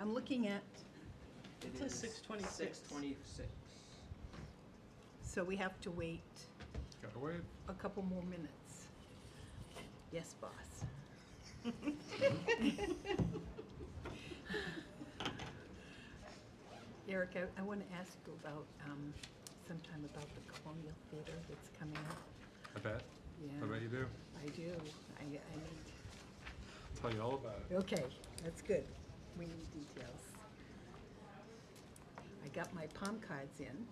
I'm looking at, It says is 6:26. 6:26. so we have to wait Gotta wait. a couple more minutes. Yes, boss. Eric, I want to ask you about, sometime about the Colonial Theater that's coming up. I bet. Yeah. I bet you do. I do. I need, I'll tell you all about it. okay, that's good. We need details. I got my palm cards in.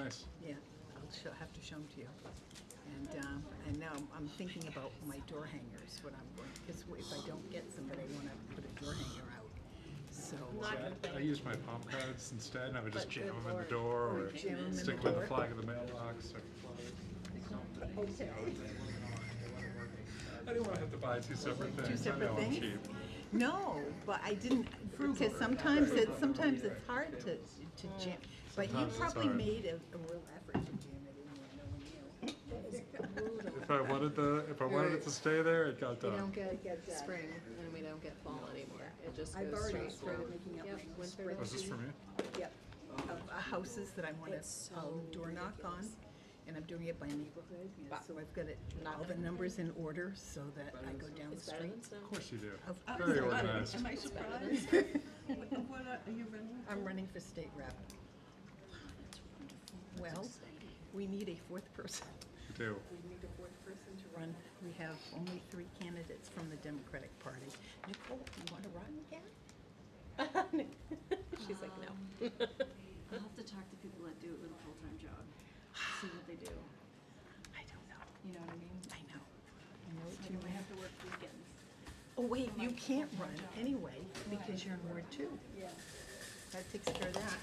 Nice. Yeah, have to show them to you. And now I'm thinking about my door hangers, what I'm going, because if I don't get somebody, I want to put a door hanger out. So, I use my palm cards instead, and I would just But jam good them in Lord. the door, or Jam 'em in stick the them in door. the flag of the mailbox. okay. I didn't want to have to buy two separate things. Two separate I know things? I'm cheap. No, but I didn't, because sometimes it's hard to jam. But you Sometimes it's probably hard. made a real effort to jam it in there, knowing you. If I wanted it to stay there, it got We done. don't get Get done. spring and we don't get fall anymore. It just I've goes already straight started from, making up yep, my winter spring. Was this for me? Yep, of houses that I want It's to so door knock on, ridiculous. and I'm doing it by neighborhood, But so I've got it, not all the numbers in order, so that I go down the It's better street. than snow. Of course you do. Of Very course. organized. Am I It's better surprised? than What are you running? I'm running for state rep. Well, we need a fourth person. You do. We need a fourth person to run. We have only 3 candidates from the Democratic Party. Nicole, you want to run again? She's like, no. I'll have to talk to people that do it with a full-time job, see what they do, I don't know. you know what I mean? I know. I know So too. I have to work weekends. Oh, wait, you can't run anyway because you're in Ward 2. Yeah. That takes care of that.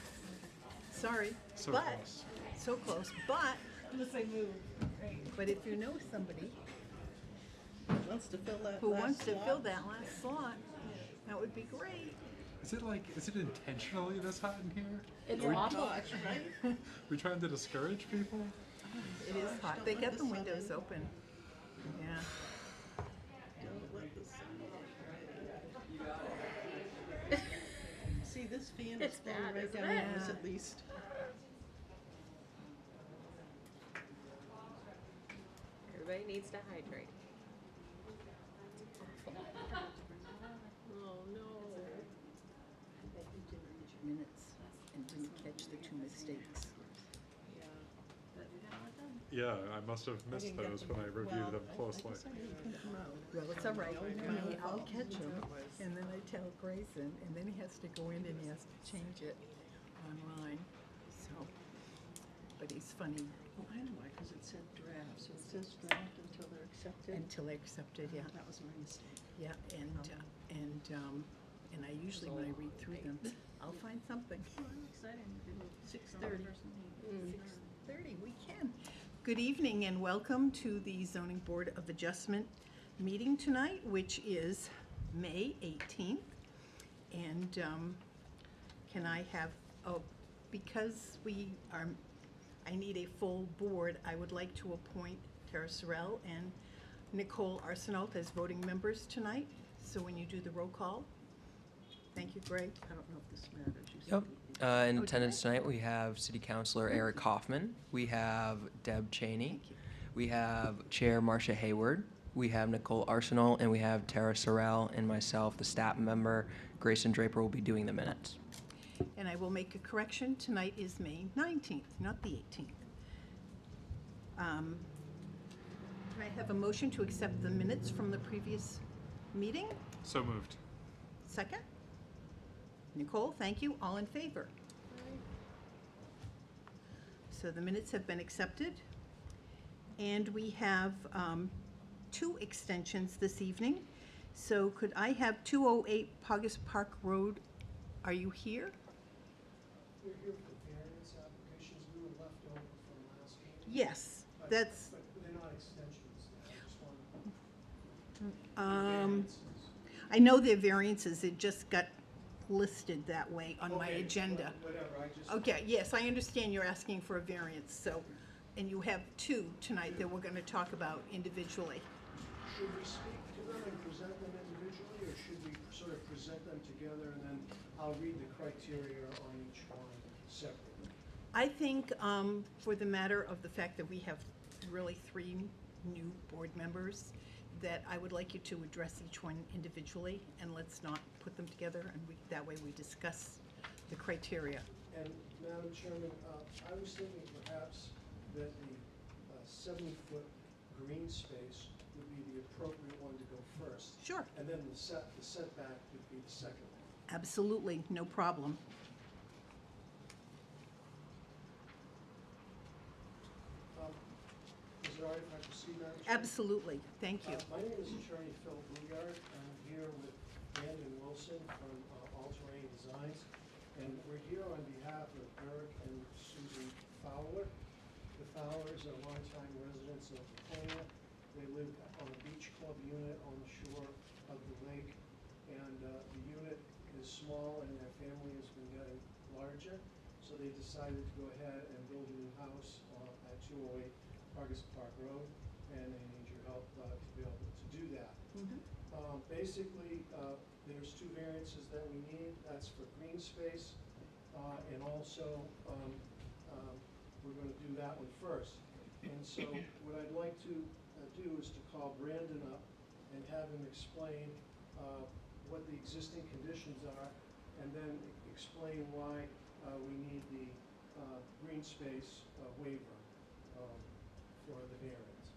Sorry. So but, close. So close. But, Unless I move, right. but if you know somebody Wants to fill that who last wants to slot? fill that last slot, that would be great. Is it intentionally this hot in here? It's Are we, awful. Gosh, right? we trying to discourage people? It is hot. They got the windows open. Yeah. Don't let the sun. See, this fan It's is blowing bad, right isn't down it? on us Yeah. at least. Everybody needs to hydrate. Oh, no. I bet you did read your minutes and didn't catch the 2 mistakes. Yeah. But we got a lot done. Yeah, I must have missed didn't get those them. when I reviewed Well, them I closely. guess I didn't print them out. Well, it's all right. Yeah. I'll catch him, and then I tell Grayson, and then he has to go in and he has to change it online. So, but he's funny Oh, I know why, because it said draft, so it says draft until they're accepted. until they're accepted. Yeah, That was my mistake. yeah, and I usually when I read through them, I'll find something. Oh, I'm excited. 6:30. 6:30, we can. Good evening and welcome to the Zoning Board of Adjustment meeting tonight, which is May 18th. And can I have, because I need a full board, I would like to appoint Tara Sorrell and Nicole Arsenault as voting members tonight. So when you do the roll call, thank you, Greg. I don't know if this matters. You Yep. said- In Oh, attendance did I? tonight, we have City Councilor Eric Hoffman. We have Deb Cheney. Thank you. We have Chair Marcia Hayward. We have Nicole Arsenal, and we have Tara Sorrell and myself, the staff member. Grayson Draper will be doing the minutes. And I will make a correction. Tonight is May 19th, not the 18th. Can I have a motion to accept the minutes from the previous meeting? So moved. Second? Nicole, thank you. All in favor? So the minutes have been accepted. And we have 2 extensions this evening. So could I have 208 Pogus Park Road? Are you here? We're here for variance applications, we were left over from last meeting. Yes, But- that's, But they're not extensions, I just wanted um, variances. I know they're variances, it just got listed that way on my Okay, agenda. Whatever, I just. Okay, yes, I understand you're asking for a variance, so, and you have 2 tonight that we're gonna talk about individually. Should we speak to them and present them individually, or should we sort of present them together and then I'll read the criteria on each one separately. I think for the matter of the fact that we have really 3 new board members, that I would like you to address each one individually, and let's not put them together, and that way we discuss the criteria. And Madam Chairman, I was thinking perhaps that the 70-foot green space would be the appropriate one to go first. Sure. And then the setback would be the second one. Absolutely, no problem. Is it all right if I proceed, Madam Chairman? Absolutely, thank you. My name is Attorney Phil Bouillard. I'm here with Brandon Wilson from All Terrain Designs, and we're here on behalf of Eric and Susan Fowler. The Fowlers are longtime residents of Laconia. They live on a beach club unit on the shore of the lake, and the unit is small and their family has been getting larger, so they decided to go ahead and build a new house at 208 August Park Road, and they need your help to be able to do that. Basically, there's 2 variances that we need. That's for green space, and also we're going to do that one first. And so what I'd like to do is to call Brandon up and have him explain what the existing conditions are, and then explain why we need the green space waiver for the variance.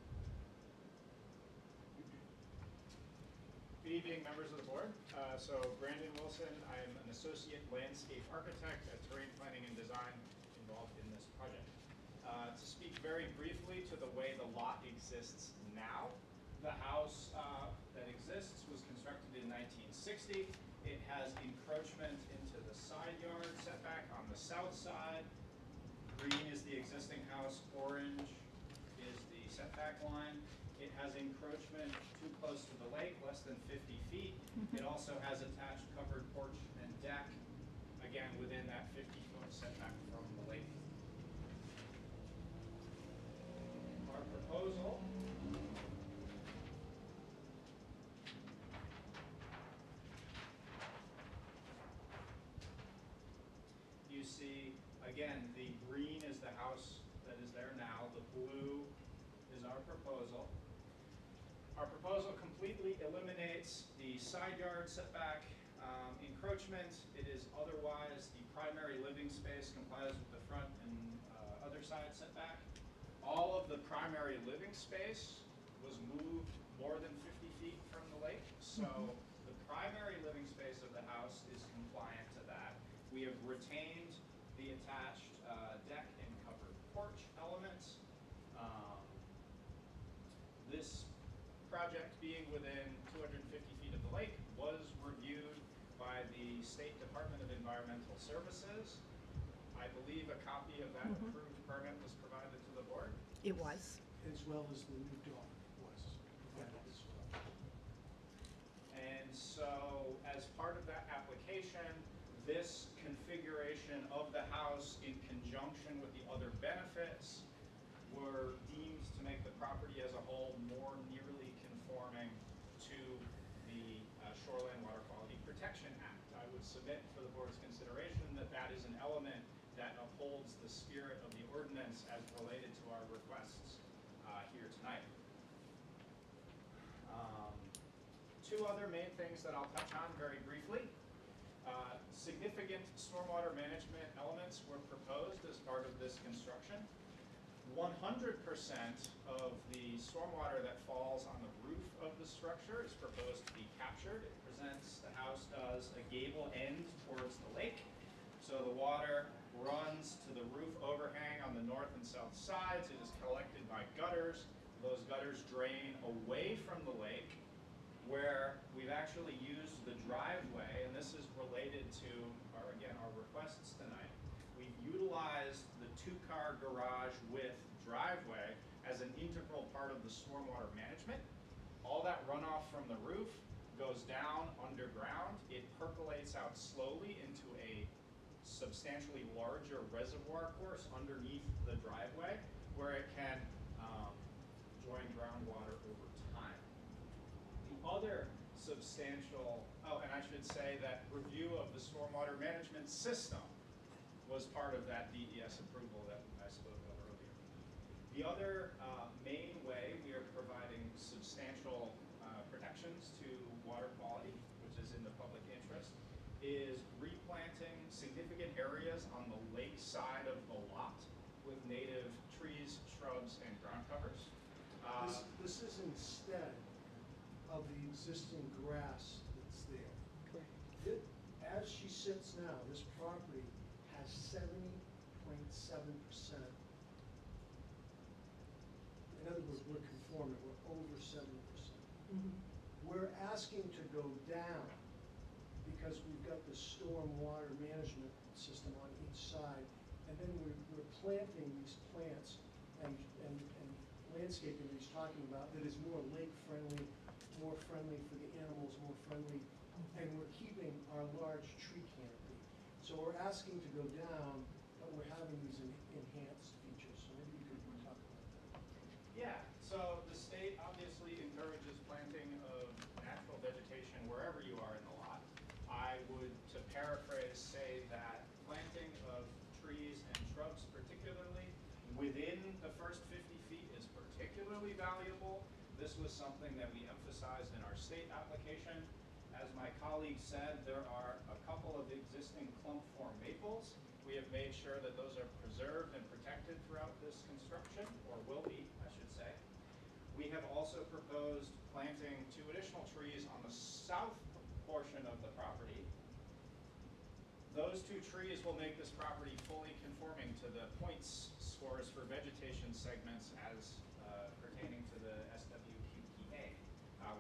Good evening, members of the board. So Brandon Wilson, I'm an associate landscape architect at Terrain Planning and Design involved in this project. To speak very briefly to the way the lot exists now, the house that exists was constructed in 1960. It has encroachment into the side yard setback on the south side. Green is the existing house, orange is the setback line. It has encroachment too close to the lake, less than 50 feet. It also has attached covered porch and deck, again, within that 50-foot setback from the lake. Our proposal you see, again, the green is the house that is there now. The blue is our proposal. Our proposal completely eliminates the side yard setback encroachment. It is otherwise the primary living space, complies with the front and other side setback. All of the primary living space was moved more than 50 feet from the lake, so the primary living space of the house is compliant to that. We have retained the attached deck and covered porch elements. This project being within 250 feet of the lake was reviewed by the State Department of Environmental Services. I believe a copy of that approved permit was provided to the board. It was. As well as the new dock was provided as well. And so, as part of that application, this configuration of the house in conjunction with the other benefits were deemed to make the property as a whole more nearly conforming to the Shoreline Water Quality Protection Act. I would submit for the board's consideration that that is an element that upholds the spirit of the ordinance as related to our requests here tonight. 2 other main things that I'll touch on very briefly. Significant stormwater management elements were proposed as part of this construction. 100% of the stormwater that falls on the roof of the structure is proposed to be captured. It presents, the house does, a gable end towards the lake. So the water runs to the roof overhang on the north and south sides. It is collected by gutters. Those gutters drain away from the lake, where we've actually used the driveway, and this is related to our requests tonight. We've utilized the 2-car garage with driveway as an integral part of the stormwater management. All that runoff from the roof goes down underground. It percolates out slowly into a substantially larger reservoir course underneath the driveway, where it can join groundwater over time. The other substantial Oh, and I should say that review of the stormwater management system was part of that DES approval that I spoke of earlier. The other main way we are providing substantial protections to water quality, which is in the public interest, is replanting significant areas on the lake side of the lot with native trees, shrubs, and ground covers. This is instead of the existing grass that's there. Correct. As she sits now, this property has 70.7%. In other words, we're conforming, we're over 70%. We're asking to go down because we've got the storm water management system on each side. And then we're planting these plants and landscaping that he's talking about that is more lake friendly, more friendly for the animals, more friendly, and we're keeping our large tree canopy. So we're asking to go down, but we're having these enhanced features. So maybe you could talk about that. Yeah, so the state obviously encourages planting of natural vegetation wherever you are in the lot. I would, to paraphrase, say that planting of trees and shrubs particularly within the first 50 feet is particularly valuable. This was something that we emphasized in our state application. As my colleague said, there are a couple of existing clump form maples. We have made sure that those are preserved and protected throughout this construction, or will be, I should say. We have also proposed planting 2 additional trees on the south portion of the property. Those 2 trees will make this property fully conforming to the points scores for vegetation segments as pertaining to the SWQPA,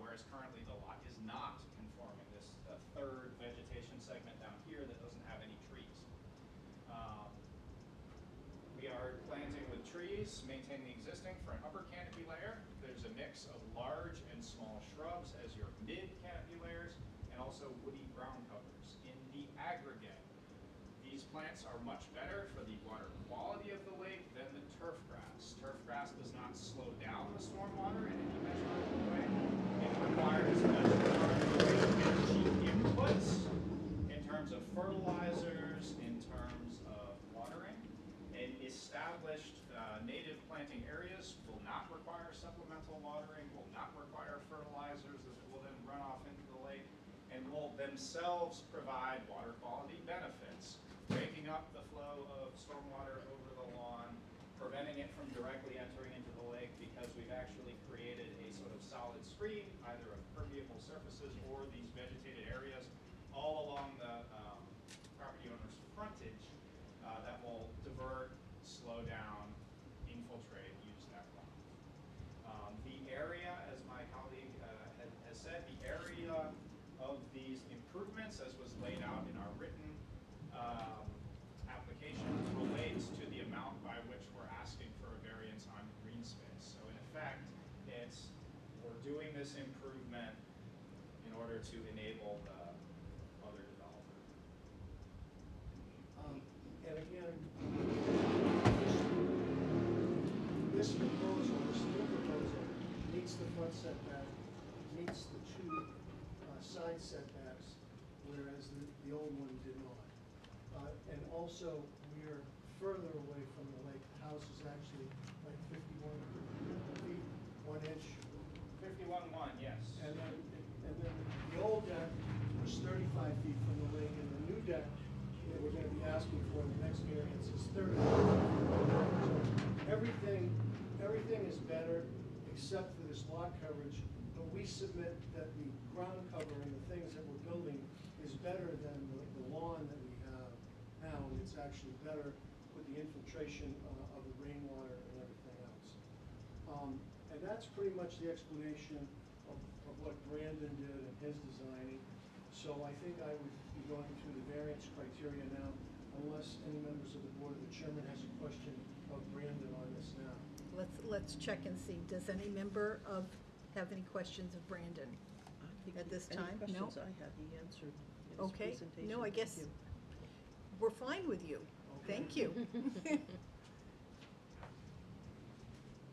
whereas currently the lot is not conforming. This third vegetation segment down here that doesn't have any trees. We are planting with trees, maintaining the existing for an upper canopy layer. There's a mix of large and small shrubs as your mid canopy layers, and also woody ground covers. In the aggregate, these plants are much better for the water quality of the lake than the turf grass. Turf grass does not slow down the stormwater in any measurable way. It requires measurable energy inputs in terms of fertilizers, in terms of watering. And established native planting areas will not require supplemental watering, will not require fertilizers that will then run off into the lake, and will themselves provide water quality benefits, breaking up the flow of stormwater over the lawn, preventing it from directly entering into the lake because we've actually created a sort of solid screen, either of permeable surfaces or these vegetated areas all along the property owner's frontage that will divert, slow down, infiltrate, use that runoff. The area, as my colleague has said, the area of these improvements, as was laid out in our written application, relates to the amount by which we're asking for a variance on green space. So in effect, we're doing this improvement in order to enable the other developer. And again, this proposal, this new proposal, meets the front setback, meets the 2 side setbacks, whereas the old one did not. And also, we are further away from the lake. The house is actually like 51 feet, 1 inch. 51-1, yes. And then the old deck was 35 feet from the lake, and the new deck that we're gonna be asking for in the next variance is 30. So everything is better except for this lot coverage, but we submit that the ground cover and the things that we're building is better than the lawn that we have now, and it's actually better with the infiltration of the rainwater and everything else. And that's pretty much the explanation of what Brandon did in his designing. So I think I would be going through the variance criteria now, unless any members of the board or the chairman has a question of Brandon on this now. Let's check and see. Does any member have any questions of Brandon at this time? No? Any questions I have, he answered in his Okay. presentation. No, I Thank guess you. we're fine with you. Okay. Thank you.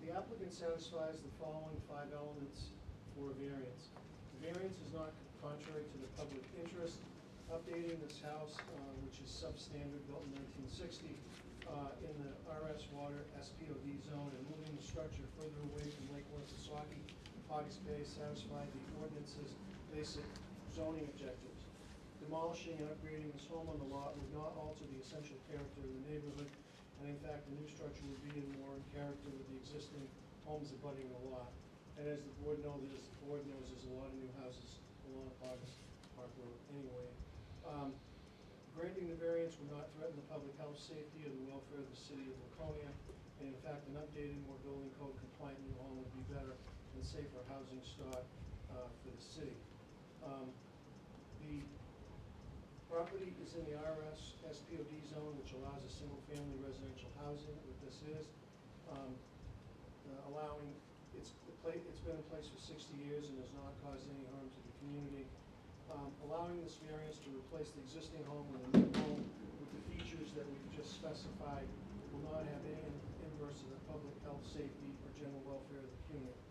The applicant satisfies the following 5 elements for a variance. The variance is not contrary to the public interest. Updating this house, which is substandard, built in 1960, in the RS Water SPOD zone, and moving the structure further away from Lake Winnipesaukee, Hog's Bay, satisfy the ordinance's basic zoning objectives. Demolishing and upgrading this home on the lot would not alter the essential character of the neighborhood, and in fact, the new structure would be more in character with the existing homes abutting the lot. And as the board knows, there's a lot of new houses along August Park Road anyway. Granting the variance would not threaten the public health, safety, or the welfare of the city of Laconia. And in fact, an updated, more building code compliant new home would be better and safer housing stock for the city. The property is in the RS SPOD zone, which allows a single-family residential housing, what this is. Allowing, it's been in place for 60 years and has not caused any harm to the community. Allowing this variance to replace the existing home with a new home with the features that we've just specified will not have any inverse to the public health, safety, or general welfare of the community.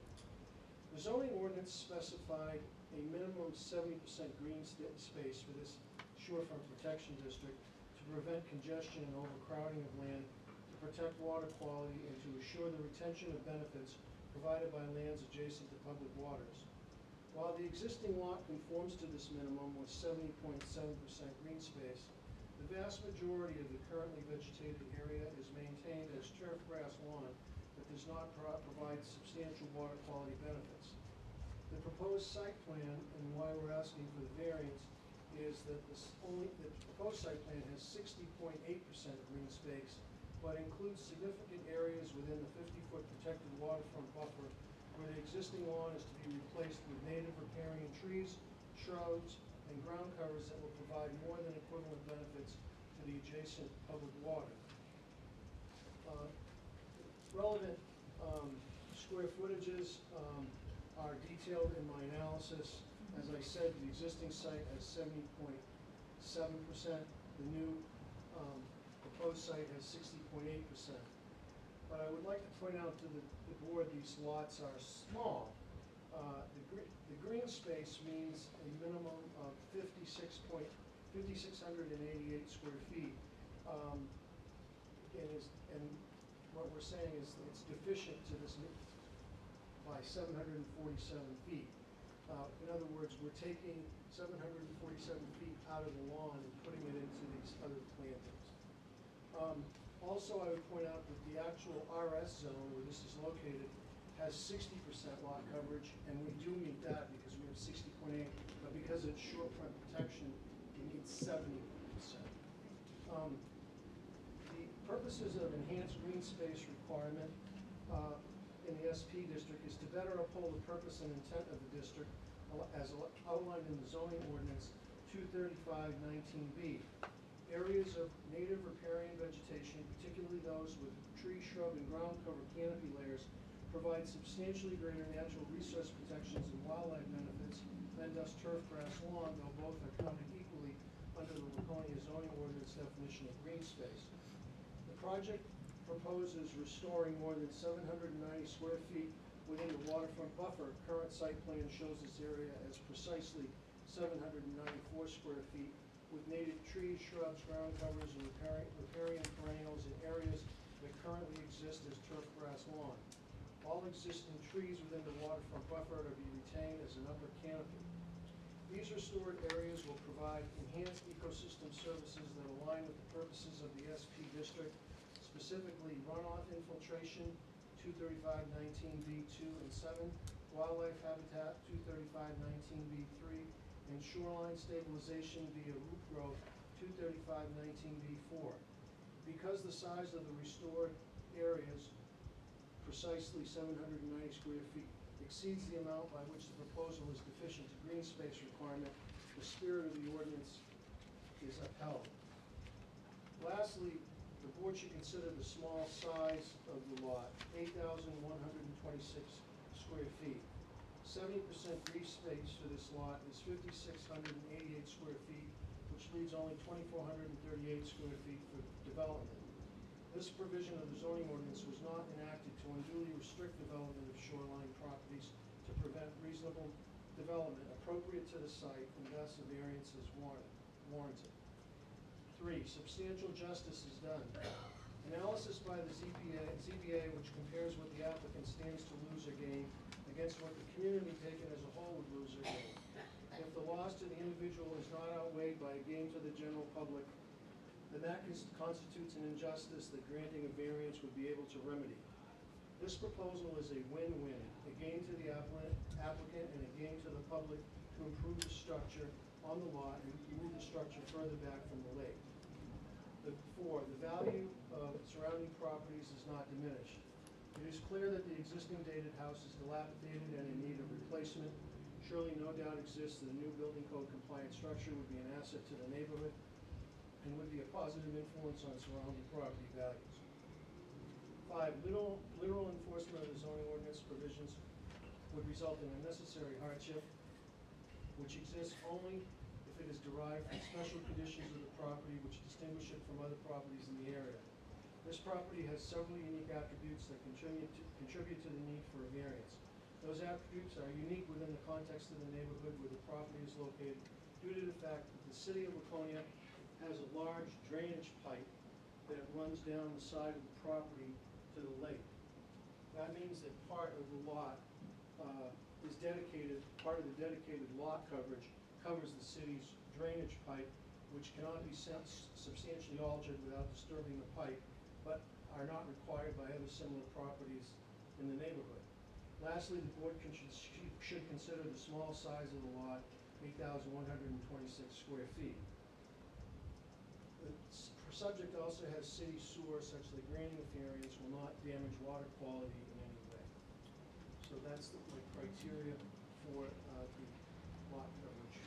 The zoning ordinance specified a minimum 70% green space for this shorefront protection district to prevent congestion and overcrowding of land, to protect water quality, and to assure the retention of benefits provided by lands adjacent to public waters. While the existing lot conforms to this minimum with 70.7% green space, the vast majority of the currently vegetated area is maintained as turf grass lawn that does not provide substantial water quality benefits. The proposed site plan, and why we're asking for the variance, is that the proposed site plan has 60.8% green space, but includes significant areas within the 50-foot protected waterfront buffer where the existing lawn is to be replaced with native riparian trees, shrubs, and ground covers that will provide more than equivalent benefits to the adjacent public water. Relevant square footages are detailed in my analysis. As I said, the existing site has 70.7%. The new proposed site has 60.8%. But I would like to point out to the board these lots are small. The green space means a minimum of 5,688 square feet. And what we're saying is it's deficient to this by 747 feet. In other words, we're taking 747 feet out of the lawn and putting it into these other plantings. Also, I would point out that the actual RS zone where this is located has 60% lot coverage, and we do meet that because we have 60.8, but because it's shorefront protection, it needs 70%. The purposes of enhanced green space requirement in the SP district is to better uphold the purpose and intent of the district as outlined in the zoning ordinance 235-19B. Areas of native riparian vegetation, particularly those with tree, shrub, and ground cover canopy layers, provide substantially greater natural resource protections and wildlife benefits than does turf grass lawn, though both are counted equally under the Laconia zoning ordinance definition of green space. The project proposes restoring more than 790 square feet within the waterfront buffer. Current site plan shows this area as precisely 794 square feet, with native trees, shrubs, ground covers, and riparian perennials in areas that currently exist as turf grass lawn. All existing trees within the waterfront buffer are to be retained as an upper canopy. These restored areas will provide enhanced ecosystem services that align with the purposes of the SP district, specifically runoff infiltration, 235-19B2 and 7, wildlife habitat, 235-19B3, and shoreline stabilization via root growth, 235-19B4. Because the size of the restored areas, precisely 790 square feet, exceeds the amount by which the proposal is deficient to green space requirement, the spirit of the ordinance is upheld. Lastly, the board should consider the small size of the lot, 8,126 square feet. 70% green space for this lot is 5,688 square feet, which leaves only 2,438 square feet for development. This provision of the zoning ordinance was not enacted to unduly restrict development of shoreline properties, to prevent development appropriate to the site, and thus a variance is warranted. 3, substantial justice is done. Analysis by the ZBA, which compares what the applicant stands to lose or gain against what the community taken as a whole would lose or gain. If the loss to the individual is not outweighed by a gain to the general public, then that constitutes an injustice that granting a variance would be able to remedy. This proposal is a win-win, a gain to the applicant and a gain to the public to improve the structure on the lot and move the structure further back from the lake. 4, the value of surrounding properties is not diminished. It is clear that the existing dated house is dilapidated and in need of replacement. Surely no doubt exists that a new building code compliant structure would be an asset to the neighborhood and would be a positive influence on surrounding property values. 5, literal enforcement of the zoning ordinance provisions would result in unnecessary hardship, which exists only if it is derived from special conditions of the property which distinguish it from other properties in the area. This property has several unique attributes that contribute to the need for a variance. Those attributes are unique within the context of the neighborhood where the property is located due to the fact that the city of Laconia has a large drainage pipe that runs down the side of the property to the lake. That means that part of the lot is dedicated, part of the dedicated lot coverage covers the city's drainage pipe, which cannot be substantially altered without disturbing the pipe, but are not required by other similar properties in the neighborhood. Lastly, the board should consider the small size of the lot, 8,126 square feet. The subject also has city sewer such that granting a variance will not damage water quality in any way. So that's the criteria for the lot coverage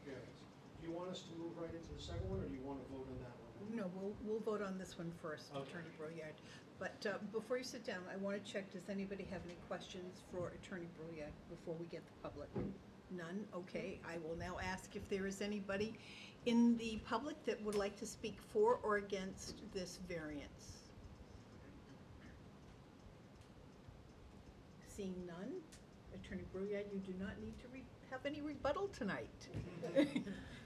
variance. Do you want us to move right into the second one, or do you want to vote on that one? No, we'll vote on this one first, Okay. Attorney Brouillard. But before you sit down, I want to check, does anybody have any questions for Attorney Brouillard before we get the public? None? Okay, I will now ask if there is anybody in the public that would like to speak for or against this variance. Seeing none, Attorney Brouillard, you do not need to have any rebuttal tonight,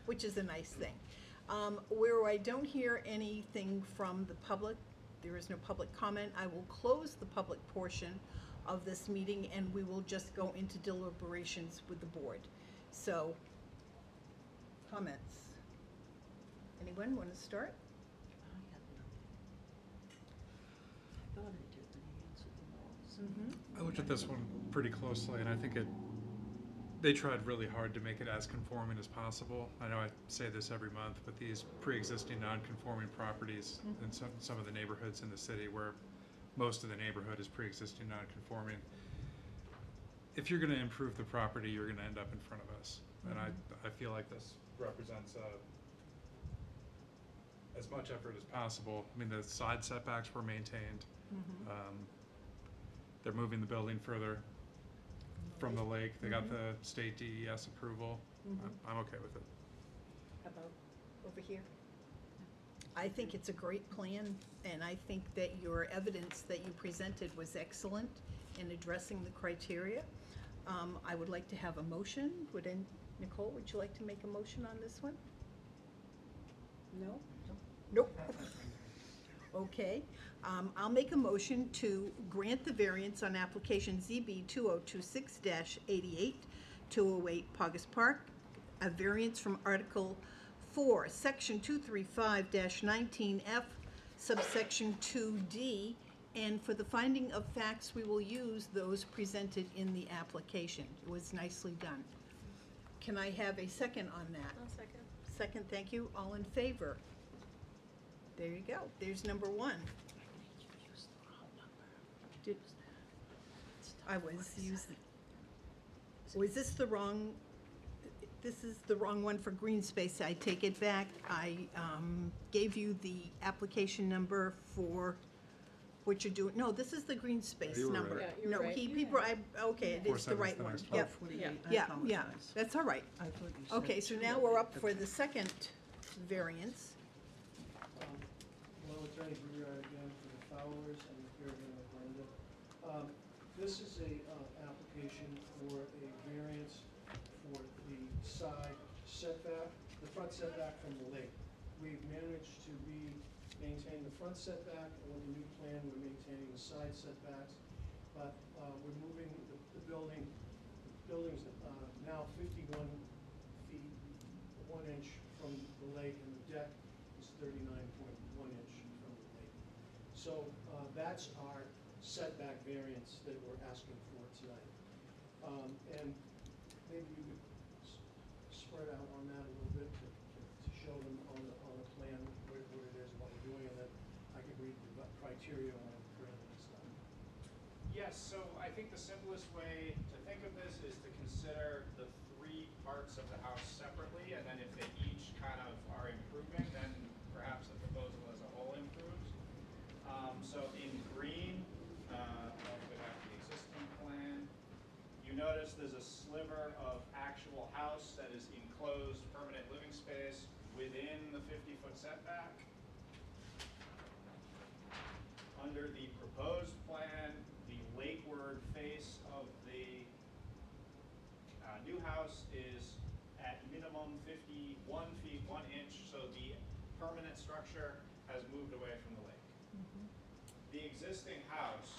which is a nice thing. Where I don't hear anything from the public, there is no public comment, I will close the public portion of this meeting and we will just go into deliberations with the board. So, comments? Anyone want to start? I have nothing. I thought I did when he answered the no's. I looked at this one pretty closely, and I think they tried really hard to make it as conforming as possible. I know I say this every month, but these pre-existing non-conforming properties in some of the neighborhoods in the city where most of the neighborhood is pre-existing non-conforming, if you're going to improve the property, you're going to end up in front of us. And I feel like this represents as much effort as possible. I mean, the side setbacks were maintained. They're moving the building further from the lake. They got the state DES approval. I'm okay with it. How about over here? I think it's a great plan, and I think that your evidence that you presented was excellent in addressing the criteria. I would like to have a motion. Nicole, would you like to make a motion on this one? No? Nope. Okay. I'll make a motion to grant the variance on application ZB 2026-88, 208 Pogus Park, a variance from Article 4, Section 235-19F, subsection 2D, and for the finding of facts, we will use those presented in the application. It was nicely done. Can I have a second on that? I'll second. Second, thank you. All in favor? There you go. There's number one. Was this the wrong, this is the wrong one for green space. I take it back. I gave you the application number for what you're doing. No, this is the green space you were number. right. Yeah, you were No, right. okay, it is the 47's right the one. next Yep. 48, Yeah. I Yeah, apologize. that's all right. I thought you said Okay, so now 208. we're up for the second variance. Well, Attorney Brouillard again for the Fowlers and here again with Brenda. This is a application for a variance for the side setback, the front setback from the lake. We've managed to maintain the front setback, and with the new plan, we're maintaining the side setbacks. But we're moving the building's now 51 feet, 1 inch from the lake, and the deck is 39.1 inch from the lake. So that's our setback variance that we're asking for tonight. And maybe you could spread out on that a little bit to show them on the plan what it is and what we're doing, and then I can read the criteria when I'm currently done. Yes, so I think the simplest way to think of this is to consider the three parts of the house separately, and then if they each kind of are improving, then perhaps the proposal as a whole improves. So in green, I'll go back to the existing plan. You notice there's a sliver of actual house that is enclosed permanent living space within the 50-foot setback. Under the proposed plan, the lakeward face of the new house is at minimum 51 feet 1 inch, so the permanent structure has moved away from the lake. The existing house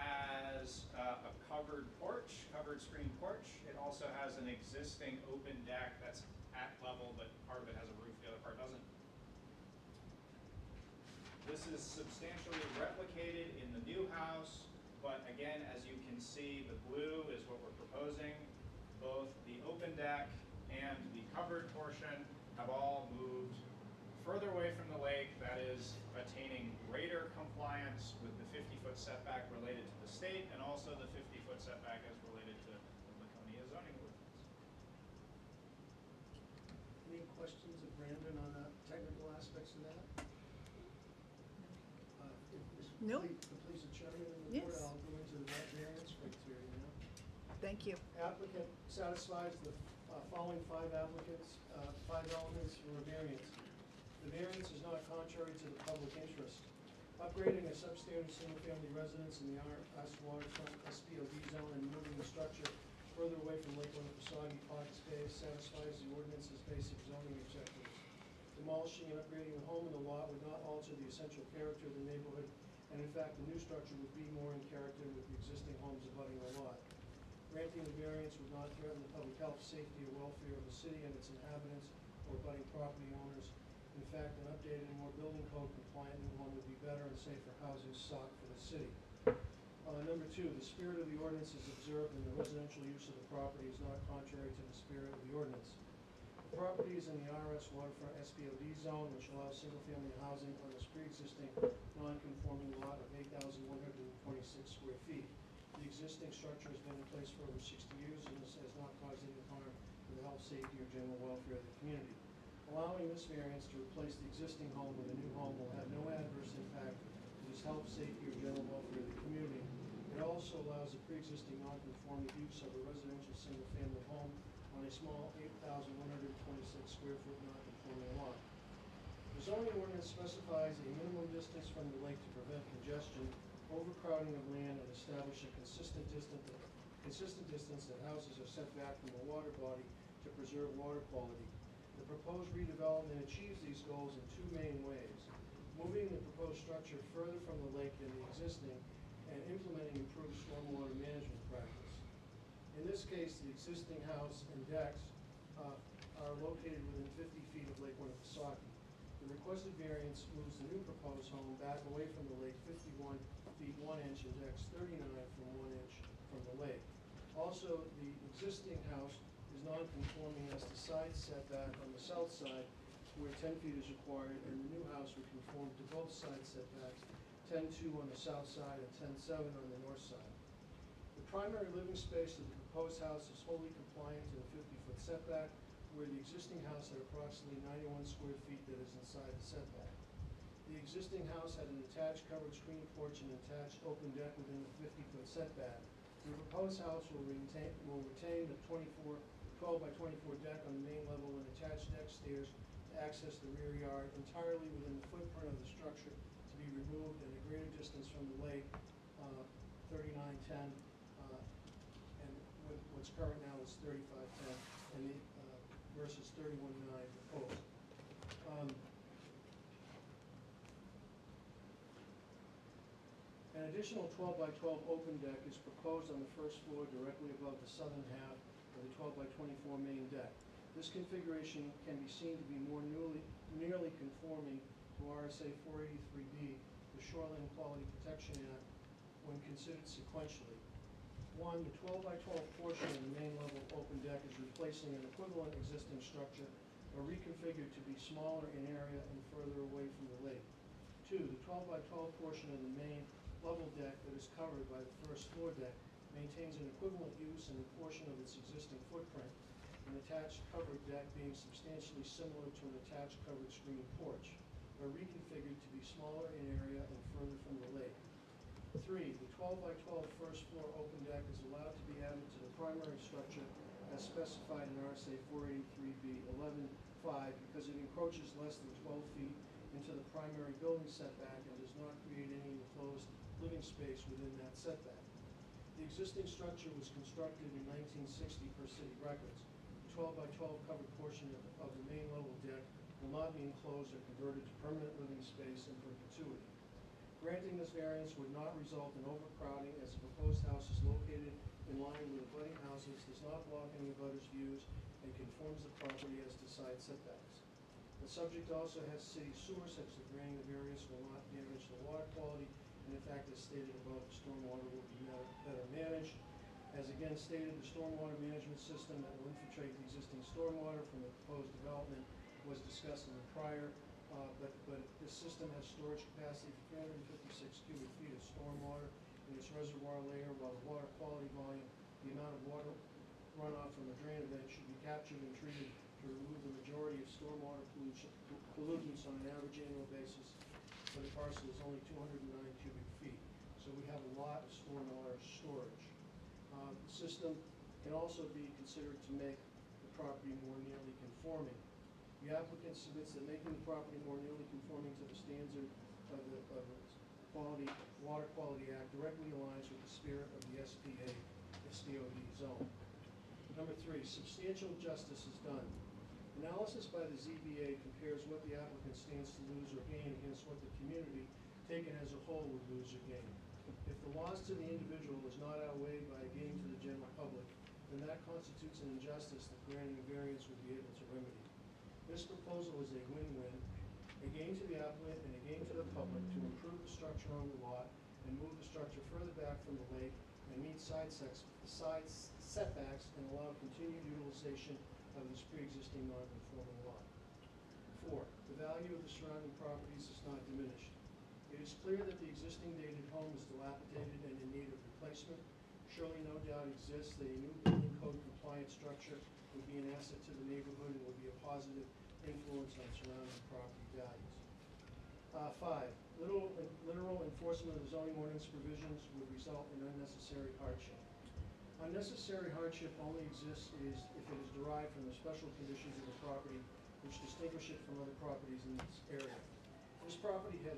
has a covered porch, covered screen porch. It also has an existing open deck that's at level, but part of it has a roof, the other part doesn't. This is substantially replicated in the new house, but again, as you can see, the blue is what we're proposing. Both the open deck and the covered portion have all moved further away from the lake, that is attaining greater compliance with the 50-foot setback related to the state, and also the 50-foot setback as related to the Laconia zoning ordinance. Any questions of Brandon on the technical aspects of that? No. The police and chairman and the board, Yes. I'll go into the variance criteria now. Thank you. Applicant satisfies the following 5 applicants, 5 elements for a variance. The variance is not contrary to the public interest. Upgrading a substandard single-family residence in the RS waterfront SPOD zone and moving the structure further away from Lake Winnipesaukee Park Space satisfies the ordinance's basic zoning objectives. Demolishing and upgrading the home and the lot would not alter the essential character of the neighborhood, and in fact, the new structure would be more in character with the existing homes abutting the lot. Granting the variance would not threaten the public health, safety, or welfare of the city and its inhabitants or abutting property owners. In fact, an updated and more building code compliant new home would be better and safer housing stock for the city. Number 2, the spirit of the ordinance is observed in the residential use of the property is not contrary to the spirit of the ordinance. The property is in the RS waterfront SPOD zone, which allows single-family housing on this pre-existing non-conforming lot of 8,126 square feet. The existing structure has been in place for over 60 years and has not caused any harm to the health, safety, or general welfare of the community. Allowing this variance to replace the existing home with a new home will have no adverse impact to this health, safety, or general welfare of the community. It also allows the pre-existing non-conforming use of a residential single-family home on a small 8,126 square foot non-conforming lot. The zoning ordinance specifies a minimum distance from the lake to prevent congestion, overcrowding of land, and establish a consistent distance that houses are set back from the water body to preserve water quality. The proposed redevelopment achieves these goals in 2 main ways: moving the proposed structure further from the lake than the existing, and implementing improved stormwater management practice. In this case, the existing house and decks are located within 50 feet of Lake Winnipesaukee. The requested variance moves the new proposed home back away from the lake 51 feet 1 inch and decks 39 from 1 inch from the lake. Also, the existing house is non-conforming as to side setback on the south side, where 10 feet is required, and the new house would conform to both side setbacks, 10.2 on the south side and 10.7 on the north side. The primary living space of the proposed house is wholly compliant to the 50-foot setback, where the existing house had approximately 91 square feet that is inside the setback. The existing house had an attached covered screen porch and attached open deck within the 50-foot setback. The proposed house will retain the 12 by 24 deck on the main level and attached deck stairs to access the rear yard entirely within the footprint of the structure to be removed and a greater distance from the lake, 3910, and What's current now is 3510, and the, versus 31.9 proposed. An additional 12 by 12 open deck is proposed on the first floor directly above the southern half of the 12 by 24 main deck. This configuration can be seen to be more nearly conforming to RSA 483B, the Shoreline Quality Protection Act, when considered sequentially. One, the 12 by 12 portion of the main level open deck is replacing an equivalent existing structure or reconfigured to be smaller in area and further away from the lake. Two, the 12 by 12 portion of the main level deck that is covered by the first floor deck maintains an equivalent use in a portion of its existing footprint, an attached covered deck being substantially similar to an attached covered screen porch, but reconfigured to be smaller in area and further from the lake. Three, the 12 by 12 first floor open deck is allowed to be added to the primary structure as specified in RSA 483B 11.5 because it encroaches less than 12 feet into the primary building setback and does not create any enclosed living space within that setback. The existing structure was constructed in 1960 per city records. The 12 by 12 covered portion of the main level deck will not be enclosed or converted to permanent living space in perpetuity. Granting this variance would not result in overcrowding as the proposed house is located in line with abutting houses, does not block any abutters' views, and conforms the property as to side setbacks. The subject also has city sewer such that granting the variance will not damage the water quality, and in fact, as stated above, the stormwater will be better managed. As again stated, the stormwater management system that will infiltrate the existing stormwater from the proposed development was discussed in the prior, but this system has storage capacity for 356 cubic feet of stormwater in its reservoir layer, while the water quality volume, the amount of water runoff from the drain event should be captured and treated to remove the majority of stormwater pollutants on an average annual basis. For the parcel is only 209 cubic feet, so we have a lot of stormwater storage. The system can also be considered to make the property more nearly conforming. The applicant submits that making the property more nearly conforming to the standard of the Water Quality Act directly aligns with the spirit of the SPA, SDOD zone. Number three, substantial justice is done. Analysis by the ZBA compares what the applicant stands to lose or gain against what the community, taken as a whole, would lose or gain. If the loss to the individual is not outweighed by a gain to the general public, then that constitutes an injustice that granting a variance would be able to remedy. This proposal is a win-win, a gain to the applicant and a gain to the public to improve the structure on the lot and move the structure further back from the lake and meet side setbacks and allow continued utilization of this pre-existing non-conforming lot. Four, the value of the surrounding properties is not diminished. It is clear that the existing dated home is dilapidated and in need of replacement. Surely no doubt exists that a new building code compliant structure would be an asset to the neighborhood and would be a positive influence on surrounding property values. Five, literal enforcement of the zoning ordinance provisions would result in unnecessary hardship. Unnecessary hardship only exists if it is derived from the special conditions of the property which distinguish it from other properties in this area. This property has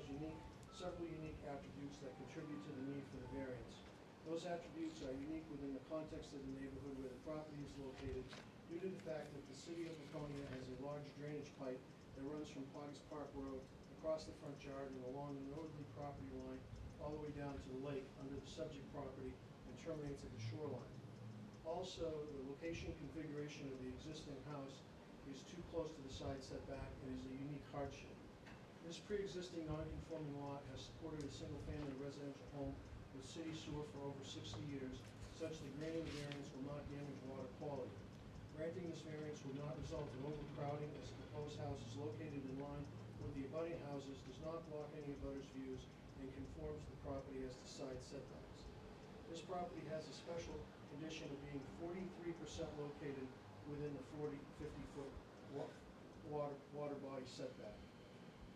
several unique attributes that contribute to the need for the variance. Those attributes are unique within the context of the neighborhood where the property is located due to the fact that the city of Laconia has a large drainage pipe that runs from Potters Park Road across the front yard and along the northerly property line all the way down to the lake under the subject property and terminates at the shoreline. Also, the location configuration of the existing house is too close to the side setback and is a unique hardship. This pre-existing non-conforming lot has supported a single-family residential home with city sewer for over 60 years, such that granting the variance will not damage water quality. Granting this variance will not result in overcrowding as the proposed house is located in line with the abutting houses, does not block any abutters' views, and conforms the property as to side setbacks. This property has a special condition of being 43% located within the 50-foot water body setback.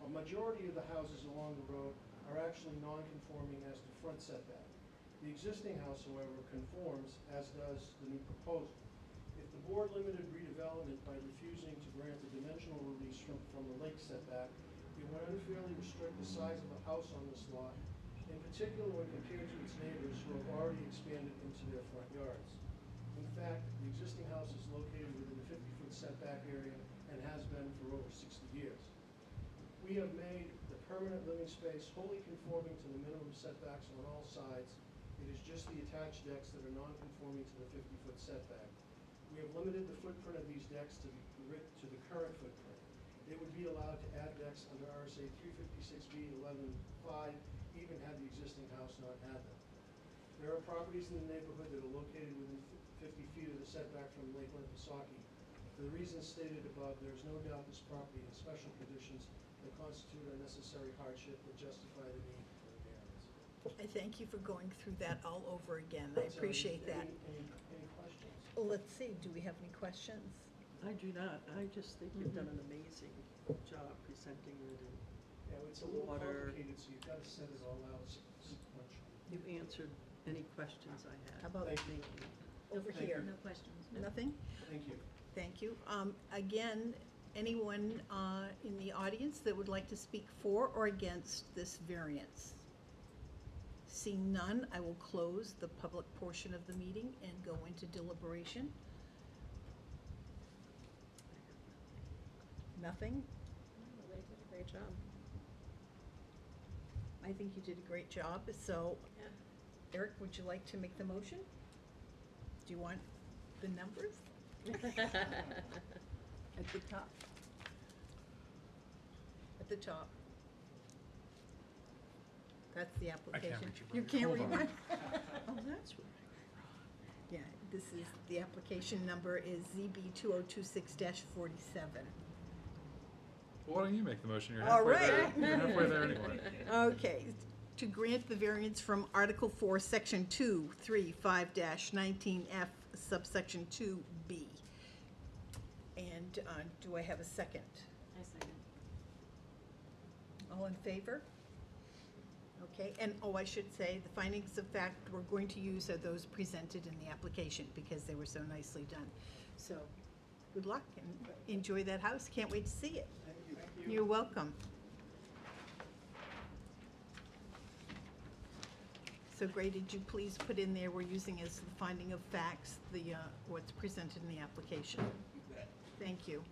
A majority of the houses along the road are actually non-conforming as to front setback. The existing house, however, conforms, as does the new proposal. If the board limited redevelopment by refusing to grant the dimensional release from the lake setback, it would unfairly restrict the size of a house on this lot, in particular when compared to its neighbors who have already expanded into their front yards. In fact, the existing house is located within the 50-foot setback area and has been for over 60 years. We have made the permanent living space wholly conforming to the minimum setbacks on all sides. It is just the attached decks that are non-conforming to the 50-foot setback. We have limited the footprint of these decks to the current footprint. They would be allowed to add decks under RSA 356B 11(5), even had the existing house not had them. There are properties in the neighborhood that are located within 50 feet of the setback from Lake Winnipesaukee. For the reasons stated above, there is no doubt this property has special conditions that constitute unnecessary hardship that justify the need for the variance. I thank you for going through that all over again. I appreciate that. Any questions? Well, let's see, do we have any questions? I do not. I just think you've done an amazing job presenting it, and Yeah, it's a little Water. complicated, so you've got to set it all out sequentially. you've answered any questions I had. How about Thank you. over Thank here? you. No questions. Nothing? Thank you. Thank you. Again, anyone in the audience that would like to speak for or against this variance? Seeing none, I will close the public portion of the meeting and go into deliberation. Nothing? They did a great job. I think you did a great job, so Yeah. Eric, would you like to make the motion? Do you want the numbers? At the top. At the top. That's the application. read You your can't mind. read Hold mine? Oh, that's right. Yeah, this is, the application number is ZB 2026-47. Well, why don't you make the motion? You're All halfway there. right. You're halfway there anyway. Okay, to grant the variance from Article 4, Section 235-19F, subsection 2B. And do I have a second? I second. All in favor? Okay, and, I should say, the findings of fact we're going to use are those presented in the application because they were so nicely done. So, good luck and enjoy that house. Can't wait to see it. Thank you. You're welcome. So Gray, did you please put in there, we're using as the finding of facts, what's presented in the application? Thank you.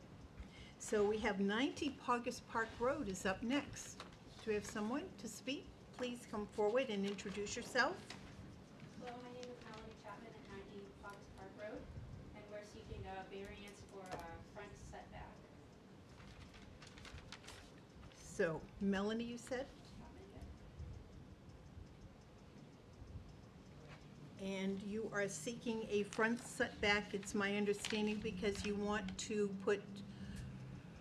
So we have 90 Pogus Park Road is up next. Do we have someone to speak? Please come forward and introduce yourself. Hello, my name is Melanie Chapman at 90 Fox Park Road, and we're seeking a variance for a front setback. So Melanie, you said? And you are seeking a front setback, it's my understanding, because you want to put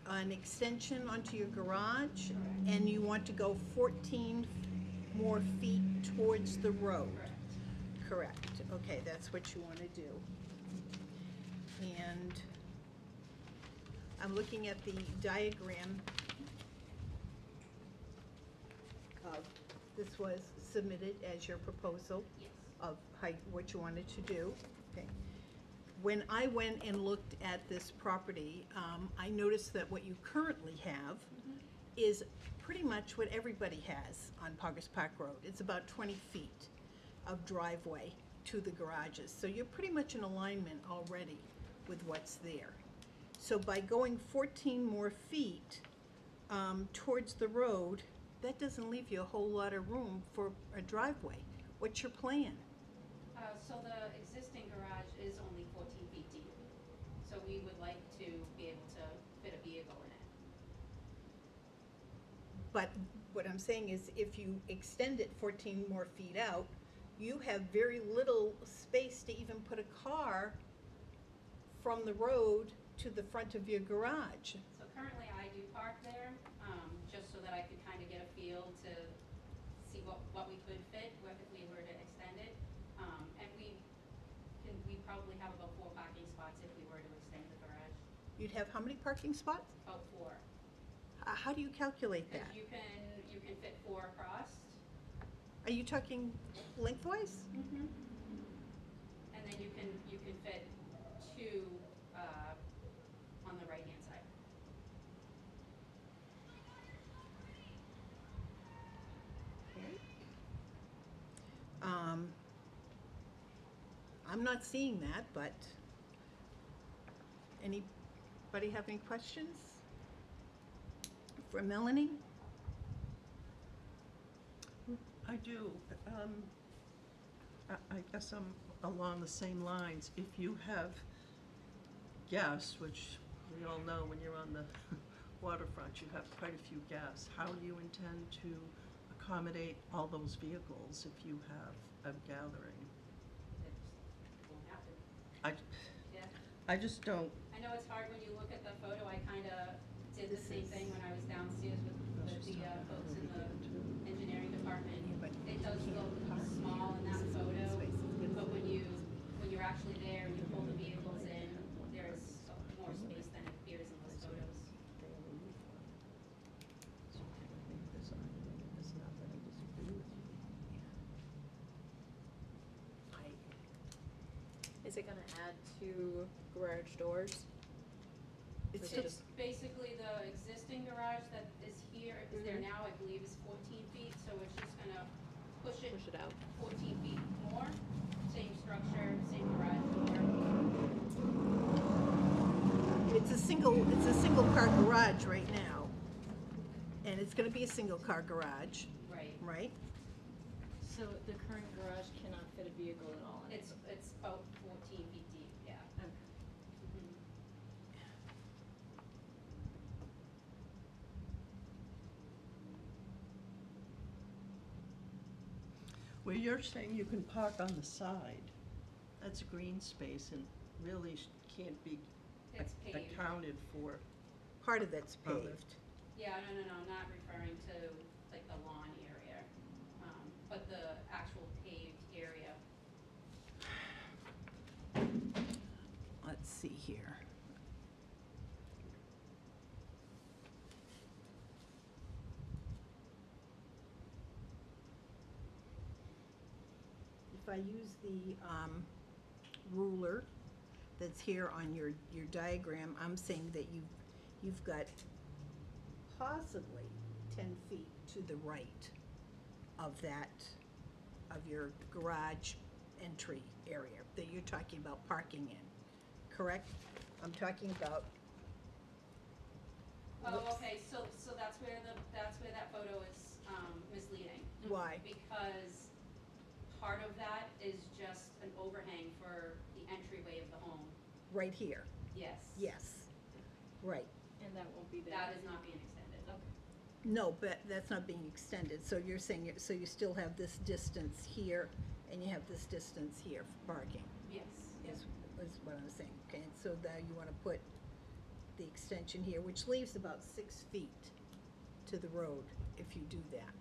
an extension onto your garage, and you want to go 14 more feet towards the road. Correct, okay, that's what you want to do. And I'm looking at the diagram of, this was submitted as your proposal Yes. of height, what you wanted to do. Okay. When I went and looked at this property, I noticed that what you currently have is pretty much what everybody has on Pogus Park Road. It's about 20 feet of driveway to the garages. So you're pretty much in alignment already with what's there. So by going 14 more feet towards the road, that doesn't leave you a whole lot of room for a driveway. What's your plan? So the existing garage is only 14 feet deep, so we would like to be able to fit a vehicle in it. But what I'm saying is, if you extend it 14 more feet out, you have very little space to even put a car from the road to the front of your garage. So currently I do park there, just so that I could kind of get a feel to see what we could fit, if we were to extend it. And we probably have about 4 parking spots if we were to extend the garage, You'd have how many parking spots? about 4. How do you calculate that? Because you can fit 4 across. Are you talking lengthwise? Mm-hmm. And then you can fit 2 on the right-hand side. I'm not seeing that, but anybody have any questions for Melanie? I do. I guess I'm along the same lines. If you have guests, which we all know when you're on the waterfront, you have quite a few guests, how do you intend to accommodate all those vehicles if you have a gathering? It won't happen. I, Yeah. I just don't, I know it's hard when you look at the photo. I kind of did the same thing when I was downstairs with the folks in the engineering department. It does look small in that photo, but when you're actually there and you pull the vehicles in, there's more space than it appears in those photos. they only need one. So technically, there's not that I disagree with you. Is it gonna add to garage doors? It's Or is it just, Basically, the existing garage that is here, is there Mhm. now, I believe is 14 feet, so it's just gonna push it Push it out? 14 feet more. Same structure, same garage door. it's a single car garage right now. And it's gonna be a single car garage, Right. right? So the current garage cannot fit a vehicle at all in it? It's about 14 feet deep, yeah. Okay. Mhm. Where you're saying you can park on the side, that's green space and really can't be It's paved. accounted for. Part of that's Oh, paved. Yeah, no, I'm not referring to like the lawn area, but the actual paved area. Let's see here. If I use the ruler that's here on your diagram, I'm saying that you've got possibly 10 feet to the right of your garage entry area that you're talking about parking in, correct? I'm talking about, Oh, Whoops. okay, so that's where that photo is misleading. why? Because part of that is just an overhang for the entryway of the home. Right here, Yes. yes, right. And that won't be there? That is not being extended. Okay. No, but that's not being extended, so you're saying, so you still have this distance here, and you have this distance here for parking, Yes. is what I'm saying, okay? And so now you wanna put the extension here, which leaves about 6 feet to the road if you do that.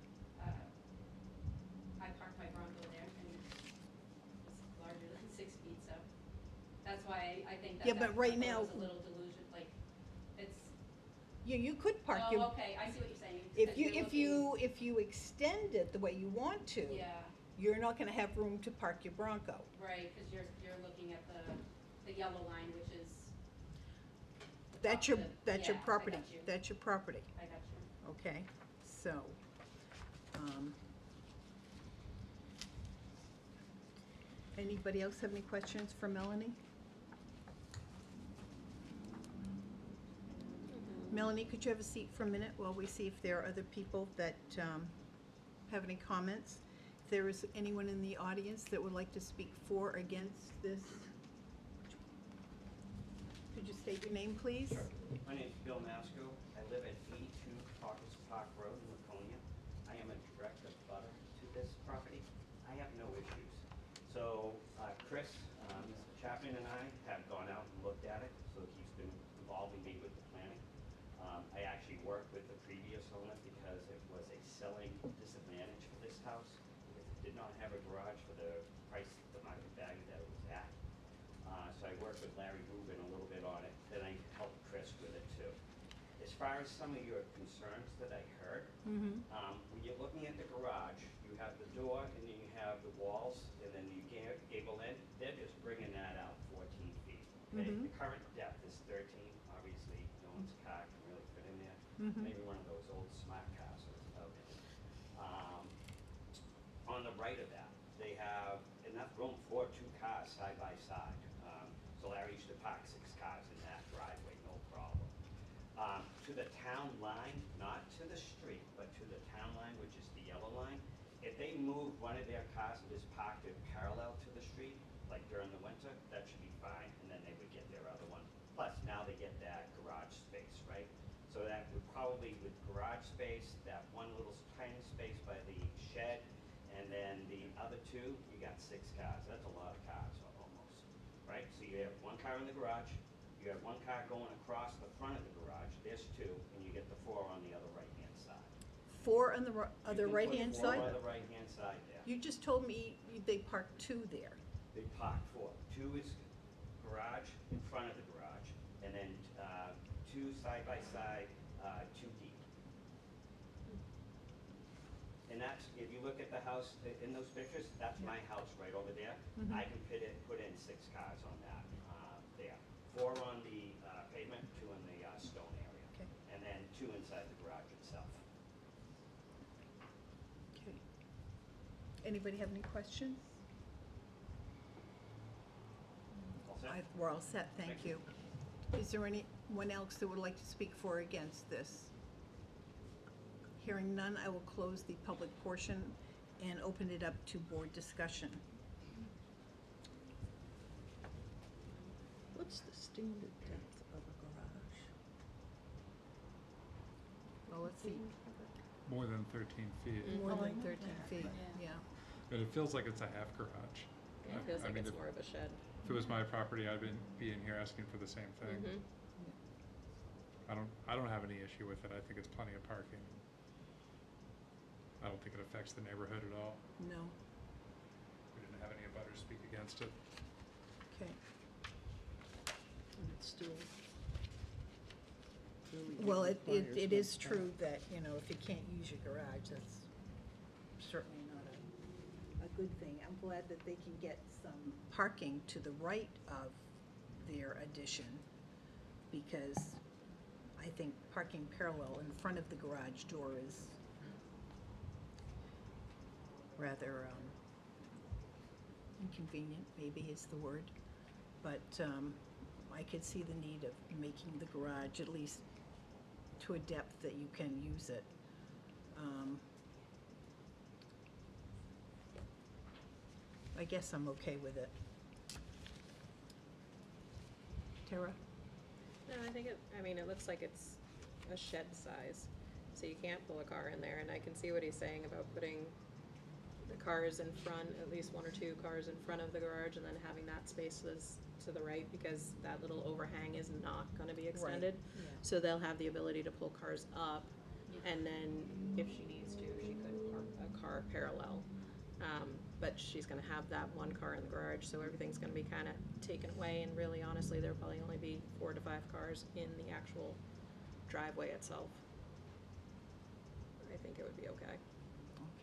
I parked my Bronco there and it's larger than 6 feet, so that's why I think that Yeah, but right photo now- is a little delusion, like, it's, You could park oh, your, okay, I see what you're saying. if Because you, you're if you extend it the way you want to, looking- Yeah, you're not gonna have room to park your Bronco. right, because you're looking at the yellow line, which is, That's your, Yeah, that's your I got property, you. that's your property, I got you. okay? So, anybody else have any questions for Melanie? Melanie, could you have a seat for a minute while we see if there are other people that have any comments? If there is anyone in the audience that would like to speak for or against this? Could you state your name, please? Sure. My name's Bill Masco. I live at 82 Caucus Park Road in Laconia. I am a direct abutter to this property. I have no issues. So Chris, Mr. Chapman and I have gone out and looked at it, so he's been involving me with the planning. I actually worked with the previous owner because it was a selling disadvantage for this house, because it did not have a garage for the price, the market value that it was at. So I worked with Larry Rubin a little bit on it, then I helped Chris with it too. As far as some of your concerns that I heard, Mm-hmm. when you're looking at the garage, you have the door and then you have the walls and then you gable end, they're just bringing that out 14 feet. Okay? Mhm. The current depth is 13, obviously, no one's car can really fit in there. Mhm. Maybe one of those old smart cars is out there. On the right of that, they have an enough room for 2 cars side by side. So Larry used to park 6 cars in that driveway, no problem. To the town line, not to the street, but to the town line, which is the yellow line, if they move one of their cars and just parked it parallel to the street, like during the winter, that should be fine, and then they would get their other one. Plus, now they get that garage space, right? So that would probably, with garage space, that one little tiny space by the shed, and then the other 2, you got 6 cars. That's a lot of cars, almost, right? So you have 1 car in the garage, you have 1 car going across the front of the garage, there's 2, and you get the 4 on the other right-hand side. 4 on the other You can put right-hand 4 side? on the right-hand side there. You just told me they parked 2 there. They park 4. 2 is garage in front of the garage, and then 2 side by side, 2 deep. And that's, if you look at the house in those pictures, that's my house right over there. Mhm. I can put in 6 cars on that there. 4 on the pavement, 2 in the stone area. Okay. And then 2 inside the garage itself. Okay. Anybody have any questions? All set? We're all set, thank Thank you. you. Is there anyone else that would like to speak for or against this? Hearing none, I will close the public portion and open it up to board discussion. What's the standard depth of a garage? Well, let's see, More than 13 feet. more Oh, I than know 13 that. feet, Yeah. yeah. But it feels like it's a half garage. Yeah, it feels I like mean, it's if- more of a shed. If it was my property, I'd be in here asking for the same thing. Mhm. I don't have any issue with it. I think it's plenty of parking. I don't think it affects the neighborhood at all. No, We didn't have any abutters speak against it. okay. And it's still really Well, it requires is much true that, you know, if you can't use your garage, that's certainly not a good thing. I'm glad that they can get some parking to the right of their addition, because I think parking parallel in front of the garage door is rather inconvenient, maybe is the word. But I could see the need of making the garage at least to a depth that you can use it. I guess I'm okay with it. Tara? No, I think it looks like it's a shed size, so you can't pull a car in there, and I can see what he's saying about putting the cars in front, at least 1 or 2 cars in front of the garage, and then having that space to the right, because that little overhang is not gonna be extended. Yeah. So they'll have the ability to pull cars up, and then if she needs to, she could park a car parallel. But she's gonna have that 1 car in the garage, so everything's gonna be kinda taken away, and really honestly, there'll probably only be 4 to 5 cars in the actual driveway itself. I think it would be okay.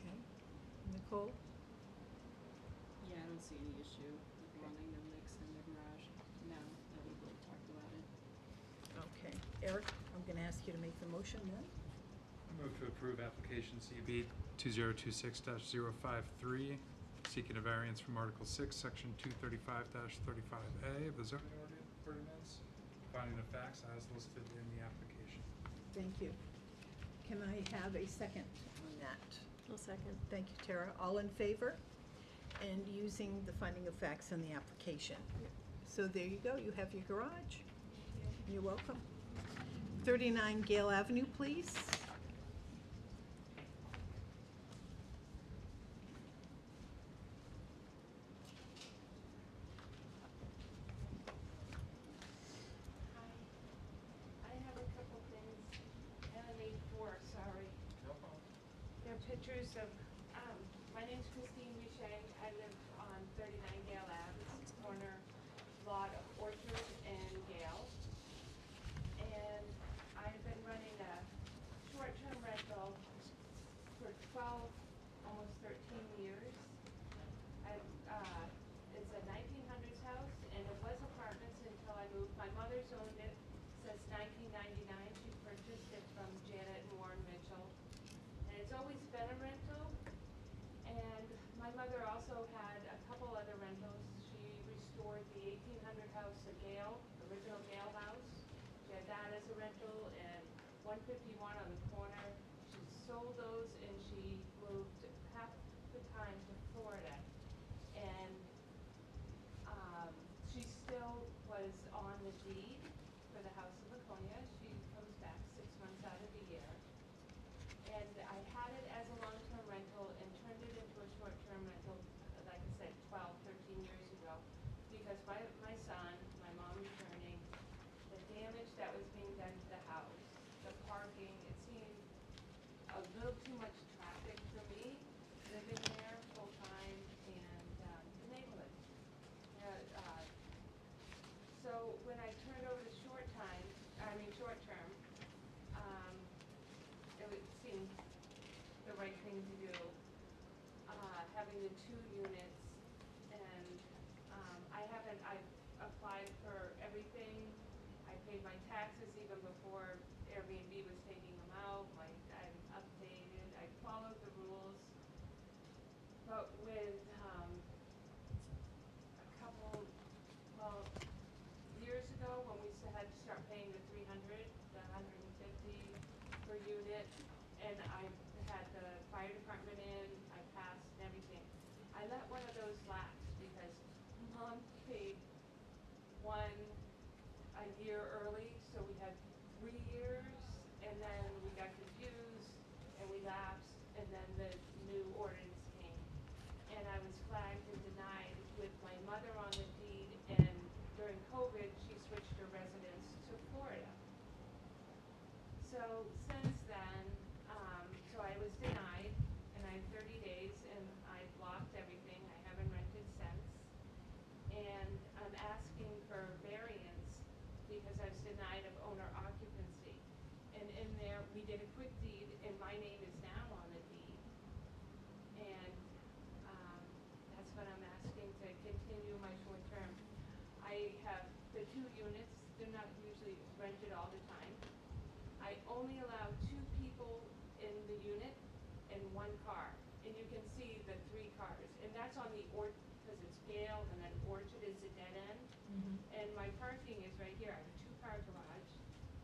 Okay. Nicole? Yeah, I don't see any issue with wanting them to extend their garage now that we've like talked about it. Okay. Eric, I'm gonna ask you to make the motion then. Move to approve application CB 2026-053, seeking a variance from Article 6, Section 235-35A of the zoning ordinance, finding the facts as listed in the application. Thank you. Can I have a second on that? I'll second. Thank you, Tara. All in favor? And using the finding of facts in the application. So there you go, you have your garage. You're welcome. 39 Gale Avenue, please. I have a couple things, and I need 4, sorry. No problem. They're pictures of, my name's Christine Boucher. I live on 39 Gale Ave. It's a corner lot of Orchard and Gale. And I've been running a short-term rental for 12, almost 13 years. It's a 1900s house, and it was apartments until I moved. My mother's owned it since 1999. She purchased it from Janet and Warren Mitchell. And it's always been a rental. And my mother also had a couple other rentals. She restored the 1800 house, the Gale, original Gale house. She had that as a rental, and 151 on the corner. She sold those and she moved half the time to Florida. And she still was on the deed for the house in Laconia. She comes back 6 months out of the year. And I had it as a long-term rental and turned it into a short-term rental, like I said, 12, 13 years ago. Because my son, my mom returning, the damage that was being done to the house, the parking, it seemed a little too much traffic for me living there full-time, and the neighborhood. So when I turned over to short-term, it would seem the right thing to do, having the 2 units. And I've applied for everything. I paid my taxes even before Airbnb was taking them out. I'm updated, I followed the rules. But with a couple, well, years ago, when we had to start paying the 300, the 150 per unit, and I had the fire department in, I passed and everything. I let one of those lapse because Mom paid one a year early, so we had 3 years, and then we got confused, and we lapsed, and then the new ordinance came. And I was flagged and denied with my mother on the deed, and during COVID, she switched her residence to Florida. So since then, so I was denied, and I had 30 days, and I blocked everything. I haven't rented since. And I'm asking for variance because I was denied of owner occupancy. And in there, we did a quick deed, and my name is now on the deed. And that's what I'm asking, to continue my short term. I have the 2 units, they're not usually rented all the time. I only allow 2 people in the unit and 1 car. And you can see the 3 cars. And that's on the because it's Gale, and then Orchard is the dead end. And my parking is right here. I have a 2-car garage,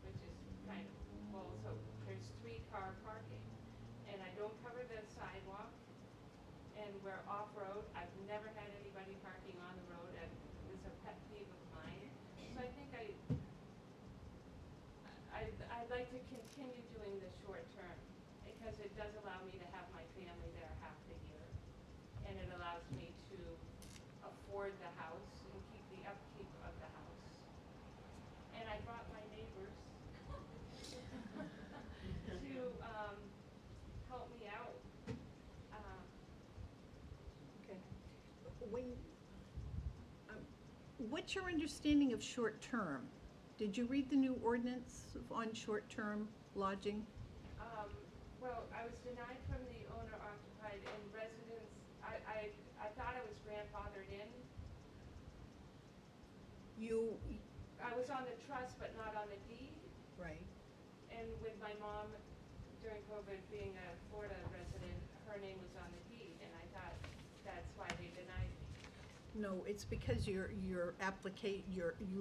which is kind of full, so there's 3-car parking. And I don't cover the sidewalk, and we're off-road. I've never had anybody parking on the road. It was a pet peeve of mine. So I think I'd like to continue doing the short term, because it does allow me to have my family there half the year. And it allows me to afford the house and keep the upkeep of the house. And I brought my neighbors to help me out. Okay. What's your understanding of short-term? Did you read the new ordinance on short-term lodging? Well, I was denied from the owner-occupied and residence. I thought I was grandfathered in. I was on the trust, but not on the deed. Right. And with my mom, during COVID, being a Florida resident, her name was on the deed, and I thought that's why they denied me. No, it's because you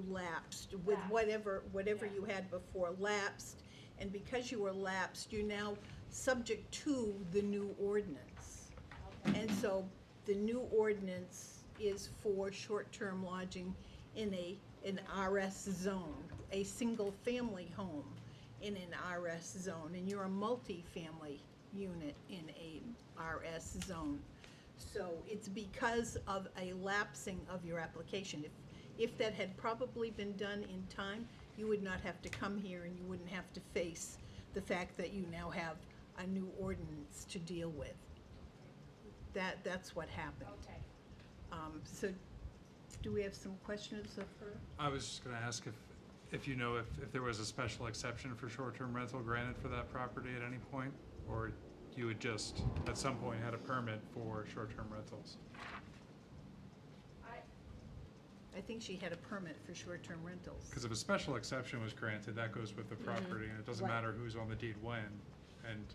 lapsed with Lapsed. whatever Yeah. you had before lapsed, and because you were lapsed, you're now subject to the new ordinance. Okay. And so the new ordinance is for short-term lodging in an RS zone, a single-family home in an RS zone, and you're a multi-family unit in a RS zone. So it's because of a lapsing of your application. If that had probably been done in time, you would not have to come here, and you wouldn't have to face the fact that you now have a new ordinance to deal with. That's what happened. Okay. So do we have some questions of her? I was just gonna ask if you know if there was a special exception for short-term rental granted for that property at any point, or you had just, at some point, had a permit for short-term rentals? I think she had a permit for short-term rentals. Because if a special exception was granted, that goes with the property, and it doesn't Right. matter who's on the deed when. And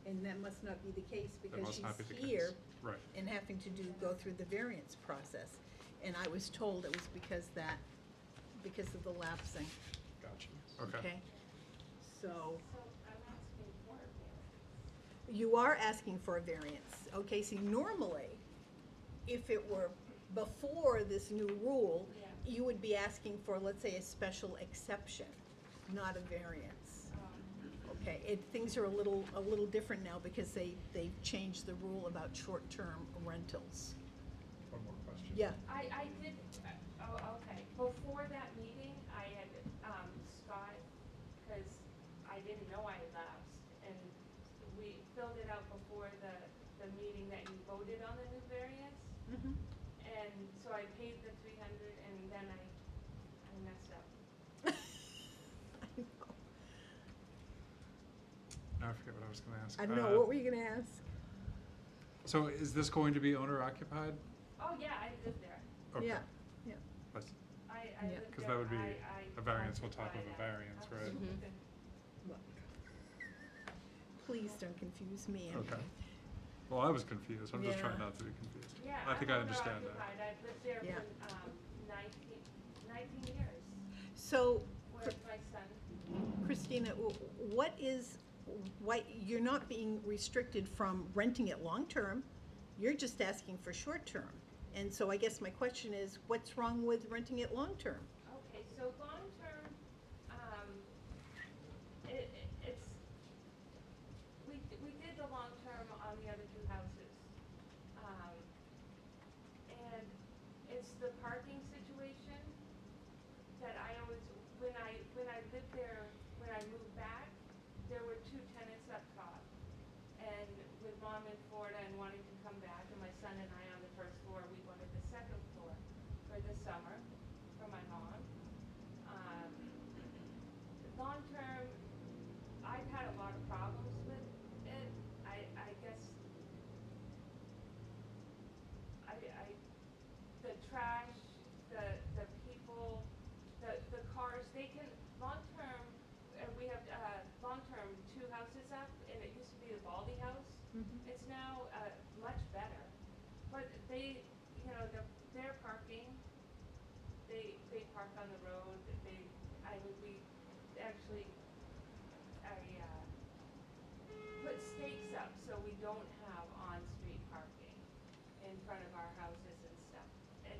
And that must not be the case That because must not be the she's here case. Right. and having to go through the variance process. And I was told it was because of the lapsing, Gotcha. Okay. okay? So, So I'm asking for a variance. you are asking for a variance, okay? See, normally, if it were before this new rule, Yeah. you would be asking for, let's say, a special exception, not a variance. Okay, things are a little different now because they've changed the rule about short-term rentals. One more question. Yeah, I did, okay, before that meeting, I had, Scott, because I didn't know I had lapsed, and we filled it out before the meeting that you voted on the new variance, mhm. and so I paid the 300, and then I messed up. I know. Now I forget what I was gonna ask. I don't know, what were you gonna ask? So is this going to be owner occupied? Oh, yeah, I live there. Okay. Yeah, yeah. That's- I Yeah. live there. 'Cause that would be I a variance on top occupy of a that. variance, right? Absolutely. Well, please don't confuse me. and- Okay. Well, I was confused. I'm just Yeah. trying not to be confused. Yeah, I think I'm I understand that. owner-occupied. I've lived there Yeah. for 19 years So, with my son. Christina, why, you're not being restricted from renting it long-term, you're just asking for short-term. And so I guess my question is, what's wrong with renting it long-term? Okay, so long-term, it's, we did the long-term on the other two houses. And it's the parking situation that I always, when I lived there, when I moved back, there were 2 tenants up top. And with Mom in Florida and wanting to come back, and my son and I on the first floor, we wanted the second floor for the summer for my mom. Long term, I've had a lot of problems with it. I guess the trash, the people, the cars, they can, long term, we have, long term 2 houses up, and it used to be the Baldy house. It's now, much better. But they, their parking, they park on the road, actually, put stakes up so we don't have on-street parking in front of our houses and stuff. And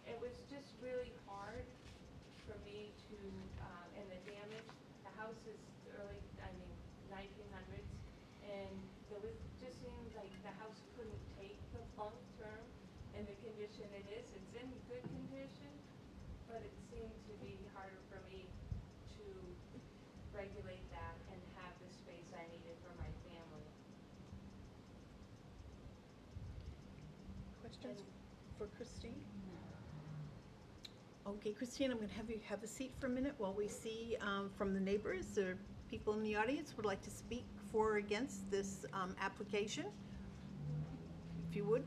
it was just really hard for me to, and the damage, the house is 1900s, and just seemed like the house couldn't take the long term in the condition it is. It's in good condition, but it seemed to be harder for me to regulate that and have the space I needed for my family. Questions for Christine? Okay, Christine, I'm gonna have you have a seat for a minute while we see from the neighbors or people in the audience would like to speak for or against this application. If you would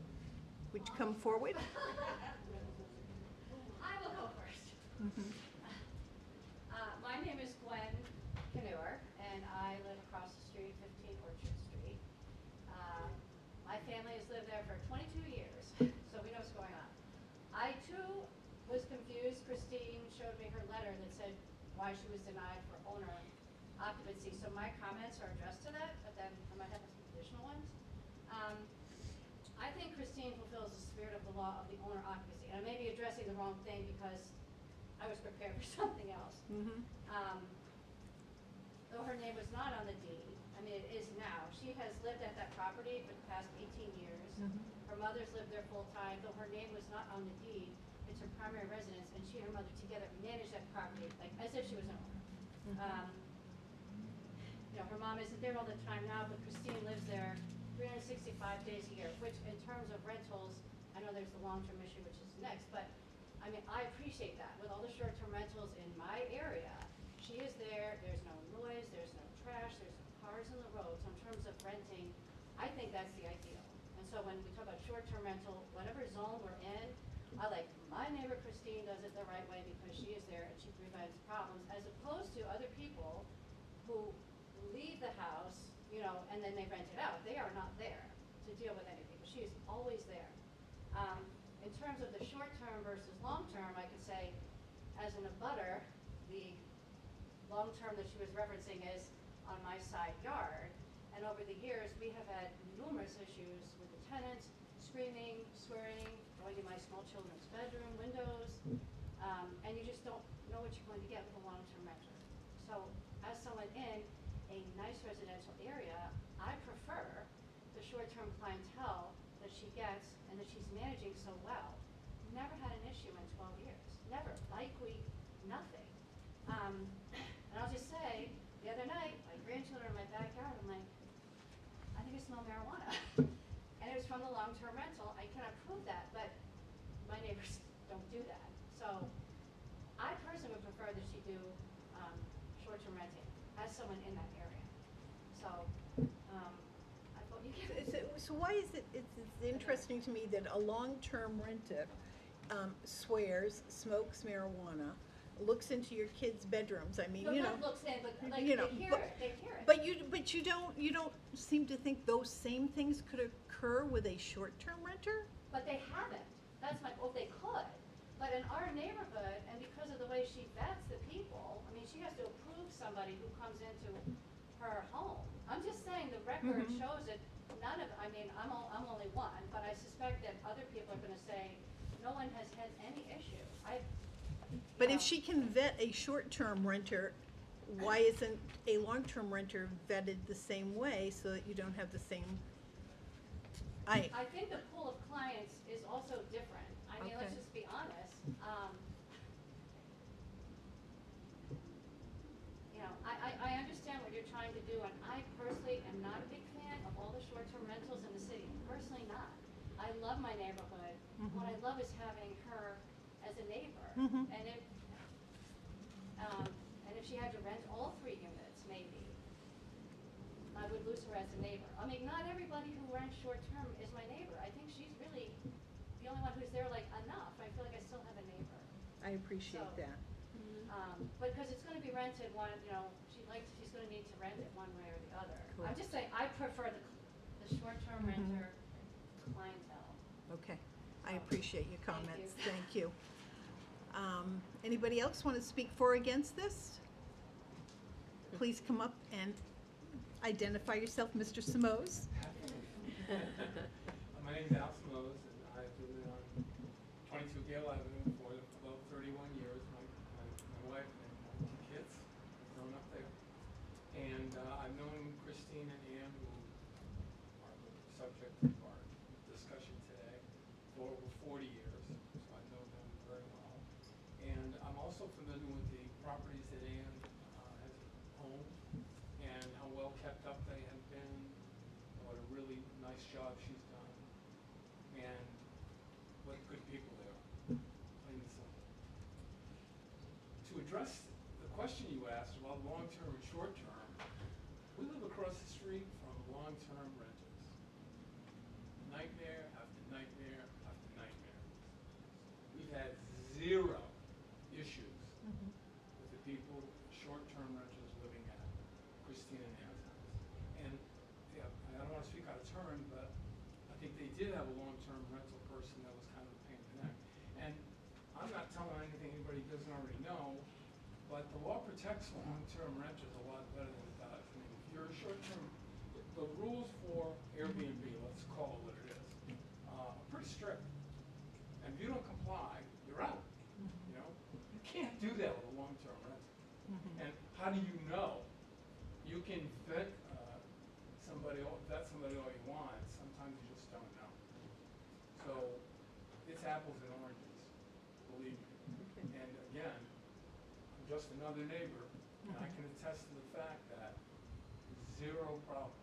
you come forward? I will go first. Mhm. My name is Gwen Caneur, and I live across the street, 15 Orchard Street. My family has lived there for 22 years, so we know what's going on. I too was confused. Christine showed me her letter that said why she was denied for owner occupancy, so my comments are addressed to that, but then I might have some additional ones. I think Christine fulfills the spirit of the law of the owner occupancy, and I may be addressing the wrong thing because I was prepared for something else. Though her name was not on the deed, I mean, it is now. She has lived at that property for the past 18 years. Her mother's lived there full-time, though her name was not on the deed. It's her primary residence, and she and her mother together manage that property, like, as if she was an owner. Her mom isn't there all the time now, but Christine lives there 365 days a year, which in terms of rentals, I know there's the long-term issue, which is next, but, I mean, I appreciate that. With all the short-term rentals in my area, she is there, there's no noise, there's no trash, there's no cars in the road. So in terms of renting, I think that's the ideal. And so when we talk about short-term rental, whatever zone we're in, I like, my neighbor Christine does it the right way because she is there and she prevents problems, as opposed to other people who leave the house, you know, and then they rent it out. They are not there to deal with anything, but she is always there. In terms of the short-term versus long-term, I could say, as an abutter, the long-term that she was referencing is on my side yard. And over the years, we have had numerous issues with the tenants, screaming, swearing, going in my small children's bedroom windows, and you just don't know what you're going to get with a long-term renter. So as someone in a nice residential area, I prefer the short-term clientele that she gets and that she's managing so well. Never had an issue in 12 years. Never. Bike week, nothing. And I'll just say, the other night, my grandchildren in my backyard, I'm like, I think I smell marijuana. And it was from the long-term rental. I cannot prove that, but my neighbors don't do that. So I personally would prefer that she do short-term renting as someone in that area. So I thought you could. So why is it's interesting to me that a long-term renter swears, smokes marijuana, looks into your kids' bedrooms? I mean, No, you know. not looks in, but like, you know, they hear but- it, they hear it. But you don't seem to think those same things could occur with a short-term renter? But they haven't. That's my, well, they could. But in our neighborhood, and because of the way she vets the people, I mean, she has to approve somebody who comes into her home. I'm just saying the record Mhm. shows that none of, I mean, I'm only one, but I suspect that other people are gonna say, no one has had any issue. But if she can vet a short-term renter, why isn't a long-term renter vetted the same way so that you don't have the same? I think the pool of clients is also different. I mean, let's Okay. just be honest. You know, I understand what you're trying to do, and I personally am not a big fan of all the short-term rentals in the city. Personally not. I love my neighborhood. What I love is having her as a neighbor. Mhm. And if she had to rent all 3 units, maybe, I would lose her as a neighbor. I mean, not everybody who rents short-term is my neighbor. I think she's really the only one who's there, like, enough. I feel like I still have a neighbor. I appreciate So- that. But because it's gonna be rented one, you know, she's gonna need to rent it one way or the other. I'm Correct. just saying, I prefer the short-term Mhm. renter clientele. Okay, I appreciate your Thank you. comments, thank you. Anybody else want to speak for or against this? Please come up and identify yourself, Mr. Simoes. My name's Al Simoes, and I've been on 22 Gale Avenue for about 31 years. My wife and my 2 kids have grown up there. And I've known Christine and Ann, who are the subject of our discussion today, for over 40 years, so I know them very well. And I'm also familiar with the properties that Ann has owned and how well kept up they have been, what a really nice job she's done, and what good people they are, plain and simple. To address the question you asked about long-term and short-term, we live across the street from long-term renters. Nightmare after nightmare after nightmare. We've had 0 issues with the people, short-term renters living at Christine and Ann's house. And yeah, I don't want to speak out of turn, but I think they did have a long-term rental person that was kind of a pain in the neck. And I'm not telling anything anybody doesn't already know, but the law protects long-term renters a lot better than it does. I mean, if you're a short-term, the rules for Airbnb, let's call it what it is, are pretty strict. And if you don't comply, you're out. You know, you can't do that with a long-term rental. And how do you know? You can vet somebody all you want. Sometimes you just don't know. So it's apples and oranges, believe me. And again, I'm just another neighbor, and I can attest to the fact that 0 problem.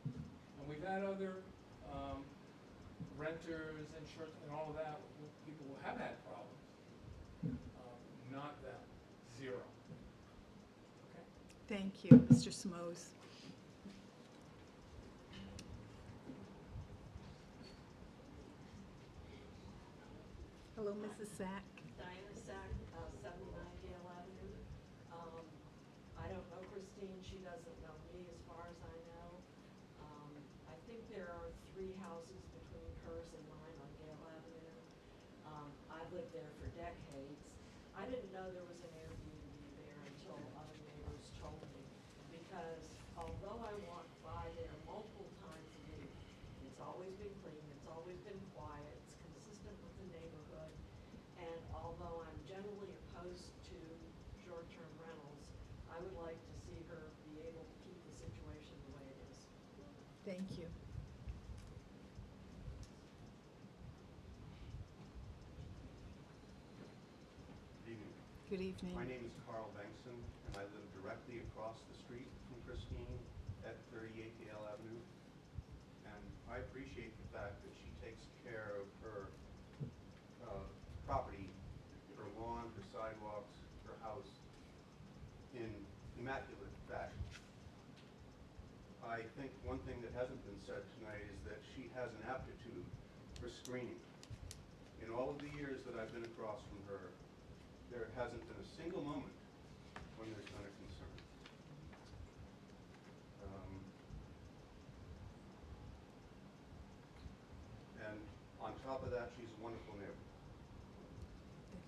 And we've had other renters and short and all of that, people who have had problems. Not them. 0. Okay? Thank you, Mr. Simoes. Hello, Mrs. Sack. Diana Sack, 79 Gale Avenue. I don't know Christine, she doesn't know me as far as I know. lived there for decades. I didn't know there was an Airbnb there until other neighbors told me. Because although I walked by there multiple times a week, it's always been clean, it's always been quiet, it's consistent with the neighborhood. And although I'm generally opposed to short-term rentals, I would like to see her be able to keep the situation the way it is. Thank you. Good evening. Good evening. My name is Carl Bengtson, and I live directly across the street from Christine at 38 Yale Avenue. And I appreciate the fact that she takes care of her property, her lawn, her sidewalks, her house in immaculate fashion. I think one thing that hasn't been said tonight is that she has an aptitude for screening. In all of the years that I've been across from her, there hasn't been a single moment when there's been a concern. And on top of that, she's a wonderful neighbor.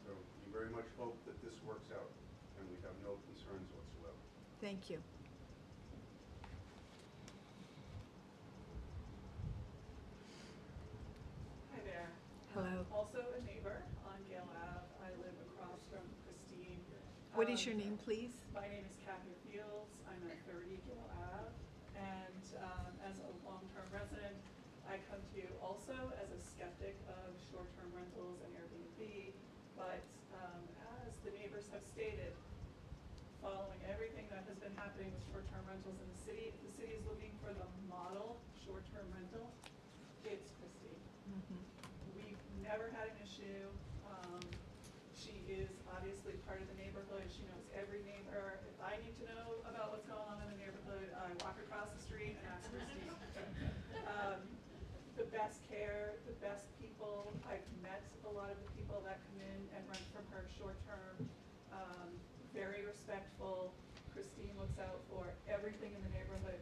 So we very much hope that this works out, and we have no concerns whatsoever. Thank you. Hi there. Hello. Also a neighbor on Gale Ave. I live across from Christine. What is your name, please? My name is Kathy Fields. I'm at 30 Gale Ave. And as a long-term resident, I come to you also as a skeptic of short-term rentals and Airbnb. But as the neighbors have stated, following everything that has been happening with short-term rentals in the city, if the city is looking for the model short-term rental, it's Christine. We've never had an issue. She is obviously part of the neighborhood. She knows every neighbor. If I need to know about what's going on in the neighborhood, I walk across the street and ask Christine. The best care, the best people. I've met a lot of the people that come in and rent from her short-term. Very respectful. Christine looks out for everything in the neighborhood.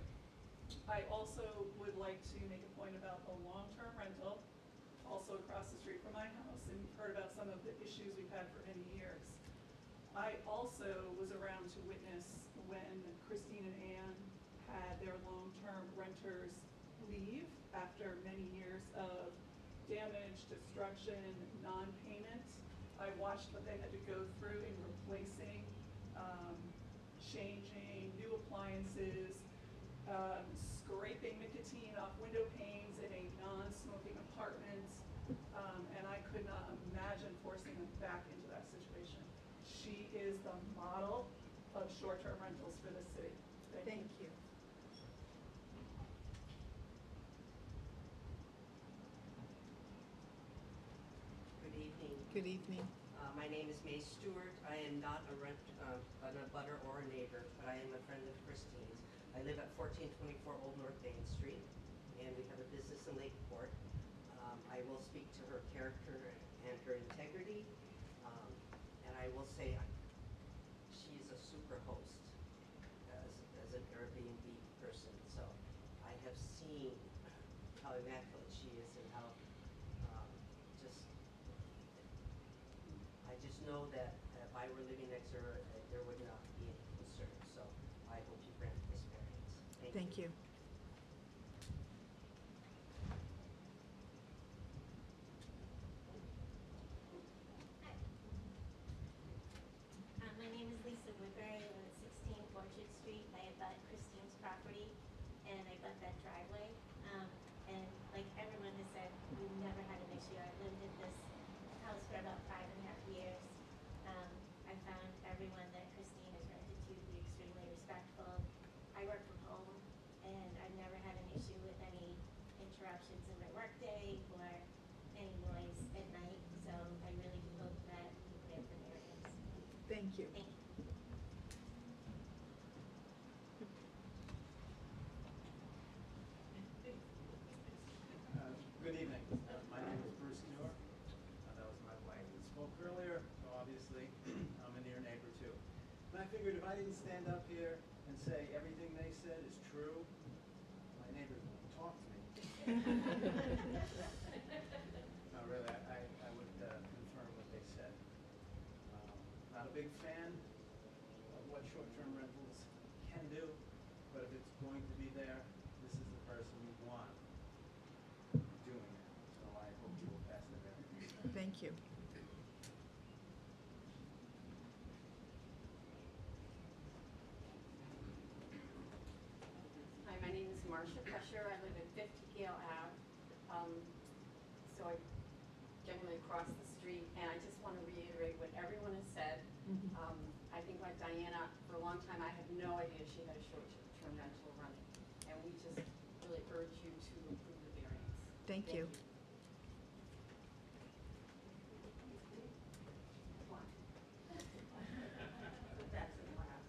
I also would like to make a point about the long-term rental, also across the street from my house, and you've heard about some of the issues we've had for many years. I also was around to witness when Christine and Ann had their long-term renters leave after many years of damage, destruction, non-payment. I watched what they had to go through in replacing, changing new appliances, scraping nicotine off window panes in a non-smoking apartment, and I could not imagine forcing them back into that situation. She is the model of short-term rentals for the city. Thank you. Good evening. Good evening. My name is May Stewart. I am not a abutter or a neighbor, but I am a friend of Christine's. I live at 1424 Old North Main Street, and we have a business in Lakeport. I will speak to her character and her integrity, and I will say she's a super host as an Airbnb person. So I have seen how immaculate she is and how I just know that if I were living next to her, there would not be any concern. So I hope you grant this variance. Thank you. My name is Lisa Woodbury. I live at 16 Orchard Street. I abut Christine's property, and I abut that driveway. And like everyone has said, we've never had an issue. I've lived in this house for about 5.5 years. I found everyone that Christine has rented to be extremely respectful. I work from home, and I've never had an issue with any interruptions in my workday or any noise at night. So I really do hope that you grant the variance. Thank you. Thank you. Good evening. My name is Bruce Muir. That was my wife that spoke earlier, so obviously I'm a near neighbor too. And I figured if I didn't stand up here and say everything they said is true, my neighbors won't talk to me. No, really, I would confirm what they not a big fan of what short-term rentals can do, but if it's going to be there, this is the person you want doing it. So I hope you will pass the bill. Thank you. Hi, my name is Marcia Pesher. I live at 50 Gale Ave. So I generally cross the street, and I just want to reiterate what everyone has said. I think like Diana, for a long time, I had no idea she had a short-term rental running. And we just really urge you to approve the variance. Thank you. Come on. Put that to the last.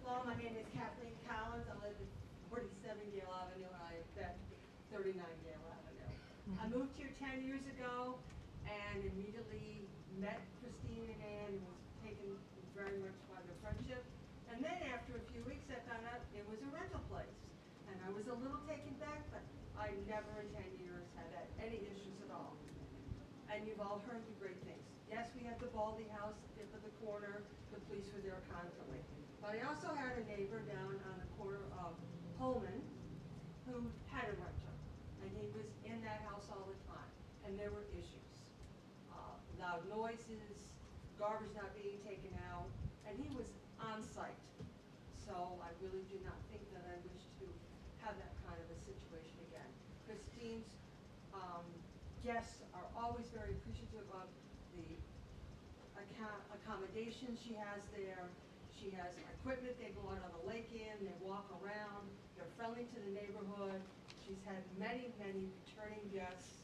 Hello, my name is Kathleen Collins. I live at 47 Gale Avenue, and I vet 39 Gale Avenue. I moved here 10 years ago and immediately met Christine and Ann and was taken very much by their friendship. And then after a few weeks, I found out it was a rental place. And I was a little taken back, but I never in 10 years had any issues at all. And you've all heard the great things. Yes, we had the Baldy house at the corner. The police were there constantly. But I also had a neighbor down on the corner of Holman who had a renter. And he was in that house all the time. And there were issues. Loud noises, garbage not being taken out, and he was on site. So I really do not think that I wish to have that kind of a situation again. Christine's guests are always very appreciative of the accommodations she has there. She has equipment they go out on the lake in, they walk around, they're friendly to the neighborhood. She's had many, many returning guests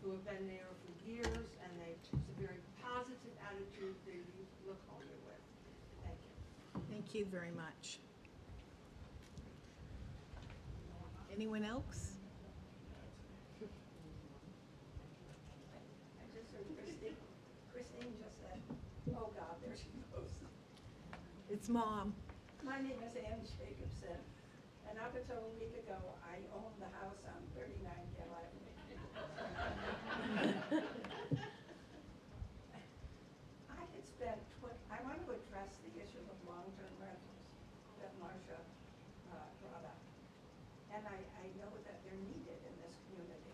who have been there for years, and it's a very positive attitude they leave Laconia with. Thank you. Thank you very much. Anyone else? I just heard Christine just said, oh God, there she goes. It's Mom. My name is Ann Jacobson, and up until a week ago, I owned the house on 39 Gale Avenue. I had spent, I want to address the issue of long-term rentals that Marcia brought up. And I know that they're needed in this community.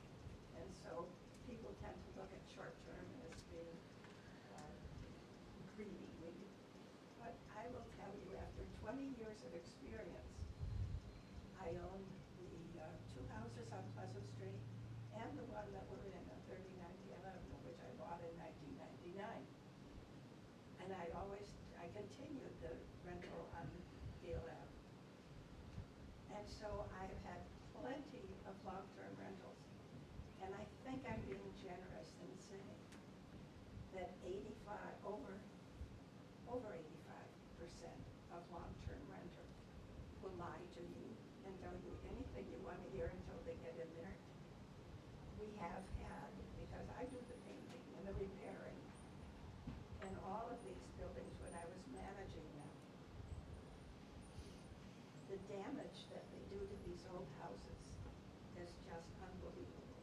And so people tend to look at short-term as being greedy, maybe. But I will tell you, after 20 years of experience, I own the two houses on Pleasant Street and the one that we're in on 39 Gale Avenue, which I bought in 1999. And I continued the rental on Gale Ave. And so I've had plenty of long-term rentals. And I think I'm being generous in saying that over 85% of long-term renters will lie to you and tell you anything you want to hear until they get in there. We have had, because I do the painting and the repairing in all of these buildings when I was managing them, the damage that they do to these old houses is just unbelievable.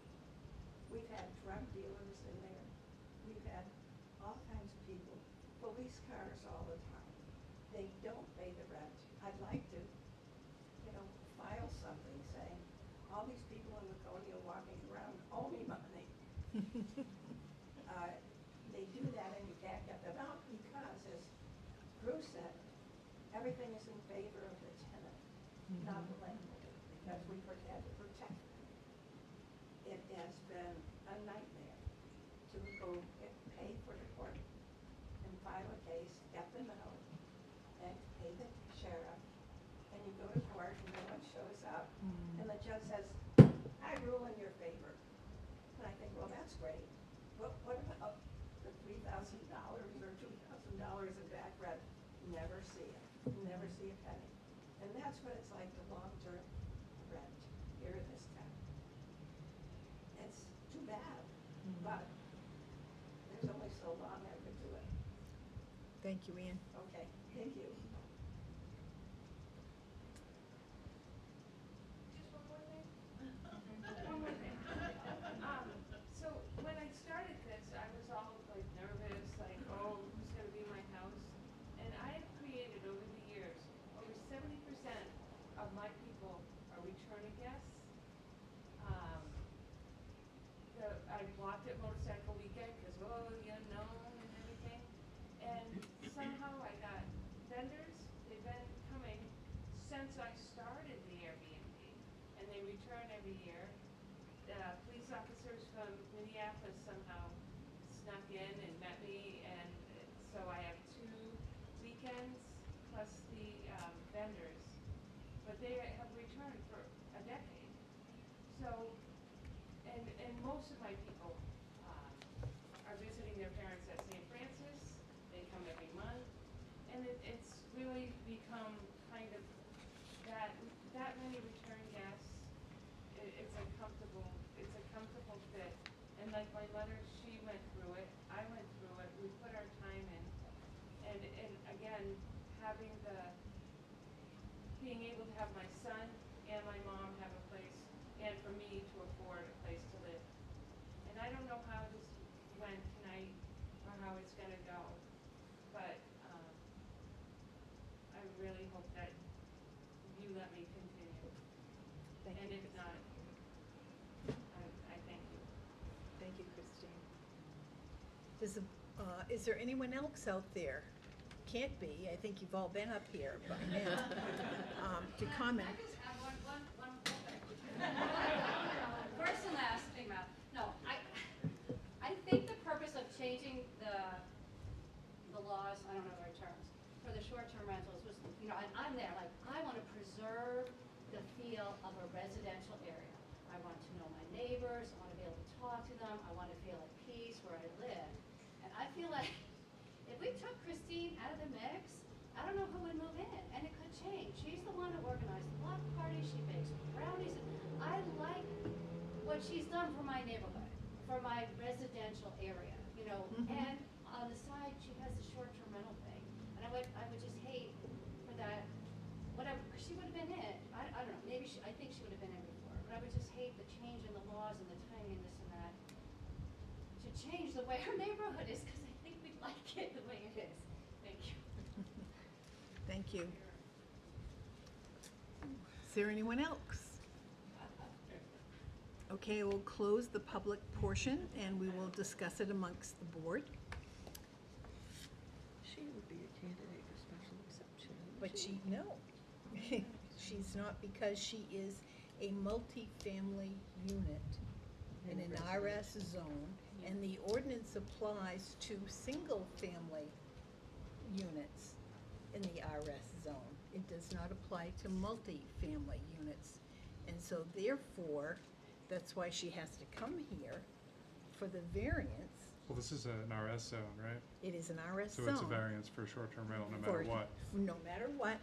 We've had drug dealers in there. We've had all kinds of people, police cars all the time. They don't pay the rent. I'd like to, file something saying, all these people in Laconia walking around owe me money. They do that and you can't get them out because, as Bruce said, everything is in favor of the tenant, not the landlord, because we had to protect them. It has been a nightmare to go pay for the court and file a case, get them out, and pay the sheriff, and you go to court and no one shows up, and the judge says, I rule in your favor. And I think, well, that's great. But what about the $3,000 or $2,000 in back rent? Never see it. Never see a penny. And that's what it's like to long-term rent here in this town. It's too bad, but there's only so long I could do it. Thank you, Ann. Okay, thank you. Just one more thing? One more thing. So when I started this, I was all like nervous walked at Motorcycle Weekend, cause the unknown and everything. And somehow I got vendors, they've been coming since I started the Airbnb, and they return every year. Police officers from Minneapolis somehow snuck in and met me, and so I have 2 weekends plus the vendors, but they have returned for a decade. So, and most of my people are visiting their parents at St. Francis. They come every month, and it's really become kind of that many return guests. It's a comfortable fit. And like my mother, she went through it. I went through it. We put our time in, and again, being able to have my son and my mom have a place, and for me to afford a place to live. And I don't know how this went tonight or how it's gonna go, but I really hope that you let me continue. And if not, I thank you. Thank you, Christine. Is there anyone else out there? Can't be, I think you've all been up here by now, to comment. I just have one thing. First and last, big mouth. No, I think the purpose of changing the laws, I don't know the right terms, for the short-term rentals was, and I'm there, like, I want to preserve the feel of a residential area. I want to know my neighbors, I want to be able to talk to them, I want to feel at peace where I live. And I feel like if we took Christine out of the mix, I don't know who would move in, and it could change. She's the one who organized the block party, she bakes brownies. I like what she's done for my neighborhood, for my residential area, and on the side, she has the short-term rental thing. And I would just hate for that, whatever, because she would have been in, I don't know, maybe I think she would have been in before, but I would just hate the change in the laws and the timing and this and that to change the way our neighborhood is, because I think we like it the way it is. Thank you. Thank you. Is there anyone else? Okay, we'll close the public portion and we will discuss it amongst the board. She would be a candidate for special exception. But no, she's not, because she is a multi-family unit in an RS zone, and the ordinance applies to single-family units in the RS zone. It does not apply to multi-family units. And so therefore, that's why she has to come here for the variance. Well, this is an RS zone, right? It is an RS zone. So it's a variance for short-term rental no matter what. No matter what.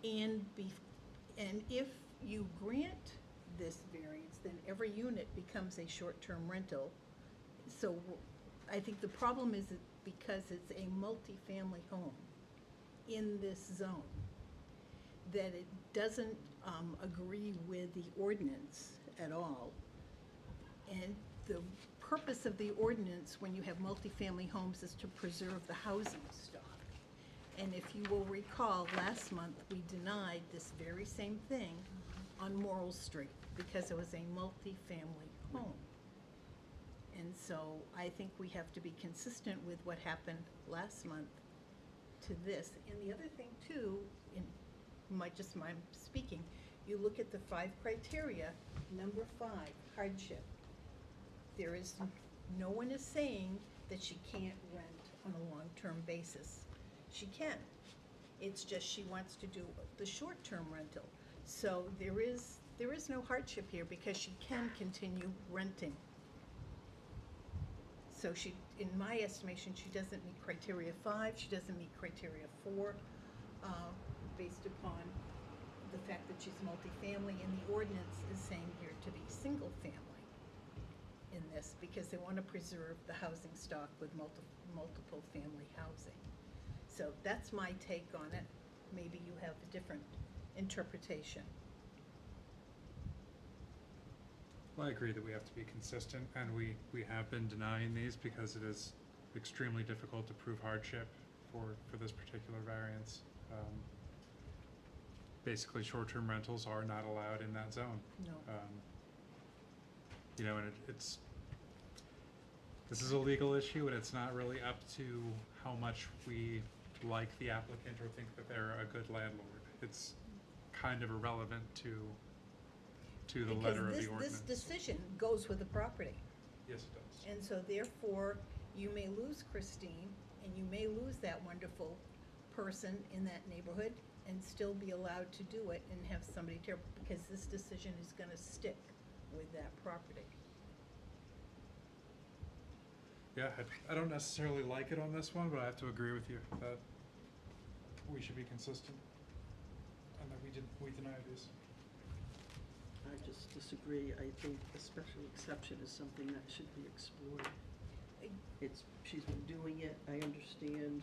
And if you grant this variance, then every unit becomes a short-term rental. So I think the problem is that because it's a multifamily home in this zone, that it doesn't agree with the ordinance at all. And the purpose of the ordinance when you have multifamily homes is to preserve the housing stock. And if you will recall, last month we denied this very same thing on Morrill Street because it was a multifamily home. And so I think we have to be consistent with what happened last month to this. And the other thing too, my speaking, you look at the 5 criteria, number 5, hardship. There is, no one is saying that she can't rent on a long-term basis. She can. It's just she wants to do the short-term rental. So there is no hardship here because she can continue renting. So she, in my estimation, she doesn't meet criteria 5, she doesn't meet criteria 4, based upon the fact that she's multifamily, and the ordinance is saying here to be single family in this because they want to preserve the housing stock with multiple family housing. So that's my take on it. Maybe you have a different interpretation. Well, I agree that we have to be consistent, and we have been denying these because it is extremely difficult to prove hardship for this particular variance. Basically, short-term rentals are not allowed in that zone. No. And This is a legal issue, and it's not really up to how much we like the applicant or think that they're a good landlord. It's kind of irrelevant to the letter of the ordinance. Because this decision goes with the property. Yes, it does. And so therefore, you may lose Christine, and you may lose that wonderful person in that neighborhood, and still be allowed to do it and have somebody tear, because this decision is gonna stick with that property. Yeah, I don't necessarily like it on this one, but I have to agree with you that we should be consistent and that we deny these. I just disagree. I think a special exception is something that should be explored. She's been doing it, I understand.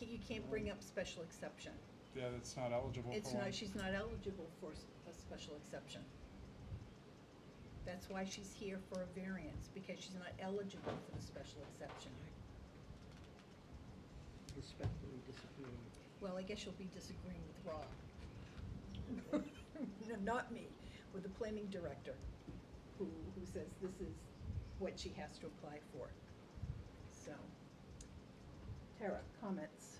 You can't bring up special exception. Yeah, it's not eligible for one. She's not eligible for a special exception. That's why she's here for a variance, because she's not eligible for the special exception. Respectfully disagree. Well, I guess you'll be disagreeing with Rob. No, not me, with the planning director, who says this is what she has to apply for. So, Tara, comments?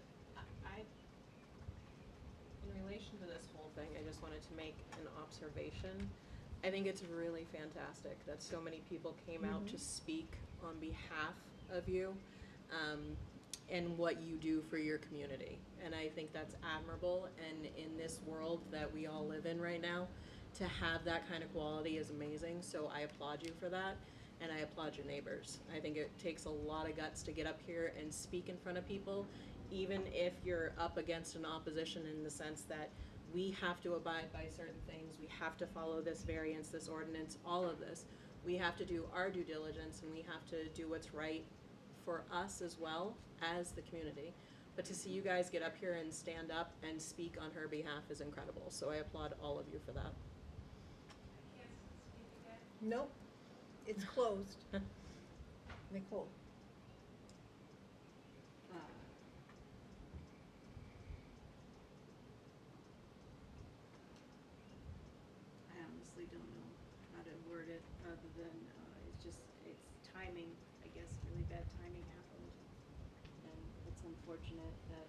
In relation to this whole thing, I just wanted to make an observation. I think it's really fantastic that so many people came out to speak on behalf of you, and what you do for your community. And I think that's admirable, and in this world that we all live in right now, to have that kind of quality is amazing, so I applaud you for that, and I applaud your neighbors. I think it takes a lot of guts to get up here and speak in front of people, even if you're up against an opposition in the sense that we have to abide by certain things, we have to follow this variance, this ordinance, all of this. We have to do our due diligence, and we have to do what's right for us as well as the community. But to see you guys get up here and stand up and speak on her behalf is incredible, so I applaud all of you for that. Nope, it's closed. Nicole? I honestly don't know how to word it, other than, it's timing, I guess, really bad timing happened. And it's unfortunate that,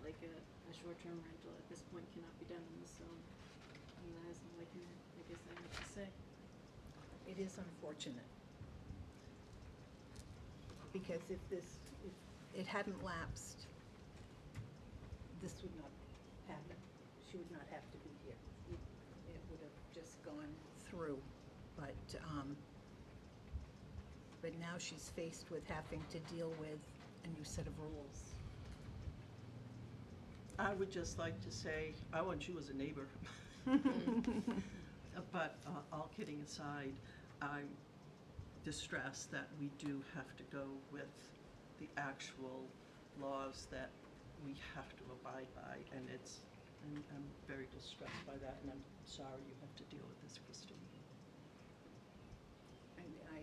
like, a short-term rental at this point cannot be done in this zone. And that is all I guess I have to say. It is unfortunate. Because if it hadn't lapsed, this would not happen. She would not have to be here. It would have just gone through. But now she's faced with having to deal with a new set of rules. I would just like to say, I want you as a neighbor. But all kidding aside, I'm distressed that we do have to go with the actual laws that we have to abide by, and I'm very distressed by that, and I'm sorry you have to deal with this, Christine. I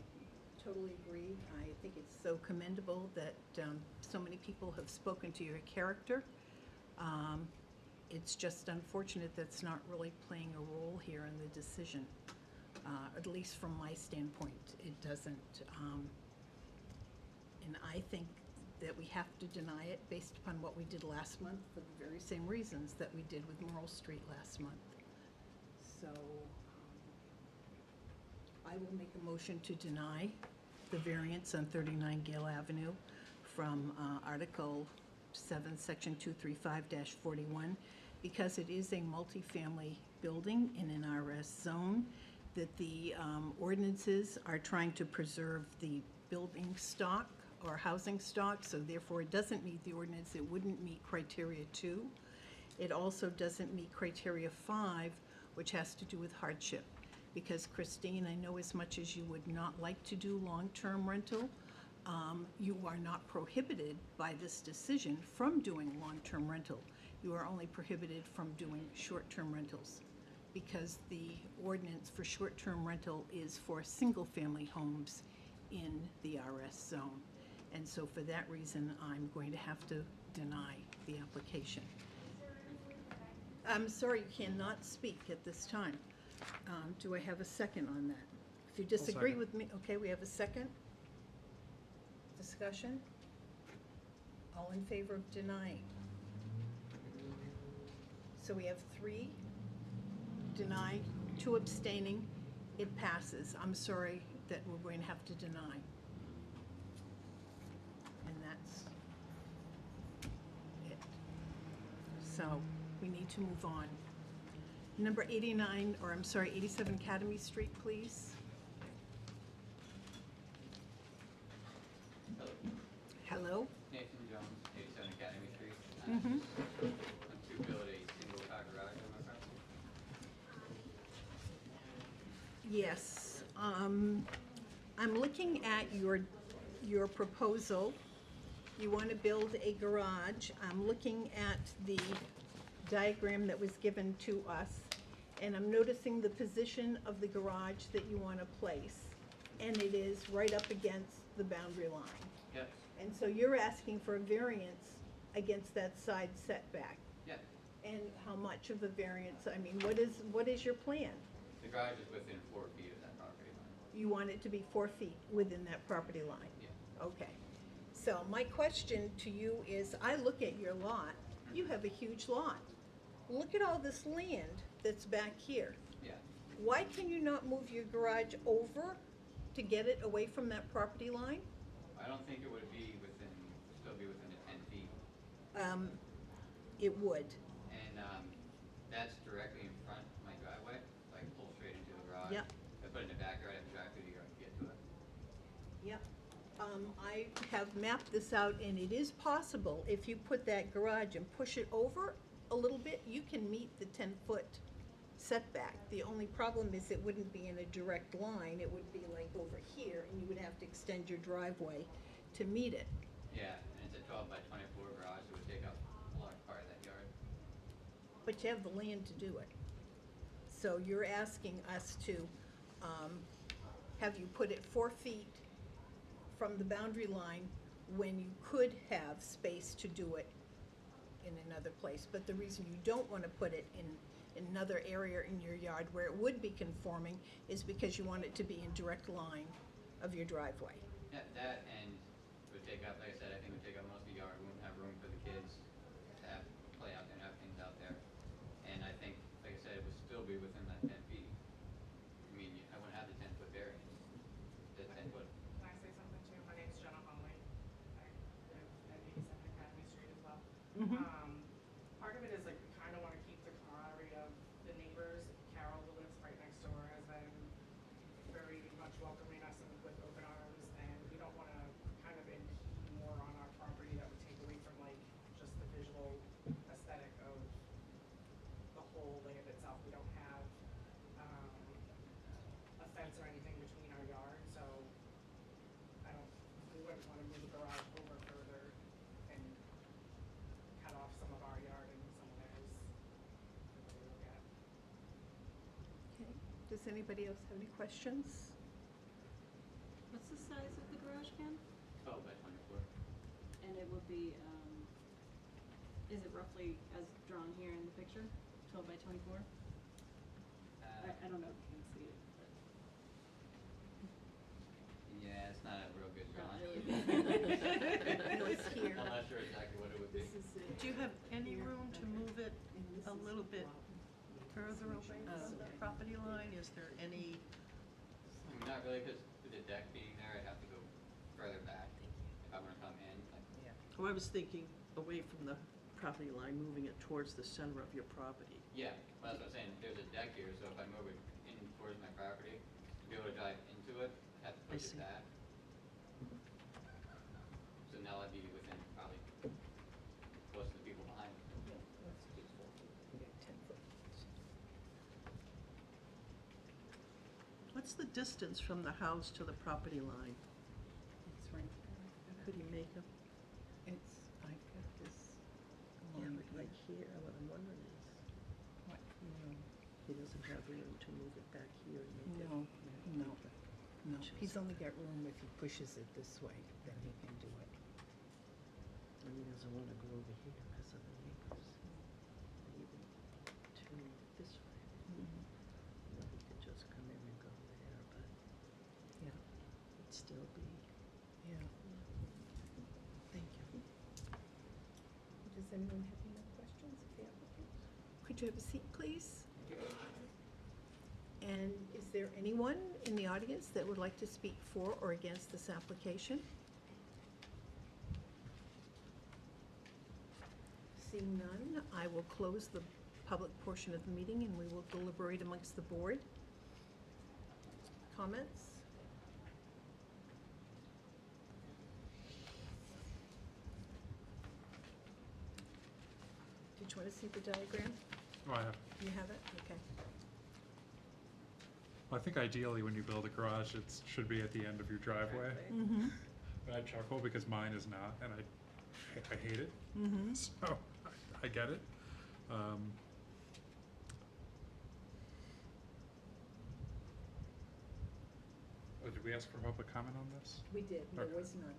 totally agree. I think it's so commendable that so many people have spoken to your character. It's just unfortunate that's not really playing a role here in the decision. At least from my standpoint, it doesn't. And I think that we have to deny it based upon what we did last month for the very same reasons that we did with Merle Street last month. So I will make a motion to deny the variance on 39 Gale Avenue from Article 7, Section 235-41, because it is a multifamily building in an RS zone, that the ordinances are trying to preserve the building stock or housing stock, so therefore it doesn't meet the ordinance. It wouldn't meet criteria 2. It also doesn't meet criteria 5, which has to do with hardship. Because Christine, I know as much as you would not like to do long-term rental, you are not prohibited by this decision from doing long-term rental. You are only prohibited from doing short-term rentals, because the ordinance for short-term rental is for single-family homes in the RS zone. And so for that reason, I'm going to have to deny the application. I'm sorry, you cannot speak at this time. Do I have a second on that? If you disagree second. with me, okay, we have a second. Discussion? All in favor of denying? So we have 3 deny, 2 abstaining. It passes. I'm sorry that we're going to have to deny. And that's it. So we need to move on. Number 89, or I'm sorry, 87 Academy Street, please. Hello? Nathan Jones, 87 Academy Street. Mhm. To build a single-car garage on my property. Yes, I'm looking at your proposal. You want to build a garage. I'm looking at the diagram that was given to us, and I'm noticing the position of the garage that you want to place, and it is right up against the boundary line. Yep. And so you're asking for a variance against that side setback. Yep. And how much of a variance? I mean, what is your plan? The garage is within 4 feet of that property line. You want it to be 4 feet within that property line? Yeah. Okay. So my question to you is, I look at your lot, you have a huge lot. Look at all this land that's back here. Yeah. Why can you not move your garage over to get it away from that property line? I don't think it would be within, still be within the 10 feet. It would. And that's directly in front of my driveway, so I can pull straight into the garage. Yep. I put it in the backyard, I have to drive through the yard to get to it. Yep. I have mapped this out, and it is possible, if you put that garage and push it over a little bit, you can meet the 10-foot setback. The only problem is it wouldn't be in a direct line, it would be like over here, and you would have to extend your driveway to meet it. Yeah, and it's a 12 by 24 garage, it would take up a large part of that yard. But you have the land to do it. So you're asking us to have you put it 4 feet from the boundary line when you could have space to do it in another place. But the reason you don't want to put it in another area in your yard where it would be conforming is because you want it to be in direct line of your driveway. Yeah, that and it would take up, like I said, I think it would take up most of the yard, we wouldn't have room for the kids to have, play out there and have things out there. And I think, like I said, it would still be within that 10 feet. I mean, I wouldn't have the 10-foot variance, the 10-foot. Can I say something too? My name's Jenna Hunley. I live at 87 Academy Street as well. Part of it is like we kind of want to keep the camaraderie of the neighbors. Carol, who lives right next door, has been very much welcoming us and with open arms, and we don't want to kind of impede more on our property that would take away from like just the visual aesthetic of the whole land itself. We don't have a fence or anything between our yards, so we wouldn't want to move the garage over further and cut off some of our yard and some of theirs to look at. Okay. Does anybody else have any questions? What's the size of the garage again? 12 by 24. And it would be, is it roughly as drawn here in the picture, 12 by 24? I don't know if you can see it, but. Yeah, it's not a real good Not drawing. really. No, it's here. I'm not sure exactly what it would be. Do you have any room to move it a little bit further away from the property line? Is there any? I mean, not really, because with the deck being there, I'd have to go further back if I want to come in. Like, Well, I was thinking away from the property line, moving it towards the center of your property. yeah, well, that's what I'm saying. There's a deck here, so if I move it in towards my property, to be able to drive into it, I'd have to push it back. So now I'd be within probably close to the people behind me. What's the distance from the house to the property line? It's right there. Could you make a, I've got this yeah, along but like here, what I'm wondering is, What? he doesn't have room to move it back here and make it. No. No, he's only got room if he pushes it this way, then he can do it. And he doesn't want to go over here because of the neighbors. Even to this way. You know, he could just come in and go there, but Yeah. it'd still be. Yeah. anyone have any more questions of the applicant? Could you have a seat, please? And is there anyone in the audience that would like to speak for or against this application? Seeing none, I will close the public portion of the meeting and we will deliberate amongst the board. Comments? Did you want to see the diagram? Oh, I have. You have it? Okay. Well, I think ideally when you build a garage, it should be at the end of your driveway. Mm-hmm. But I chuckle because mine is not, and I hate it. Mm-hmm. So I get it. Oh, did we ask for public comment on this? We did, there Okay. was none.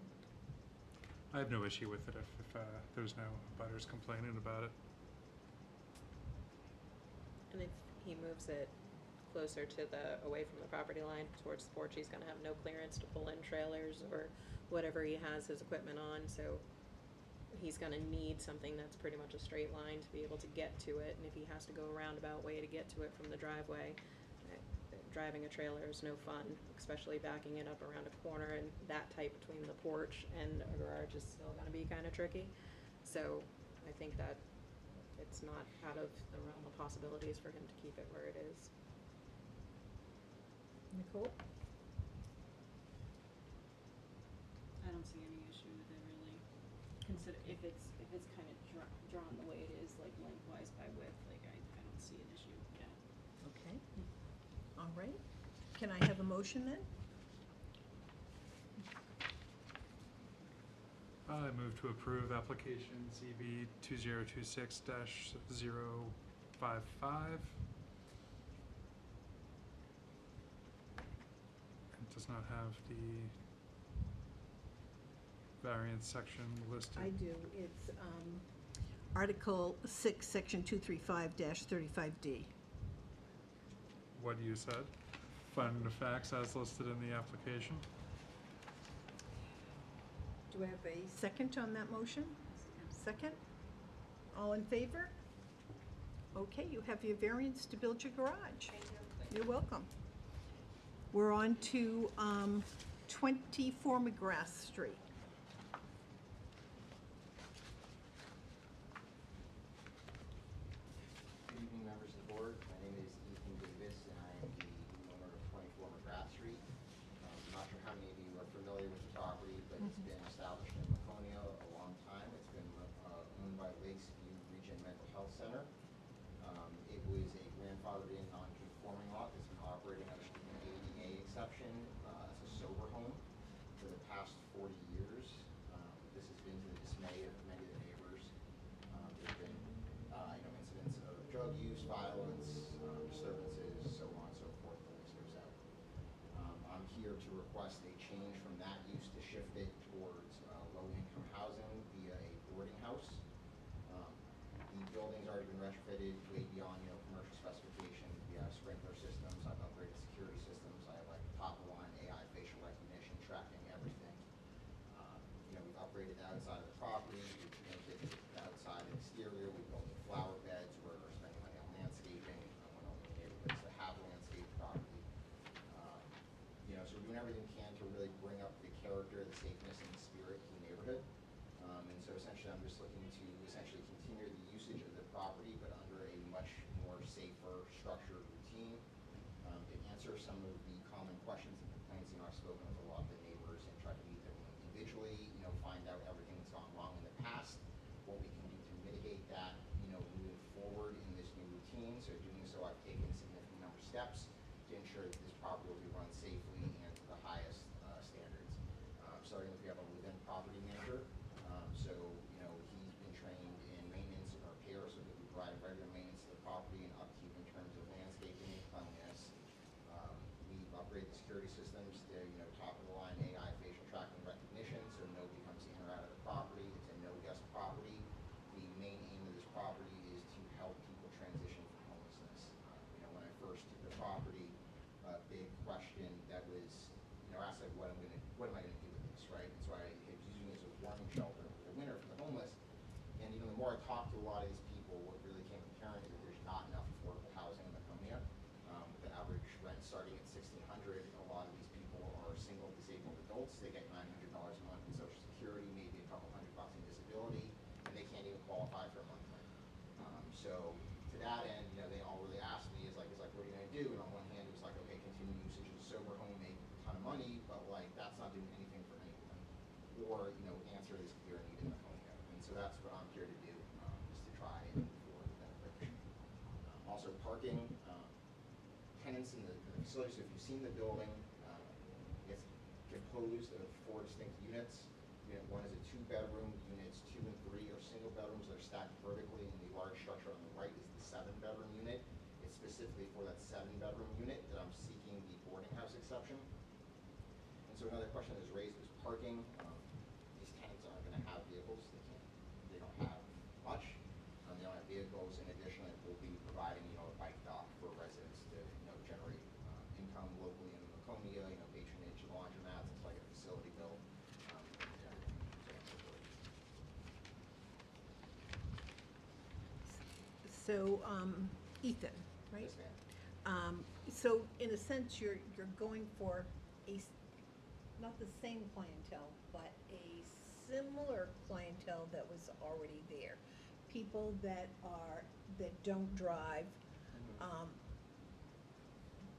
I have no issue with it if there's no butters complaining about it. And if he moves it closer to away from the property line towards the porch, he's gonna have no clearance to pull in trailers or whatever he has his equipment on, so he's gonna need something that's pretty much a straight line to be able to get to it, and if he has to go a roundabout way to get to it from the driveway, driving a trailer is no fun, especially backing it up around a corner, and that tight between the porch and a garage is still gonna be kinda tricky. So I think that it's not out of the realm of possibilities for him to keep it where it is. Nicole? I don't see any issue with it really. Consider, if it's kind of drawn the way it is, like lengthwise by width, like I don't see an issue, yeah. Okay. All right. Can I have a motion then? I move to approve application ZB 2026-055. It does not have the variance section listed. I do. It's Article 6, Section 235-35D. What you said? Finding the facts as listed in the application. Do I have a second on that motion? Second? All in favor? Okay, you have your variance to build your garage. Thank you. You're welcome. We're on to 24 McGrath Street. Good evening, members of the board. My name is Ethan Davis, and I am the owner of 24 McGrath Street. I'm not sure how many of you are familiar with the property, but it's been established in Laconia a long time. It's been owned by Lakesview Region Mental Health Center. It was a grandfathered in non-conforming lot that's been operating under an ADA exception as a sober home for the past 40 years. This has been to the dismay of many of the neighbors. There's been incidents of drug use, violence, disturbances, so on and so forth. The list goes out. I'm here to request a change from that use to shift it towards low-income housing via a boarding house. The building's already been retrofitted way beyond commercial specifications. We have sprinkler systems. I've upgraded security systems. I have like top-of-the-line AI facial recognition, tracking everything. We've upgraded the outside of the property. We've painted the outside and exterior. We've built new flower beds. We're spending money on landscaping. One of the neighborhoods that have landscaped property. So we're doing everything we can to really bring up the character, the safeness, and the spirit of the neighborhood. And so essentially, I'm just looking to essentially continue the usage of the property, but under a much more safer, structured routine. To answer some of the common questions and complaints, I've spoken with a lot of the neighbors and tried to meet them individually, find out everything that's gone wrong in the past, what we can do to mitigate that, moving forward in this new routine. So doing so, I've taken a significant number of steps to ensure that this property will be run safely and to the highest standards. Starting with, we have a live-in property manager. So, he's been trained in maintenance and repair, so he'll be providing regular maintenance to the property and upkeep in terms of landscaping and cleanliness. We've upgraded the security systems to, top-of-the-line AI facial tracking recognition, so nobody comes in or out of the property. It's a no-guest property. The main aim of this property is to help people transition from homelessness. When I first took the property, a big question that was, asked, like, what am I gonna do with this, right? And so I was using it as a warming shelter for the winter for the homeless. And even the the more I talked to a lot of these people, what really became apparent is that there's not enough affordable housing in Laconia. With an average rent starting at $1,600, a lot of these people are single disabled adults. They get $900 a month in Social Security, maybe a couple $100 in disability, and they can't even qualify for a month rent. So to that end, you know, they all really asked me is like, what are you gonna do? And on one hand, it was like, okay, continue usage of the sober home, make a ton of money, but like that's not doing anything for anyone, or you know, answer this clear need in Laconia. And so that's what I'm here to do, is to try and for the benefit. Also, parking, tenants in the facility. So if you've seen the building, it's composed of 4 distinct units. Unit 1 is a 2-bedroom. Units 2 and 3 are single bedrooms that are stacked vertically, and the large structure on the right is the 7-bedroom unit. It's specifically for that 7-bedroom unit that I'm seeking the boarding house exception. And so another question that was raised was parking. These tenants aren't going to have vehicles. They don't have much. They don't have vehicles. In addition, we'll be providing, you know, a bike dock for residents to, you know, generate income locally in Laconia, you know, patronage, laundromats. It's like a facility built. So, Ethan, right? Yes, ma'am. So in a sense, you're going for not the same clientele, but a similar clientele that was already there. People that don't drive,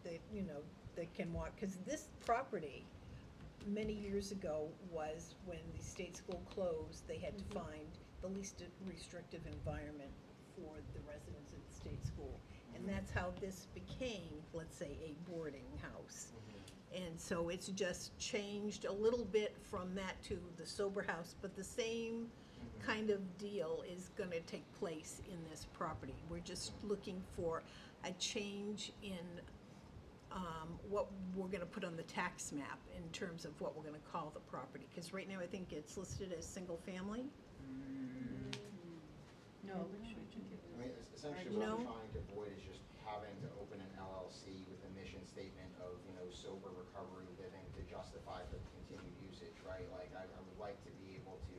that, you know, that can walk, because this property, many years ago, was when the state school closed, they had to find the least restrictive environment for the residents at the state school. And that's how this became, let's say, a boarding house. And so it's just changed a little bit from that to the sober house, but the same kind of deal is gonna take place in this property. We're just looking for a change in what we're gonna put on the tax map in terms of what we're gonna call the property. Because right now, I think it's listed as single family. No, I mean, essentially what No. I'm trying to avoid is just having to open an LLC with a mission statement of, you know, sober recovery living to justify the continued usage, right? Like, I would like to be able to,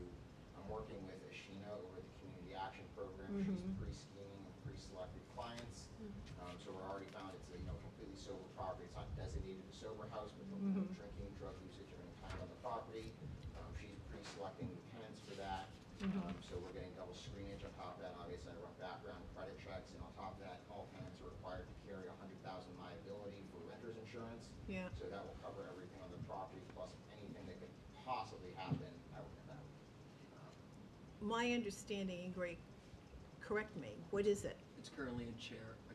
I'm working with Ashina over the Community Action Program. She's pre-screening and pre-selected clients. So we're already found it's a, you know, completely sober property. It's not designated a sober house, but there'll be no drinking, drug usage of any kind on the property. She's pre-selecting the tenants for that. So we're getting double screenage on top of that. Obviously, I run background credit checks, and on top of that, all tenants are required to carry $100,000 liability for renter's insurance. Yeah. So that will cover everything on the property, plus anything that could possibly happen out and about. My understanding, and Greg, correct me, what is it? It's currently a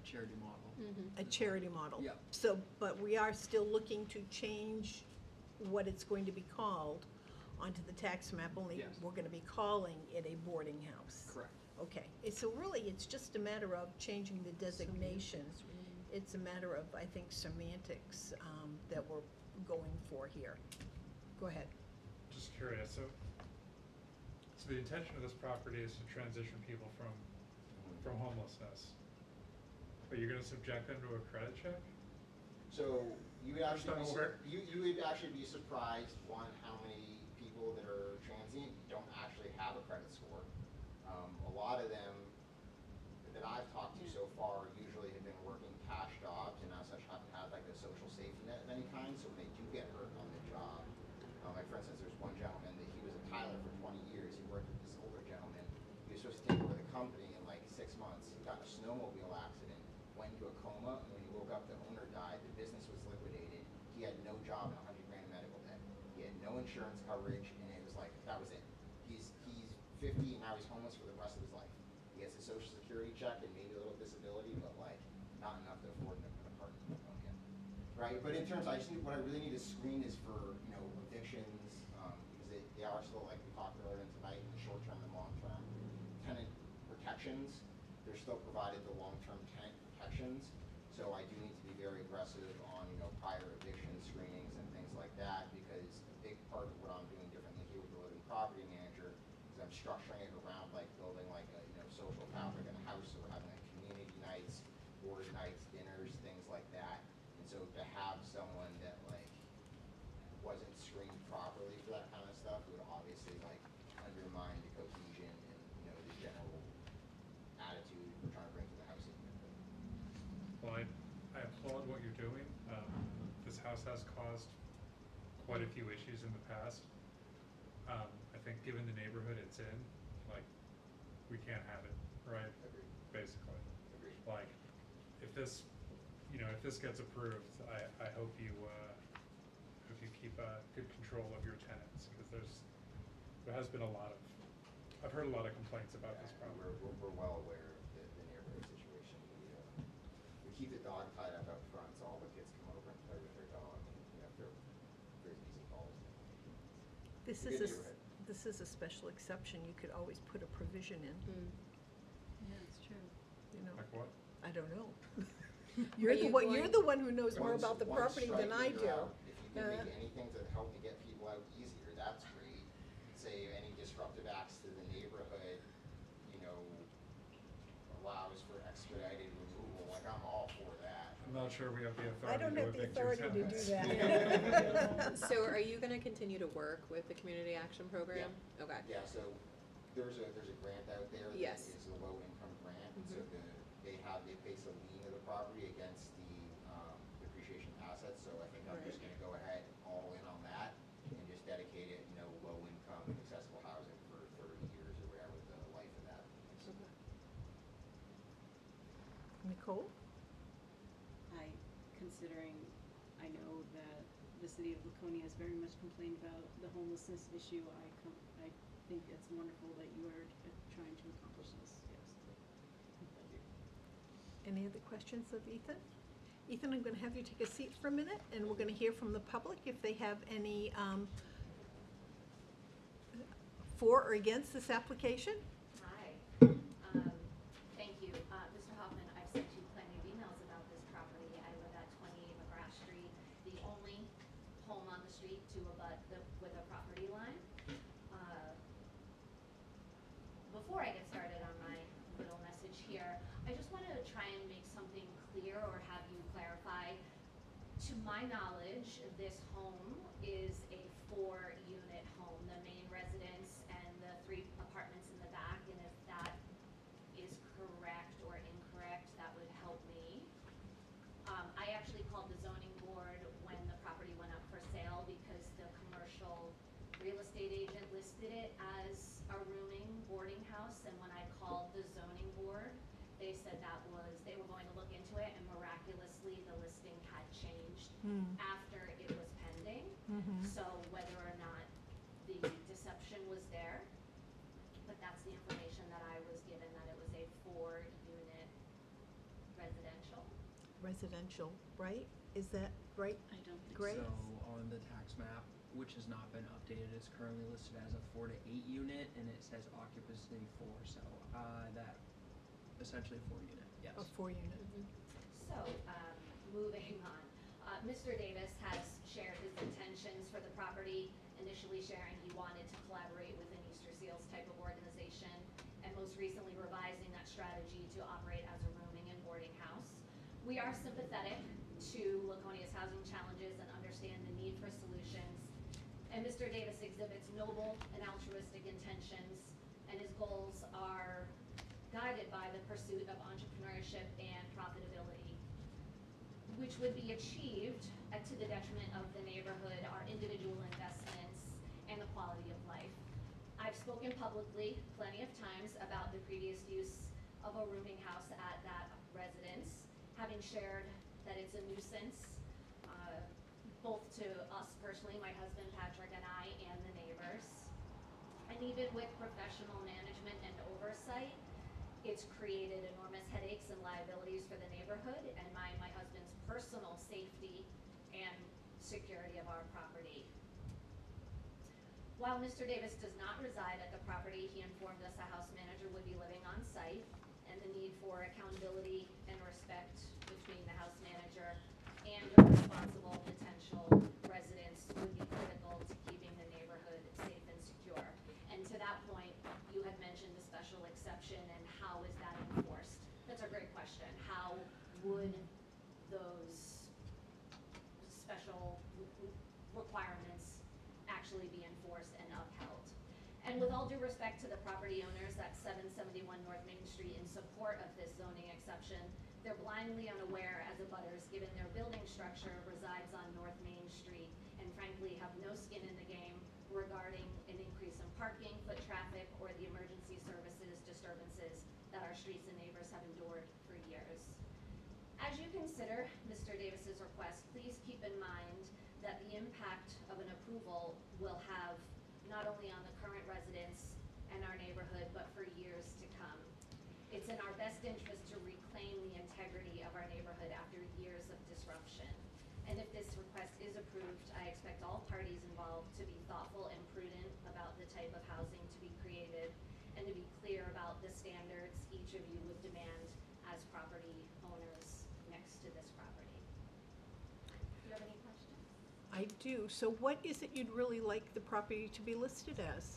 charity model. A charity model? Yeah. So, but we are still looking to change what it's going to be called onto the tax map, only Yes. we're gonna be calling it a boarding house. Correct. Okay, so really, it's just a matter of changing the designation. It's a matter of, I think, semantics, that we're going for here. Go ahead. Just curious, so the intention of this property is to transition people from homelessness. But you're gonna subject them to a credit check? So you would actually Just on you would actually be surprised, one, how many people that are transient don't actually have a credit score. A lot of them that I've talked to so far usually have been working cash jobs and as such haven't had like a social safety net of any kind, so when they do get hurt on the job, like for instance, there's one gentleman that he was a pilot for 20 years, he worked with this older gentleman, he was supposed to take over the company in like 6 months, he got in a snowmobile accident, went into a coma, and when he woke up the owner died, the business was liquidated, he had no job and $100,000 medical debt, he had no insurance coverage, and it was like, that was it. He's 50 and now he's homeless for the rest of his life. He gets a social security check and maybe a little disability, but like not enough to afford an apartment in Laconia. Right? But in terms, what I really need to screen is for, you know, evictions, because they are still, like we talked earlier tonight, in the short term and long term. Tenant protections, they're still provided the long-term tenant protections. So I do need to be very aggressive on, you know, prior eviction screenings and things like that, because a big part of what I'm doing differently here with the living property manager is I'm structuring it around like building like a, you know, social fabric in a house, so we're having like community nights, board nights, dinners, things like that. And so to have someone that like wasn't screened properly for that kind of stuff would obviously like undermine the cohesion and, you know, the general house has caused quite a few issues in the past. I think given the neighborhood it's in, like, we can't have it, right? Agreed. Basically. Agreed. Like, if this, you know, if this gets approved, I hope you keep good control of your tenants, because there has been a lot of, I've heard a lot of complaints about this Yeah, property. we're well aware of the neighborhood situation. We keep the dog tied up out front, so all the kids come over and play with their dog, and, you know, if they're crazy easy calls. This It's is a good a, neighborhood. this is a special exception. You could always put a provision in, Yeah, it's true. you know. Like what? I don't know. You're the one, you're the one who knows more about the One property than I strike do. figure out. If you can Uh, make anything to help to get people out easier, that's great. Say any disruptive acts to the neighborhood, you know, allows for expedited removal, like I'm all for that. I'm not sure we have the I don't have authority to the evict your authority to do tenants. that. So are you gonna continue to work with the Community Action Program? Okay. Yeah, so there's a grant out there that Yes. is a low income grant, so Mhm. they place a lien of the property against the depreciation assets, so I think I'm just gonna go ahead all in on that and just dedicate it, you know, low income and accessible housing for 30 years or whatever the life of that is. Nicole? Considering, I know that the city of Laconia has very much complained about the homelessness issue, I think it's wonderful that you are trying to accomplish this, yes. Thank you. Any other questions of Ethan? Ethan, I'm gonna have you take a seat for a minute, and we're gonna hear from the public if they have any, for or against this application. Hi. Thank you. Mr. Hoffman, I've sent you plenty of emails about this property. I live at 28 McGrath Street, the only home on the street to abut with a property line. Before I get started on my little message here, I just want to try and make something clear or have you clarify. To my knowledge, this home is a 4-unit home, the main residence and the 3 apartments in the back, and if that is correct or incorrect, that would help me. I actually called the zoning board when the property went up for sale because the commercial real estate agent listed it as a rooming boarding house, and when I called the zoning board, they said they were going to look into it, and miraculously, the listing had changed after it was pending. So whether or not the deception was there, but that's the information that I was given, that it was a 4-unit residential. Residential, right? Is that right? I don't think Great. So on the tax map, which has not been updated, it's currently listed as a 4 to 8 unit, and it says occupancy 4, so that essentially 4-unit, yes. A 4-unit. So, moving on. Mr. Davis has shared his intentions for the property, initially sharing he wanted to collaborate with an Easter Seals type of organization, and most recently revising that strategy to operate as a rooming and boarding house. We are sympathetic to Laconia's housing challenges and understand the need for solutions. And Mr. Davis exhibits noble and altruistic intentions, and his goals are guided by the pursuit of entrepreneurship and profitability, which would be achieved to the detriment of the neighborhood, our individual investments, and the quality of life. I've spoken publicly plenty of times about the previous use of a rooming house at that residence, having shared that it's a nuisance, both to us personally, my husband Patrick and I, and the neighbors. And even with professional management and oversight, it's created enormous headaches and liabilities for the neighborhood and my husband's personal safety and security of our property. While Mr. Davis does not reside at the property, he informed us a house manager would be living on site, and the need for accountability and respect between the house manager and the responsible potential residents would be critical to keeping the neighborhood safe and secure. And to that point, you had mentioned the special exception, and how is that enforced? That's a great question. How would those special requirements actually be enforced and upheld? And with all due respect to the property owners at 771 North Main Street in support of this zoning exception, they're blindly unaware as abutters, given their building structure resides on North Main frankly have no skin in the game regarding an increase in parking, foot traffic, or the emergency services disturbances that our streets and neighbors have endured for years. As you consider Mr. Davis's request, please keep in mind that the impact of an approval will have not only on the current residents and our neighborhood, but for years to come. It's in our best interest to reclaim the integrity of our neighborhood after years of disruption. And if this request is approved, I expect all parties involved to be thoughtful and prudent about the type of housing to be created, and to be clear about the standards each of you would demand as property owners next to this property. Do you have any questions? I do. So what is it you'd really like the property to be listed as?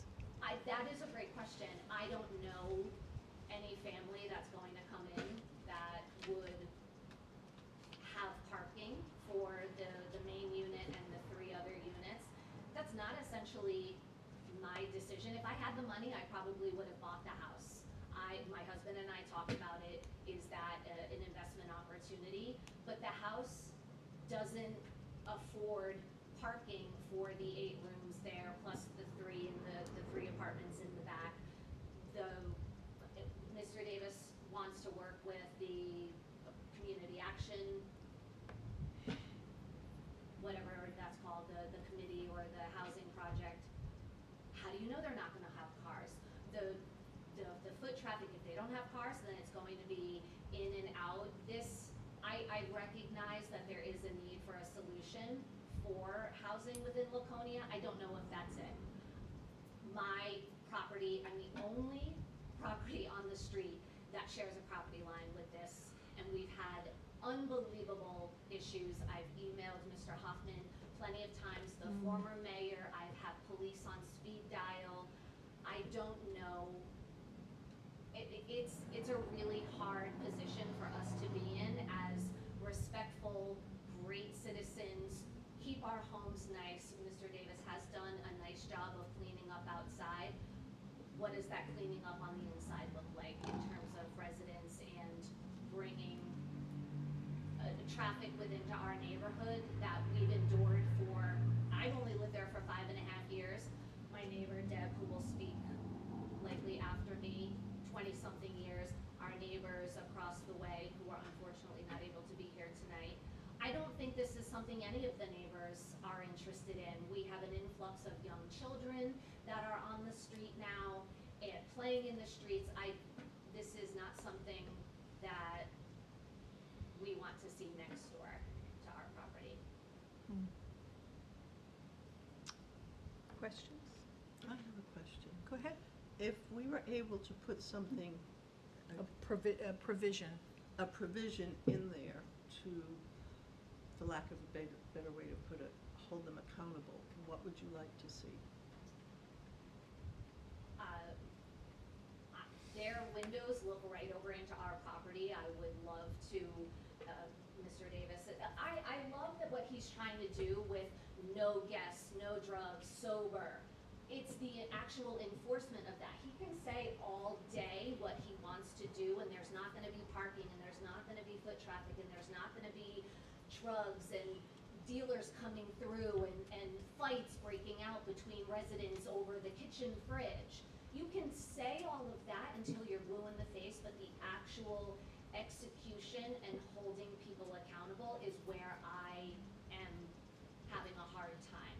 That is a great question. I don't know any family that's going to come in that would have parking for the main unit and the 3 other units. That's not essentially my decision. If I had the money, I probably would have bought the house. My husband and I talked about it. Is that an investment opportunity? But the house doesn't afford parking for the 8 rooms there, plus the 3 in the 3 apartments in the back. Mr. Davis wants to work with the community action, whatever that's called, the committee or the housing project. How do you know they're not gonna have cars? The foot traffic, if they don't have cars, then it's going to be in and out. I recognize that there is a need for a solution for housing within Laconia. I don't know if that's it. My property, I'm the only property on the street that shares a property line with this, and we've had unbelievable issues. I've emailed Mr. Hoffman plenty of times, the former mayor. I've had police on speed dial. I don't know. It's a really hard position for us to be in as respectful, great citizens, keep our homes nice. Mr. Davis has done a nice job of cleaning up outside. What does that cleaning up on the inside look like in terms of residents and bringing traffic within our neighborhood that we've endured for, I've only lived there for 5.5 years. My neighbor Deb, who will speak likely after me, 20-something years. Our neighbors across the way who are unfortunately not able to be here tonight. I don't think this is something any of the neighbors are interested in. We have an influx of young children that are on the street now and playing in the streets. This is not something that we want to see next door to our property. Questions? I have a question. Go ahead. If we were able to put something, A provision. a provision in there to, for lack of a better way to put it, hold them accountable, what would you like to see? Their windows look right over into our property. I would love to, Mr. Davis, I love that what he's trying to do with no guests, no drugs, sober. It's the actual enforcement of that. He can say all day what he wants to do, and there's not gonna be parking, and there's not gonna be foot traffic, and there's not gonna be drugs and dealers coming through and fights breaking out between residents over the kitchen fridge. You can say all of that until you're blue in the face, but the actual execution and holding people accountable is where I am having a hard time.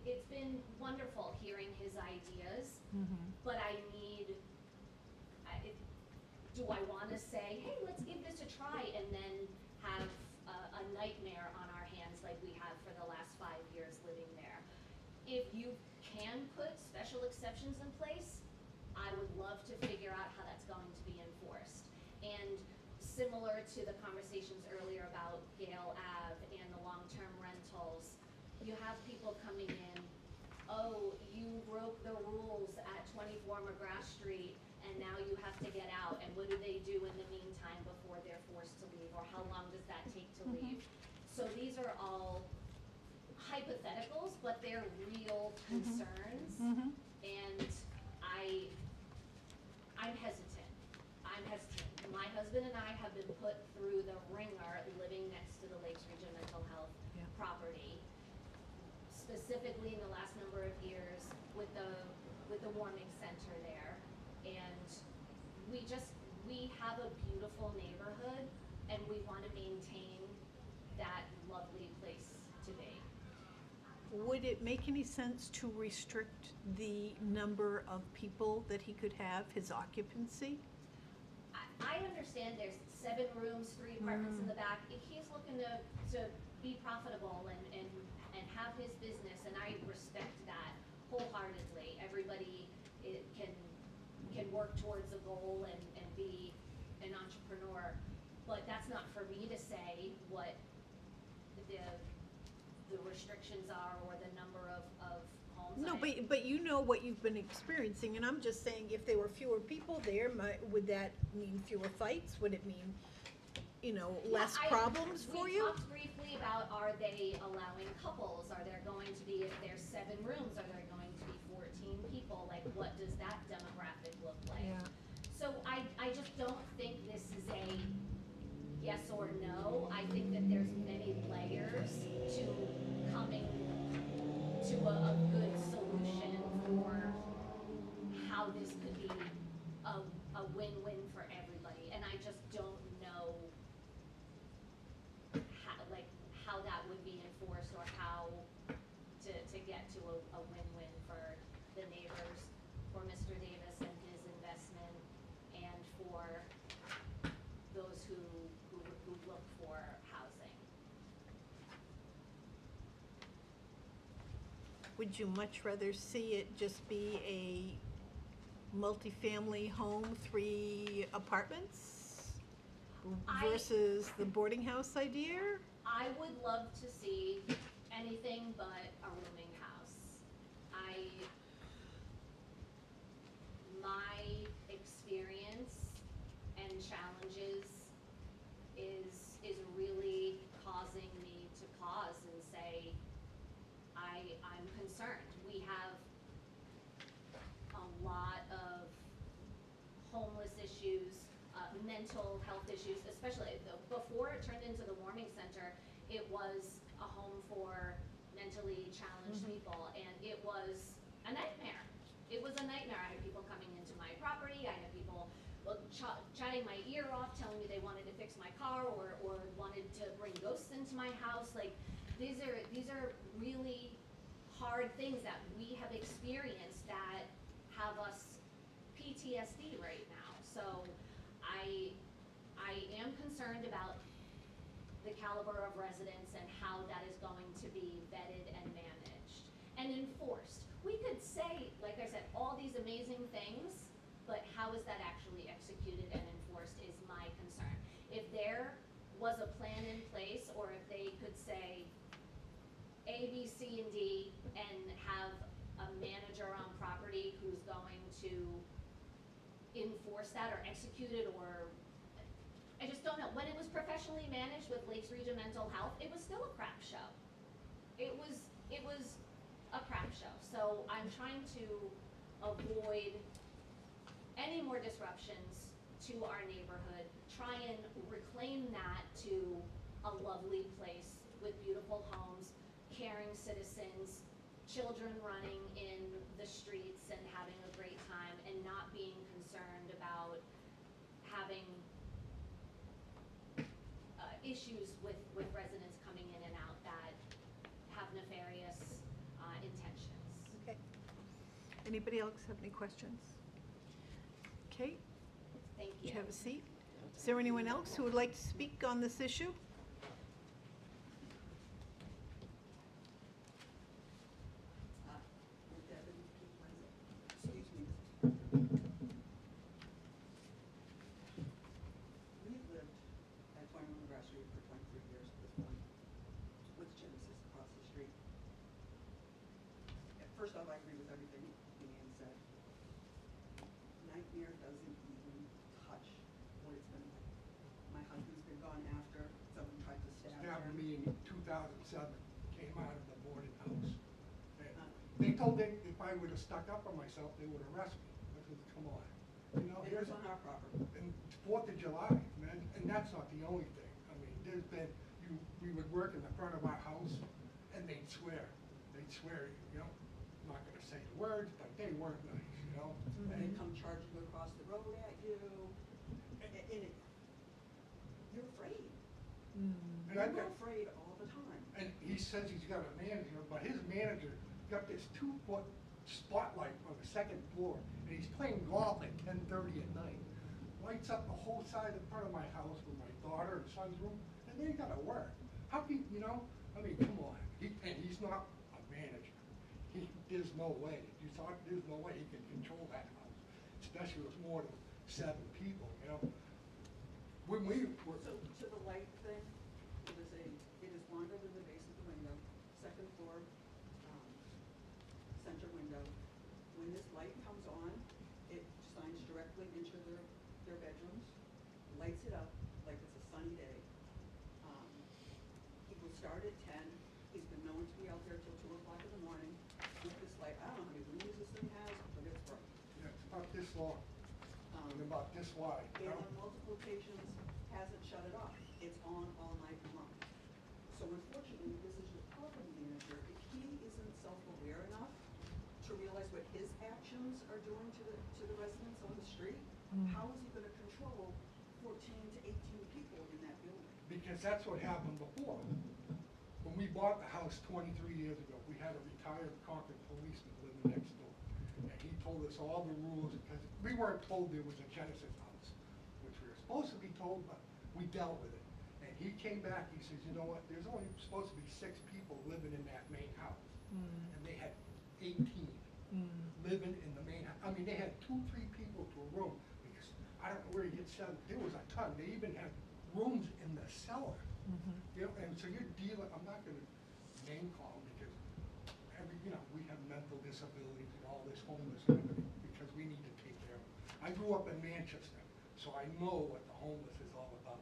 It's been wonderful hearing his ideas, but I need, do I wanna say, hey, let's give this a try, and then have a nightmare on our hands like we have for the last 5 years living there? If you can put special exceptions in place, I would love to figure out how that's going to be enforced. And similar to the conversations earlier about Gale Ave and the long-term rentals, you have people coming in, oh, you broke the rules at 24 McGrath Street, and now you have to get out, and what do they do in the meantime before they're forced to leave, or how long does that take to leave? So these are all hypotheticals, but they're real concerns, and I'm hesitant. My husband and I have been put through the ringer living next to the Lakes Region Mental Health property. specifically in the last number of years with the warming center there. And we have a beautiful neighborhood, and we want to maintain that lovely place to be. Would it make any sense to restrict the number of people that he could have, his occupancy? I understand there's 7 rooms, 3 apartments in the back. If he's looking to be profitable and have his business, and I respect that wholeheartedly. Everybody can work towards a goal and be an entrepreneur, but that's not for me to say what the restrictions are or the number of homes. No, but you know what you've been experiencing, and I'm just saying, if there were fewer people there, would that mean fewer fights? Would it mean, less problems for you? We talked briefly about, are they allowing couples? Are there going to be, if there's 7 rooms, are there going to be 14 people? Like, what does that demographic look like? Yeah. So I just don't think this is a yes or no. I think that there's many layers to coming to a good solution for how this could be a win-win for everybody. And I just don't know how that would be enforced, or how to get to a win-win for the neighbors, for Mr. Davis and his investment, and for those who look for housing. Would you much rather see it just be a multifamily home, 3 apartments, versus the boarding house idea? I would love to see anything but a rooming house. My experience and challenges is really causing me to pause and say, I'm concerned. We have a lot of homeless issues, mental health issues, especially before it turned into the warming center. It was a home for mentally challenged people, and it was a nightmare. It was a nightmare. I had people coming into my property. I had people chatting my ear off, telling me they wanted to fix my car or wanted to bring ghosts into my house. Like, these are really hard things that we have experienced that have us PTSD right now. So I am concerned about the caliber of residents and how that is going to be vetted and managed and enforced. We could say, like I said, all these amazing things, but how is that actually executed and enforced is my concern. If there was a plan in place, or if they could say A, B, C, and D, and have a manager on property who's going to enforce that or execute it, or I just don't know. When it was professionally managed with Lakes Region Mental Health, it was still a crap show. It was a crap show. So I'm trying to avoid any more disruptions to our neighborhood, try and reclaim that to a lovely place with beautiful homes, caring citizens, children running in the streets and having a great time, and not being concerned about having issues with residents coming in and out that have nefarious intentions. Okay. Anybody else have any questions? Okay, Thank you. have a seat. Is there anyone else who would like to speak on this issue? Excuse me. We've lived at 21 McGrath Street for 23 years at this point, with Genesis across the street. First off, I agree with everything Leanne said. Nightmare doesn't even touch what it's been like. My husband's been gone after someone tried to stab Happened to him. me in 2007, came out of the boarding house. They told me if I would have stuck up for myself, they would arrest me. I said, come on. You know, It here's was on our property. And 4th of July, man, and that's not the only thing. I mean, there's been, we would work in the front of our house, and they'd swear. they'd swear, you know, I'm not gonna say the words, but they weren't nice, you know? And they And come charging across the road at you, and you're afraid. And You're I've got, afraid all the time. and he says he's got a manager, but his manager got this 2-foot spotlight on the second floor, and he's playing golf at 10:30 at night. Lights up the whole side in front of my house with my daughter and son's room, and they gotta work. How can, you know, I mean, come on, and he's not a manager. There's no way, there's no way he can control that house, especially with more than 7 people, you know? When we were, So to the light thing, it is mounted in the base of the window, second floor, center window. When this light comes on, it shines directly into their bedrooms, lights it up like it's a sunny day. He will start at 10, he's been known to be out there till 2 o'clock in the morning with this light. I don't know how many rooms this thing has, but it's bright. yeah, it's about this long, and about this wide, you And know? on multiple occasions, hasn't shut it off. It's on all night long. So unfortunately, this is your property manager. If he isn't self-aware enough to realize what his actions are doing to the residents on the street, how is he gonna control 14 to 18 people in that building? Because that's what happened before. When we bought the house 23 years ago, we had a retired Concord policeman living next door. And he told us all the rules, because we weren't told there was a Genesis house, which we were supposed to be told, but we dealt with it. And he came back, he says, you know what, there's only supposed to be 6 people living in that main house. And they had 18 living in the main house. I mean, they had 2, 3 people to a room, because I don't know where you get 7, there was a ton. They even had rooms in the cellar. You know, and so you're dealing, I'm not gonna name call because we have mental disabilities and all this homeless and everything, because we need to take care of them. I grew up in Manchester, so I know what the homeless is all about.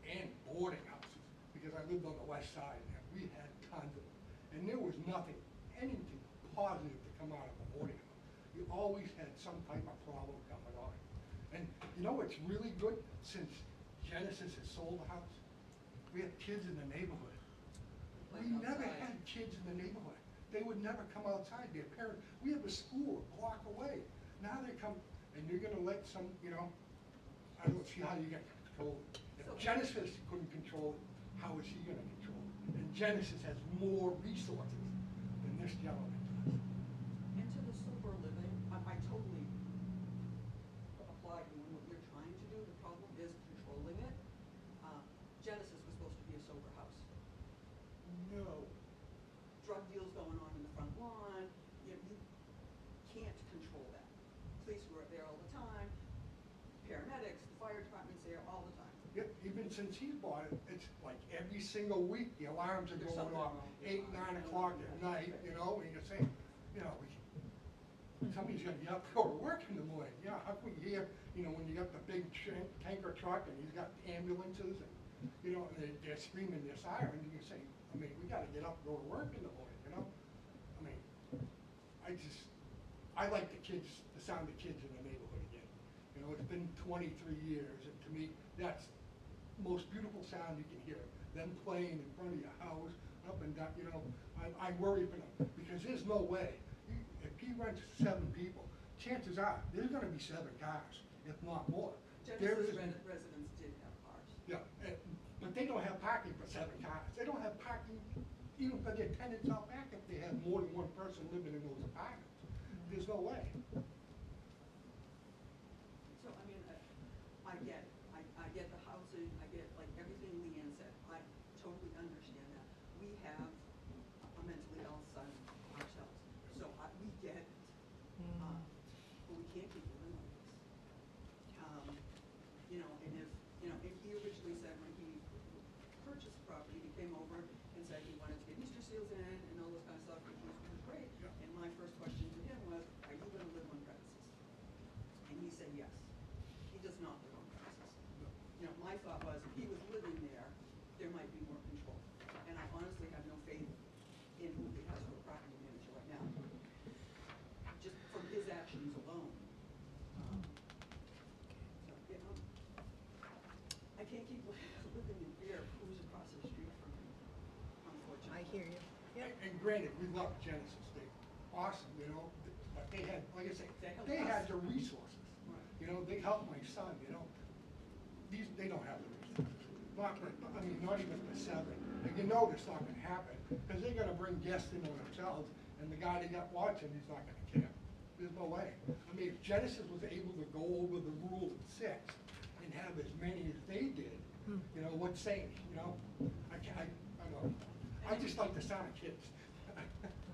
And boarding houses, because I lived on the west side and we had tons of them. And there was anything positive to come out of a boarding house. You always had some type of problem coming on. And you know what's really good, since Genesis has sold the house? We have kids in the neighborhood. We never had kids in the neighborhood. They would never come outside, their parents, we have a school a block away. Now they come, and you're gonna let some, you know, I don't see how you get control. If Genesis couldn't control it, how is he gonna control it? And Genesis has more resources than this gentleman does. Into the sober living, I totally applaud you in what you're trying to do. The problem is controlling it. Genesis was supposed to be a sober house. No. Drug deals going on in the front lawn, you can't control that. Police were there all the time, paramedics, the fire department's there all the time. Yep, even since he bought it, it's like every single week, the alarms are There's going something off, wrong. 8, 9 o'clock at night, you know, and you're saying, you know, somebody's gonna get up, go to work in the morning, you know, how can we hear, you know, when you got the big tanker truck and he's got ambulances and, you know, and they're screaming their siren, and you say, I mean, we gotta get up and go to work in the morning, you know? I mean, I like the sound of kids in the neighborhood again. You know, it's been 23 years, and to me, that's the most beautiful sound you can hear. Them playing in front of your house, up and down, you know, I worry for them, because there's no way. If he rents 7 people, chances are, there's gonna be 7 cars, if not more. Genesis residents did have cars. Yeah, but they don't have parking for 7 cars. They don't have parking even for their tenants out back if they have more than 1 person living in those apartments. There's no way. So, I mean, I get it. I get the housing, I get like everything Leanne said. I totally understand that. We have a mentally ill son ourselves, so we get it. But we can't keep living like this. You know, and if he originally said when he purchased the property, he came over and said he wanted to get Easter seals in and all this kind of stuff, which was great. And my first question to him was, are you gonna live on premises? And he said yes. He does not live on premises. You know, my thought was, if he was living there might be more control. And I honestly have no faith in who he has for a property manager right now. Just from his actions alone. So, you know, I can't keep living in fear of who's across the street from me, unfortunately. I hear you. Yep. and granted, we love Genesis, they, awesome, you know, but they had, like I say, they had the resources. You know, they helped my son, you know, they don't have the resources. Not even the 7. And you know it's not gonna happen, because they're gonna bring guests in on themselves, and the guy they got watching, he's not gonna care. There's no way. I mean, if Genesis was able to go over the rule of 6 and have as many as they did, you know, what's saying, you know? I don't know. I just like the sound of kids.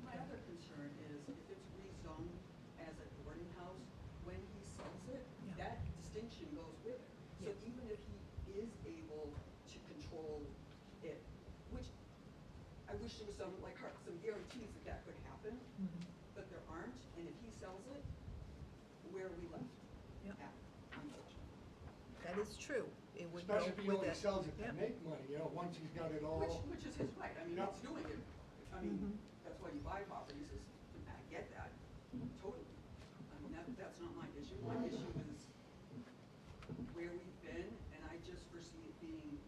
My other concern is if it's rezoned as a boarding house, when he sells it, that distinction goes with it. So even if he is able to control it, which I wish there was some guarantees that could happen, but there aren't, and if he sells it, where are we left? Yeah. Unfortunately. That is true. It would go Especially if he with only it. sells it to make money, you know, once he's got it all. Which is his right, I mean, Yeah. it's doing it, I mean, that's why you buy properties, is, I get that, totally. I mean, that's not my issue, my issue is where we've been, and I just foresee it being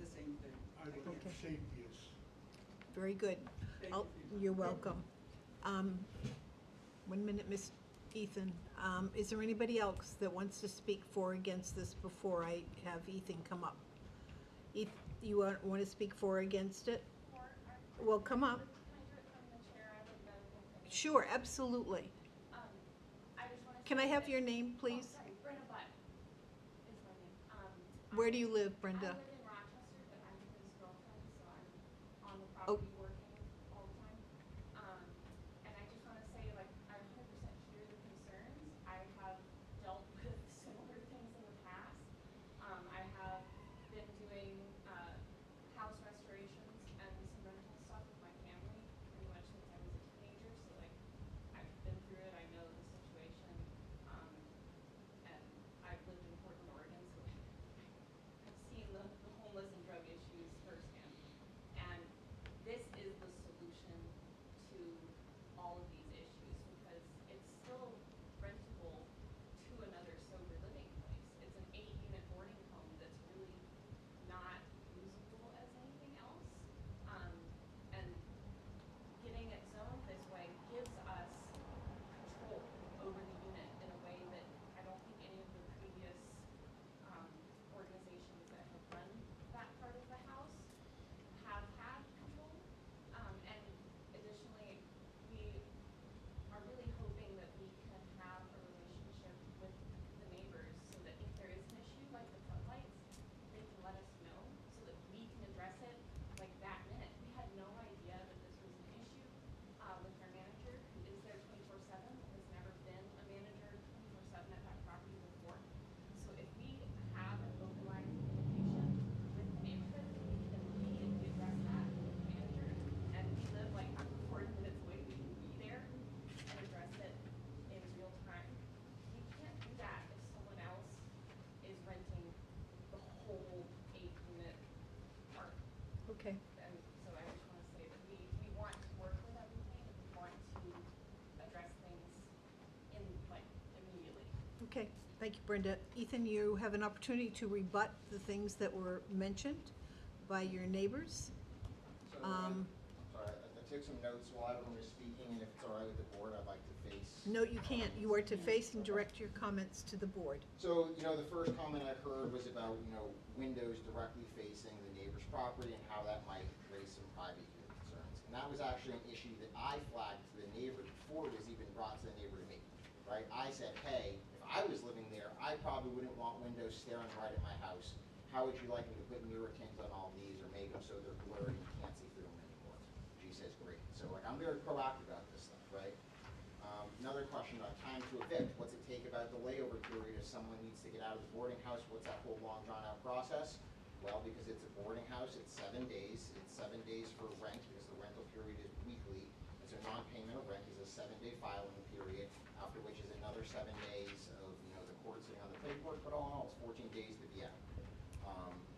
the same thing I would again. think safety is. Very good. Thank I'll- you. You're welcome. 1 minute, Miss Ethan. Is there anybody else that wants to speak for or against this before I have Ethan come up? You want to speak for or against it? Well, come up. Sure, absolutely. Can I have your name, please? Brenda Butt is my name. Where do you live, Brenda? I live in Rochester, but I'm his girlfriend, so I'm on the Oh. property working all the time. And I just wanna say, like, I 100% hear the concerns. I have dealt with similar things in the past. I have been doing, house restorations and some rental stuff with my family pretty much since I was a teenager, so like, I've been through it, I know the situation. And I've lived in Portland, Oregon, so I've seen the homeless and drug issues firsthand. And this is the solution to all of these issues because it's still rentable to another sober living place. It's an 8-unit boarding home that's really not usable as anything else. And getting it zoned this way gives us control over the unit in a way that I don't think any of the previous organizations that have run that part of the house have had control. And additionally, we are really hoping that we can have a relationship with the neighbors so that if there is an issue like the floodlights, they can let us know so that we can address it like that minute. We had no idea that this was an issue with our manager who is there 24/7, has never been a manager 24/7 at that property before. So if we have an open line of communication with the neighborhood, we can immediately address that with the manager. And we live like 40 minutes away, we can be there and address it in real time. We can't do that if someone else is renting the whole 8-unit park. Okay. And so I just wanna say that we want to work with everything, and we want to address things in, like, immediately. Okay, thank you, Brenda. Ethan, you have an opportunity to rebut the things that were mentioned by your neighbors. So, Um, sorry, I took some notes while everyone was speaking, and if it's all right with the board, I'd like to face. No, you can't. You are to face and direct your comments to the board. So, you know, the first comment I heard was about, you know, windows directly facing the neighbor's property and how that might raise some privacy concerns. And that was actually an issue that I flagged to the neighbor before it was even brought to the neighbor to me, right? I said, hey, if I was living there, I probably wouldn't want windows staring right at my house. How would you like me to put mirror tint on all these or make them so they're blurry and you can't see through them anymore? She says, great. So, like, I'm very proactive about this stuff, right? Another question about time to evict. What's it take about the layover period if someone needs to get out of the boarding house? What's that whole long drawn out process? Well, because it's a boarding house, it's 7 days. It's 7 days for rent because the rental period is weekly. And so non-payment of rent is a 7-day filing period, after which is another 7 days of, you know, the court sitting on the paperwork, but all in all, it's 14 days to be out.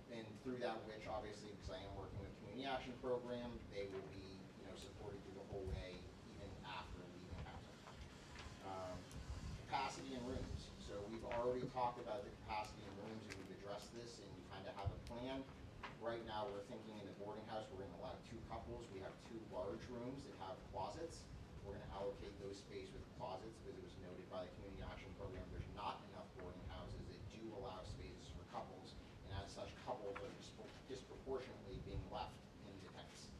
And through that, which obviously, because I am working with Community Action Program, they will be, you know, supported through the whole way, even after leaving housing. Capacity in rooms. So we've already talked about the capacity in rooms, and we've addressed this, and we kind of have a plan. right now, we're thinking in the boarding house, we're gonna allow 2 couples. We have 2 large rooms that have closets. We're gonna allocate those space with closets, because it was noted by the Community Action Program, there's not enough boarding houses that do allow spaces for couples, and as such, couples are disproportionately being left in the tents.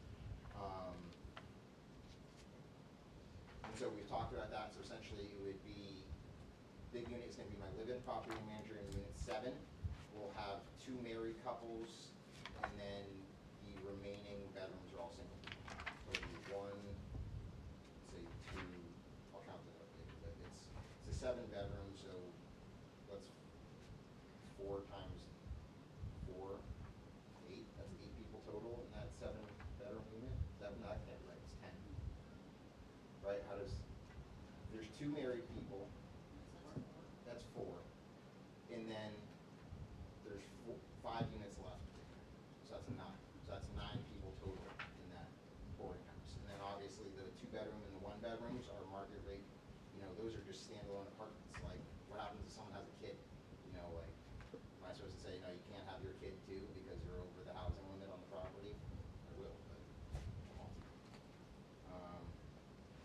And so we've talked about that, so essentially it would be, big unit is gonna be my live-in property manager in unit 7. We'll have 2 married couples, and then the remaining bedrooms are all single. So it'll be 1, say 2, I'll count it up later, but it's a 7 bedroom, so let's 4 times 4, 8, that's 8 people total in that 7 bedroom unit. Is that not right? It's 10. Right? How does, there's 2 married people, that's 4, and then there's 5 units left, so that's 9. So that's 9 people total in that boarding house. And then obviously the 2 bedroom and the 1 bedrooms are market rate. You know, those are just standalone apartments. Like, what happens if someone has a kid? You know, like, am I supposed to say, no, you can't have your kid too because you're over the housing limit on the property? I will, but I won't.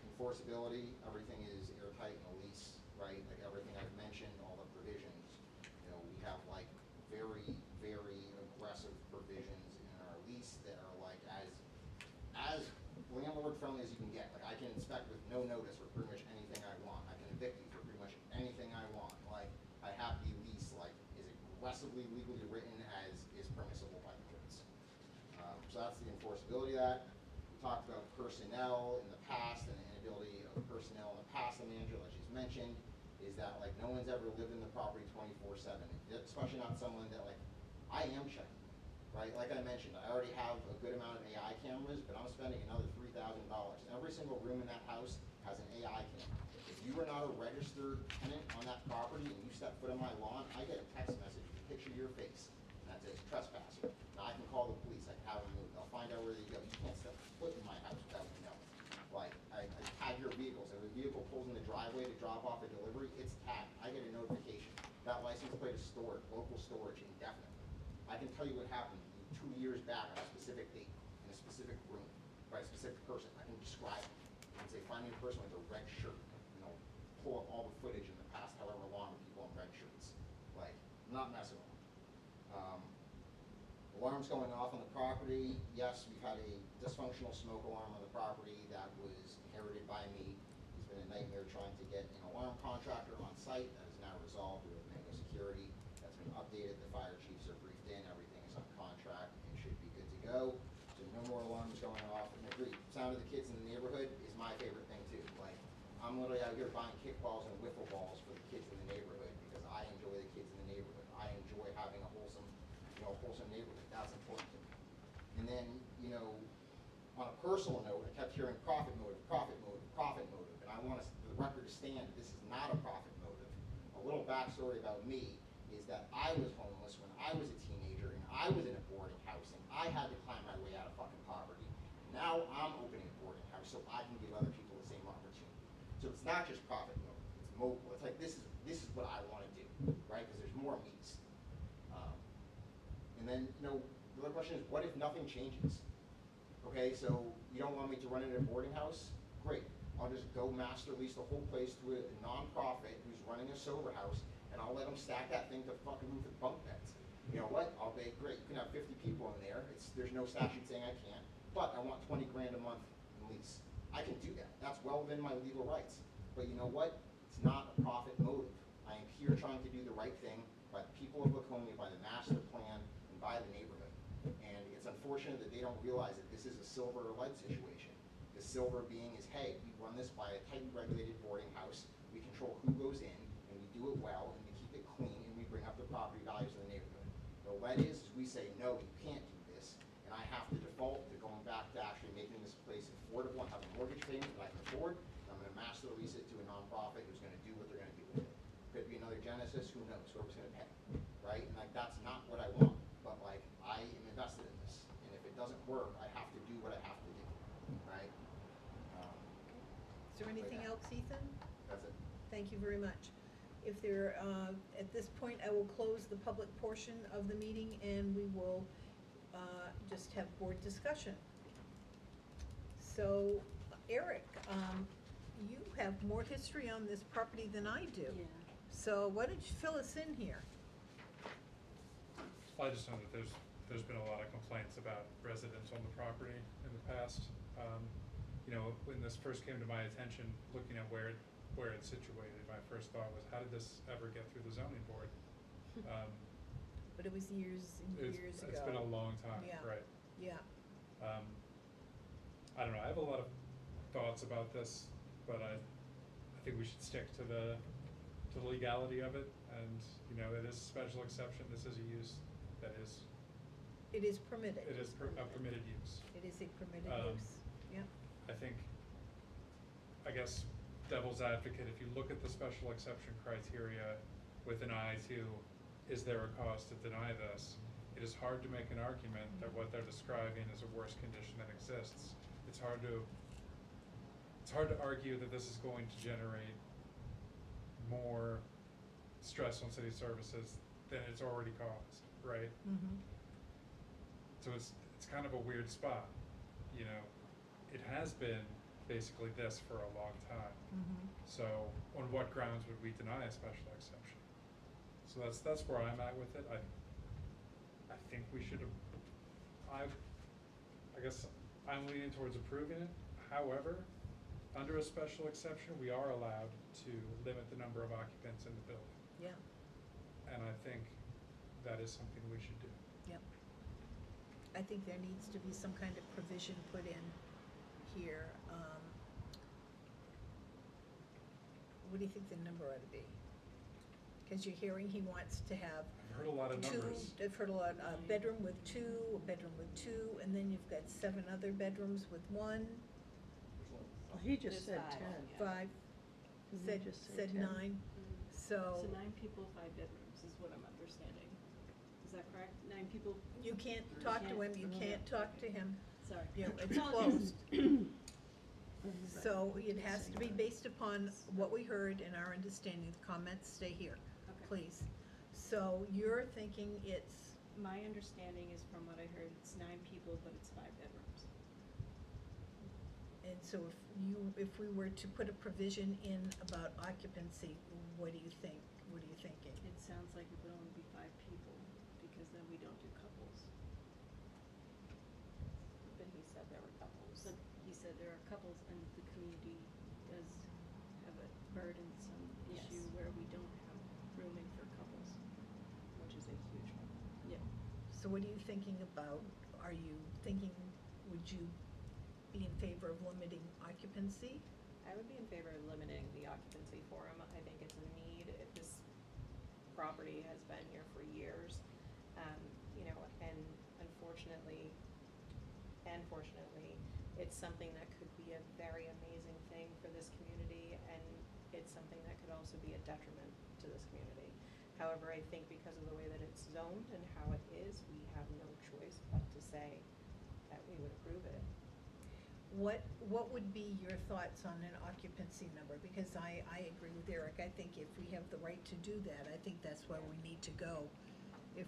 Enforceability, everything is airtight in the lease, right? Like everything I've mentioned, all the provisions. You know, we have like very, very aggressive provisions in our lease that are like as landlord friendly as you can get. Like I can inspect with no notice for pretty much anything I want. I can evict you for pretty much anything I want. Like I have the lease like as aggressively legally written as is permissible by the courts. So that's the enforceability of that. We talked about personnel in the past and the inability of personnel in the past. The manager, like she's mentioned, is that like no one's ever lived in the property 24/7, especially not someone that like I am checking, right? Like I mentioned, I already have a good amount of AI cameras, but I'm spending another $3,000. Every single room in that house has an AI camera. If you are not a registered tenant on that property and you step foot on my lawn, I get a text message with a picture of your face, and that says trespasser. Now I can call the police, I can have them moved, I'll find out where they go. You can't step foot in my house without me knowing. Like, I tag your vehicles. If a vehicle pulls in the driveway to drop off a delivery, it's tagged. I get a notification. That license plate is stored, local storage, indefinitely. I can tell you what happened 2 years back on a specific date, in a specific room, by a specific person. I can describe it. I can say, find me a person with a red shirt, and they'll pull up all the footage in the past however long of people in red shirts. Like, I'm not messing with them. Alarms going off on the property. Yes, we've had a dysfunctional smoke alarm on the property that was inherited by me. It's been a nightmare trying to get an alarm contractor on site. That is now resolved. We have Mango Security. That's been updated. The fire chiefs are briefed in. Everything is on contract and should be good to go. So no more alarms going off. And agreed, sound of the kids in the neighborhood is my favorite thing too. Like, I'm literally out here buying kickballs and wiffle balls for the kids in the neighborhood because I enjoy the kids in the neighborhood. I enjoy having a wholesome neighborhood. That's important to me. And then, you know, on a personal note, I kept hearing profit motive, profit motive, profit motive, and I want the record to stand that this is not a profit motive. A little backstory about me is that I was homeless when I was a teenager, and I was in a boarding house, and I had to climb my way out of fucking poverty. Now I'm opening a boarding house so I can give other people the same opportunity. So it's not just profit motive, it's mobile. It's like this is what I want to do, right? Because there's more meats. And then, you know, the other question is, what if nothing changes? Okay, so you don't want me to run it in a boarding house? Great. I'll just go master lease the whole place to a nonprofit who's running a sober house, and I'll let them stack that thing to fucking roof with bunk beds. You know what? I'll be great. You can have 50 people in there. There's no statute saying I can't, but I want 20 grand a month in lease. I can do that. That's well within my legal rights. But you know what? It's not a profit motive. I am here trying to do the right thing by the people of Laconia, by the master plan, by the neighborhood. And it's unfortunate that they don't realize that this is a silver or lead situation. The silver being is, hey, we run this by a tightly regulated boarding house, we control who goes in, and we do it well, and we keep it clean, and we bring up the property values of the neighborhood. The lead is we say, no, you can't do this, and I have to default to going back to actually making this place affordable and having a mortgage payment that I can afford, and I'm gonna master lease it to a nonprofit who's gonna do what they're gonna do with it. Could be another Genesis, who knows, whoever's gonna pay, right? And like, that's not what I want. But like, I am invested in this, and if it doesn't work, I have to do what I have to do, right? Is there anything else, Ethan? That's it. Thank you very much. If there, at this point, I will close the public portion of the meeting, and we will just have board discussion. So, Eric, you have more history on this property than I do. Yeah. So why don't you fill us in here? Well, I just know that there's been a lot of complaints about residents on the property in the past. You know, when this first came to my attention, looking at where it's situated, my first thought was, how did this ever get through the zoning board? But it was years and years ago. It's been a long time, Yeah. right? Yeah. I don't know, I have a lot of thoughts about this, but I think we should stick to the legality of it, and, you know, it is a special exception, this is a use that is. It is permitted. It is a permitted use. It is a permitted use, yeah. I think, I guess, devil's advocate, if you look at the special exception criteria with an eye to, is there a cause to deny this? It is hard to make an argument that what they're describing is a worse condition than exists. It's hard to argue that this is going to generate more stress on city services than it's already caused, right? Mm-hmm. So it's kind of a weird spot, you know. It has been basically this for a long time. Mm-hmm. So on what grounds would we deny a special exception? So that's where I'm at with it. I think we should. I guess I'm leaning towards approving it. However, under a special exception, we are allowed to limit the number of occupants in the building. Yeah. And I think that is something we should do. Yep. I think there needs to be some kind of provision put in here. What do you think the number ought to be? Because you're hearing he wants to have I've heard a lot of numbers. I've heard a lot, a bedroom with two, a bedroom with two, and then you've got 7 other bedrooms with 1. Well, he just There's said 5, 10. yeah. 5, Didn't said, he just say said 10? 9, so. So 9 people, 5 bedrooms is what I'm understanding. Is that correct? 9 people? You can't talk to him, you can't talk to him. Sorry. You know, it's Apologies. closed. So it has to be based upon what we heard and our understanding. The comments stay here, Okay. please. So you're thinking it's, My understanding is from what I heard, it's 9 people, but it's 5 bedrooms. and so if we were to put a provision in about occupancy, what do you think? What are you thinking? It sounds like it would only be 5 people, because then we don't do couples. But he said there were couples. But he said there are couples, and the community does have a burdensome Yes. issue where we don't have rooming for couples. Which is a huge one. Yeah. So what are you thinking about? Are you thinking, would you be in favor of limiting occupancy? I would be in favor of limiting the occupancy for him. I think it's a need. If this property has been here for years, you know, and unfortunately, it's something that could be a very amazing thing for this community, and it's something that could also be a detriment to this community. However, I think because of the way that it's zoned and how it is, we have no choice but to say that we would approve it. What would be your thoughts on an occupancy number? Because I agree with Eric. I think if we have the right to do that, I think that's where we need to go. If,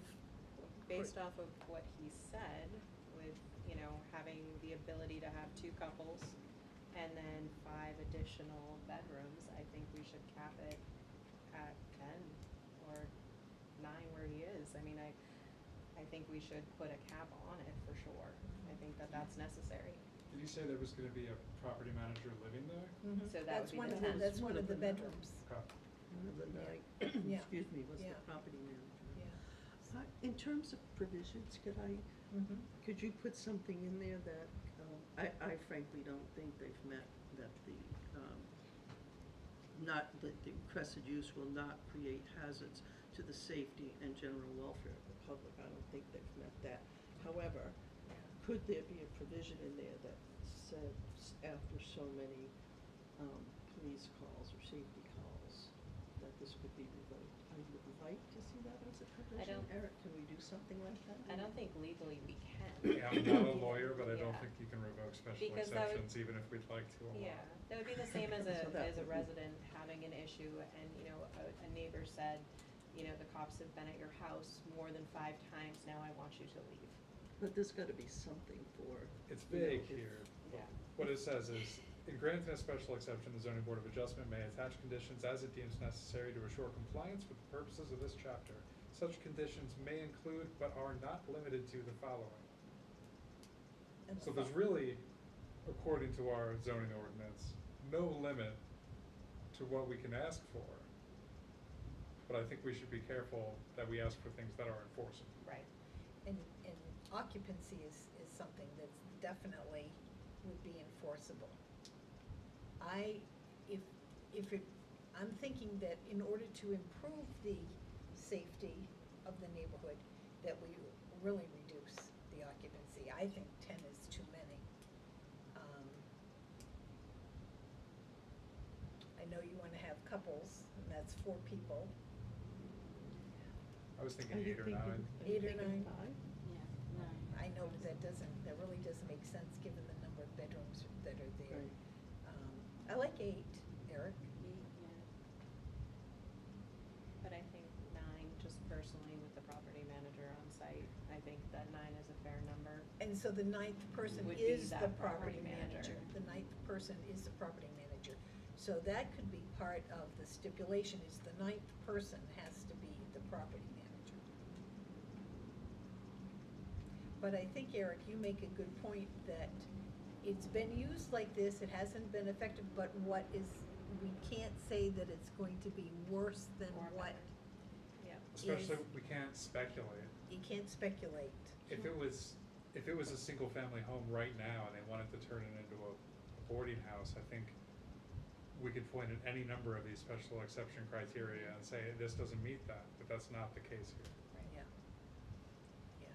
Based off of what he said, with, you know, having the ability to have 2 couples and then 5 additional bedrooms, I think we should cap it at 10 or 9 where he is. I mean, I think we should put a cap on it for sure. I think that that's necessary. Did you say there was gonna be a property manager living there? So that would be the 10. That's one of the bedrooms. Okay. One of the nine, Yeah. excuse me, was the Yeah. property manager. Yeah. In terms of provisions, Mhm. could you put something in there that, I frankly don't think they've met, that the requested use will not create hazards to the safety and general welfare of the public. I don't think they've met that. However, could there be a provision in there that says after so many police calls or safety calls, that this could be revoked? I would like to see that as a provision. don't- Eric, can we do something like that? I don't think legally we can. Yeah, I'm not a lawyer, but I don't Yeah. think you can revoke special Because that would- exceptions, even if we'd like to. Yeah, that would be the same as So that as a would be- resident having an issue and, you know, a neighbor said, you know, the cops have been at your house more than 5 times, now I want you to leave. But there's gotta be something for. It's you know, vague if- here. Yeah. What it says is, in granting a special exception, the zoning board of adjustment may attach conditions as it deems necessary to assure compliance with the purposes of this chapter. Such conditions may include, but are not limited to, the following. And So there's really, according to our zoning ordinance, no limit to what we can ask for. But I think we should be careful that we ask for things that are enforceable. Right. And occupancy is something that's definitely would be enforceable. I'm thinking that in order to improve the safety of the neighborhood, that we really reduce the occupancy. I think 10 is too many. I know you wanna have couples, and that's 4 people. I was thinking Are you 8 or thinking- 9. are you 8 or thinking 9? five? Yeah, 9. I know that really doesn't make sense given the number of bedrooms that are there. Right. I like 8, Eric. 8, yeah. But I think 9, just personally with the property manager on site, I think that 9 is a fair number. And so the 9th person Would be is the that property property manager. manager. The 9th person is the property manager. So that could be part of the stipulation, is the 9th person has to be the property manager. But I think, Eric, you make a good point that it's been used like this, it hasn't been effective, but we can't say that it's going to be worse than Or what, better. Yeah. Especially, is- we can't speculate. you can't speculate. If it was a single-family home right now and they wanted to turn it into a boarding house, I think we could point at any number of these special exception criteria and say, this doesn't meet that, but that's not the case here. Yeah. Yeah.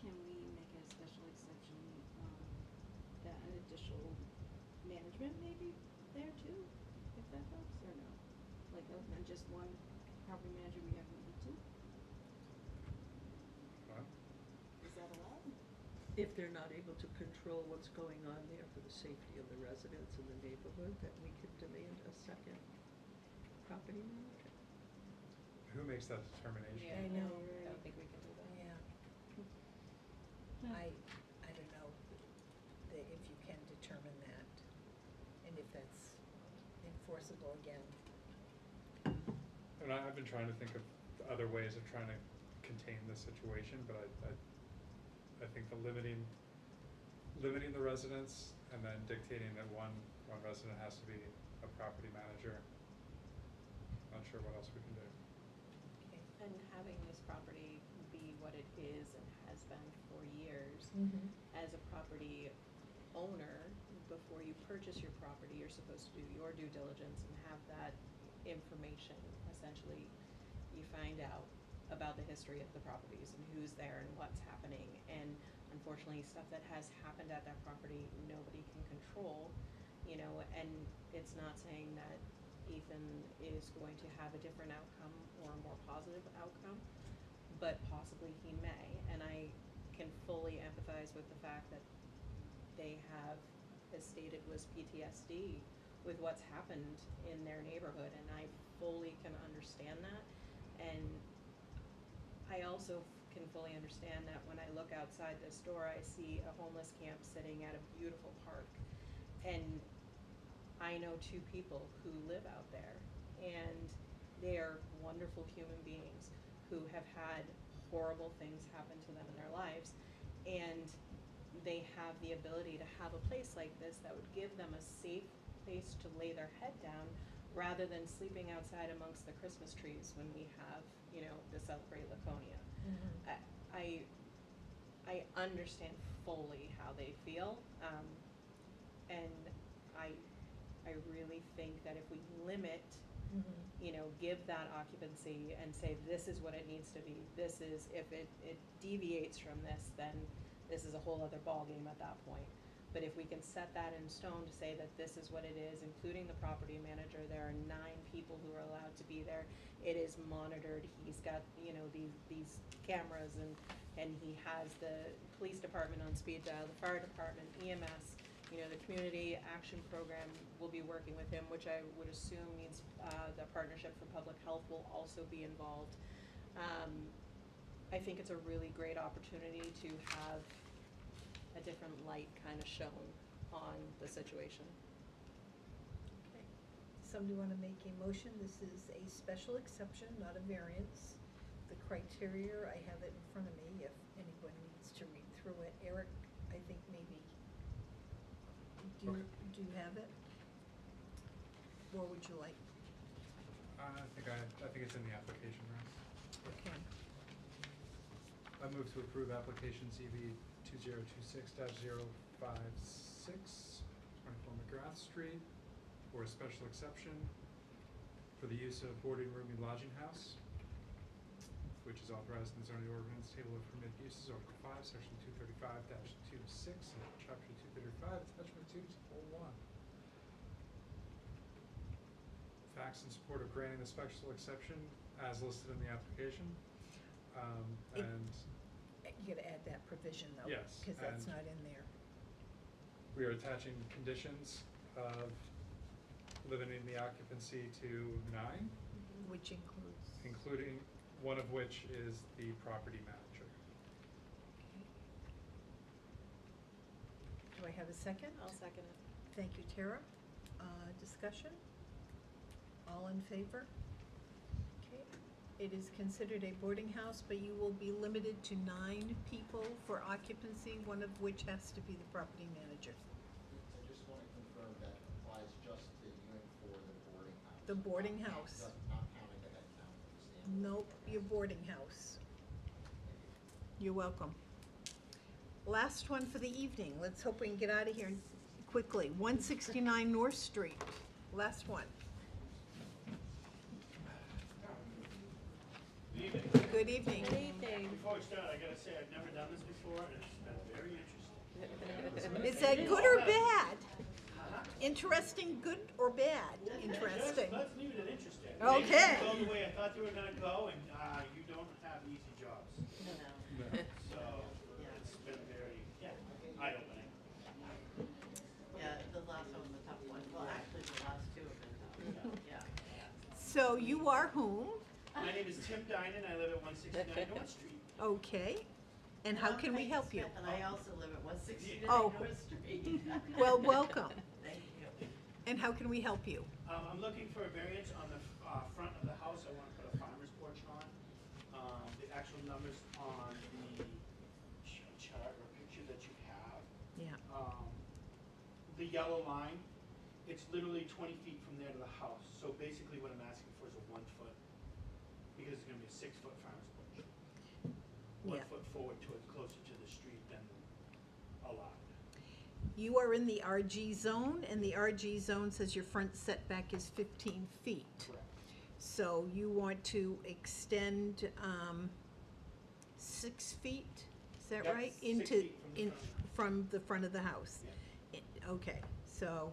Can we make a special exception, that an additional management maybe there too, if that helps, or no? Like, other than just one property manager, we have maybe 2? Well, Is that allowed? If they're not able to control what's going on there for the safety of the residents in the neighborhood, that we could demand a second property manager. who makes that determination? Yeah, I know. I don't think we can do that. Yeah. I don't know if you can determine that, and if that's enforceable again. And I've been trying to think of other ways of trying to contain this situation, but I think the limiting the residents and then dictating that one resident has to be a property manager. Not sure what else we can do. Okay. And having this property be what it is and has been for years, Mhm. as a property owner, before you purchase your property, you're supposed to do your due diligence and have that information. Essentially, you find out about the history of the properties and who's there and what's happening. And unfortunately, stuff that has happened at that property, nobody can control, and it's not saying that Ethan is going to have a different outcome or a more positive outcome, but possibly he may. And I can fully empathize with the fact that they have, as stated, was PTSD with what's happened in their neighborhood, and I fully can understand that. And I also can fully understand that when I look outside this door, I see a homeless camp sitting at a beautiful park. And I know 2 people who live out there, and they are wonderful human beings who have had horrible things happen to them in their lives. And they have the ability to have a place like this that would give them a safe place to lay their head down, rather than sleeping outside amongst the Christmas trees when we have, to celebrate Laconia. I understand fully how they feel, and I really think that if we limit, give that occupancy and say, this is what it needs to be, this is, if it deviates from this, then this is a whole other ballgame at that point. But if we can set that in stone to say that this is what it is, including the property manager, there are 9 people who are allowed to be there. It is monitored. He's got, these cameras, and he has the police department on speed dial, the fire department, EMS, the community action program will be working with him, which I would assume means the Partnership for Public Health will also be involved. I think it's a really great opportunity to have a different light kind of shown on the situation. Okay. Somebody want to make a motion? This is a special exception, not a variance. The criteria, I have it in front of me if anyone needs to read through it. Eric, I think maybe, do you have it? Or would you like? I think it's in the application, right? Okay. I move to approve application ZB 2026-056, 24 McGrath Street, for a special exception for the use of boarding room and lodging house, which is authorized in the zoning ordinance table of permitted uses, Article 5, Section 235-26, and Chapter 235, Attachment 2 to 1. Facts in support of granting the special exception as listed in the application. And You gotta add that provision though. Yes, Because that's and- not in there. we are attaching conditions of limiting the occupancy to 9, Which includes. including one of which is the property manager. Do I have a second? I'll second it. Thank you, Tara. Discussion? All in favor? Okay. It is considered a boarding house, but you will be limited to 9 people for occupancy, one of which has to be the property manager. I just want to confirm that applies just to unit 4, the boarding house. The boarding house. Not counting the head count of the standard. Nope, your boarding house. You're welcome. Last one for the evening. Let's hope we can get out of here quickly. 169 North Street. Last one. Good evening. Good evening. Good evening. Before we start, I gotta say, I've never done this before, and it's been very interesting. Is that good or bad? Interesting, good or bad? Interesting. Let's leave it at interesting. Okay. They didn't go the way I thought they were gonna go, and, you don't have easy jobs. So, it's been very, eye-opening. Yeah, the last one was a tough one. Well, actually, the last two have been tough. Yeah. So you are whom? My name is Tim Dinan, I live at 169 North Street. Okay. And how can we help you? And I also live at 169 Oh. North Street. Well, welcome. Thank you. And how can we help you? I'm looking for a variance on the front of the house. I want to put a farmer's porch on. The actual numbers on the chart or picture that you have. Yeah. The yellow line, it's literally 20 feet from there to the house. So basically what I'm asking for is a 1 foot, because it's going to be a 6 foot farmer's porch. 1 Yeah. foot forward to it, closer to the street than allowed. You are in the RG zone, and the RG zone says your front setback is 15 feet. Correct. So you want to extend 6 feet, is that Yep, right? 6 Into feet from the in front. from the front of the house. Yeah. Okay, so,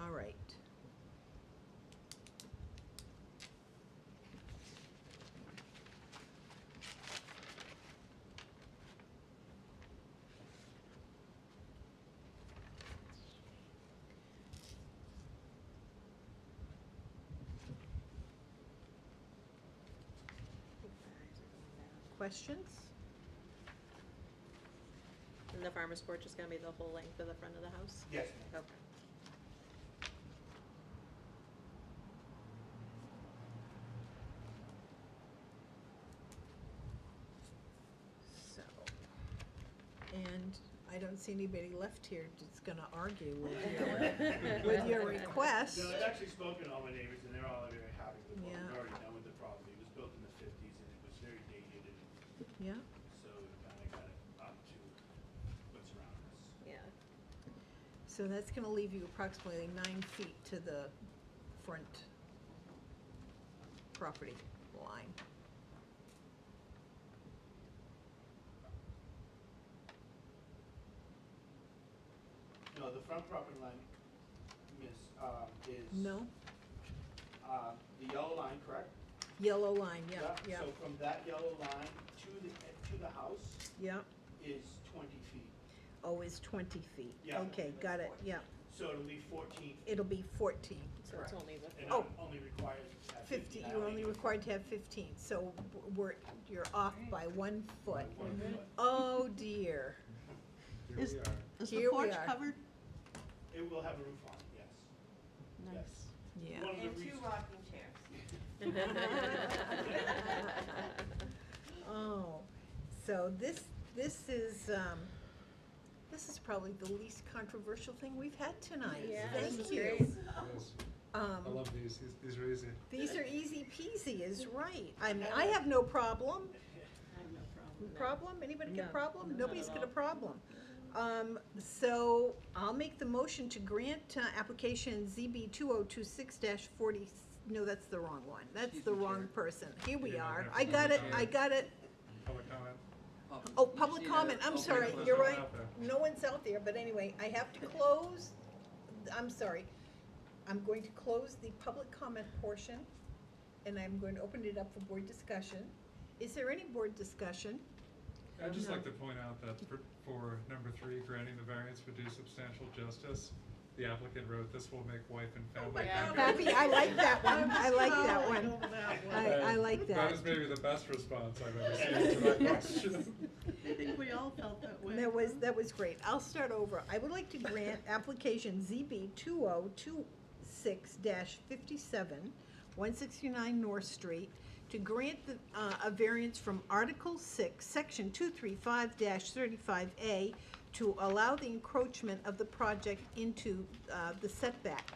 all right. Questions? And the farmer's porch is gonna be the whole length of the front of the house? Yes, Okay. So, and I don't see anybody left here that's gonna argue with your request. No, I've actually spoken to all my neighbors, and they're all very happy with what Yeah. we're already done with the property. It was built in the 50s, and it was very dated, and Yeah, so we kind of got it up to what's around us. Yeah. so that's gonna leave you approximately 9 feet to the front property line. No, the front property line, miss, is. No? The yellow line, correct? Yellow line, yeah, yeah, So from that yellow line to the house yeah. is 20 feet. Oh, is 20 feet. Yeah. Okay, got it, yeah. So it'll be 14, It'll be 14. So it's only the. and Oh. I'm only required to have 50, 50. you're only required to have 15, so you're off by 1 foot. 1 foot. Oh dear. Here Is- we are. Is the Here we porch are. covered? It will have a roof on it, yes. Nice. Yeah. One of the And 2 reasons- rocking chairs. Oh, so this is probably the least controversial thing we've had tonight. Yeah, Thank this is you. great. Yes. I Um, love these. These are easy. These are easy peasy is right. I mean, I have no problem. I have no problem. Problem? Anybody get a No, problem? not Nobody's at got a all. problem. So I'll make the motion to grant application ZB 2026-40, no, that's the wrong one. That's Excuse the me, wrong Chair. person. Here we You might are. have I to got it, public I got it. Public comment? Oh, public comment, I'm open sorry, close you're it. right. out there. No one's out there, but anyway, I have to close, I'm sorry. I'm going to close the public comment portion, and I'm going to open it up for board discussion. Is there any board discussion? I'd just No. like to point out that for number 3, granting the variance would do substantial justice. The applicant wrote, "This will make wife and family happy." Happy, I like that one, I like that one. Over that one. I like that. That is maybe the best response I've ever seen to that question. I think we all felt that way. That was great. I'll start over. I would like to grant application ZB 2026-57, 169 North Street, to grant a variance from Article 6, Section 235-35A, to allow the encroachment of the project into the setback.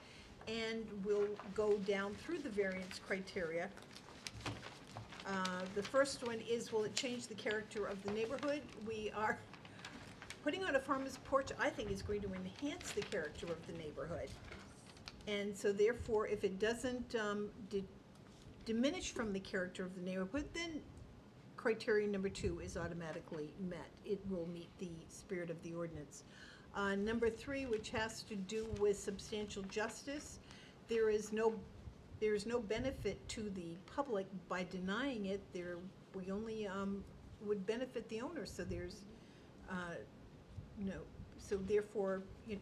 And we'll go down through the variance criteria. The first one is, will it change the character of the neighborhood? We are putting on a farmer's porch, I think, is going to enhance the character of the neighborhood. And so therefore, if it doesn't diminish from the character of the neighborhood, then criteria number 2 is automatically met. It will meet the spirit of the ordinance. Number 3, which has to do with substantial justice, there is no benefit to the public by denying it. We only would benefit the owner, so there's no, so therefore it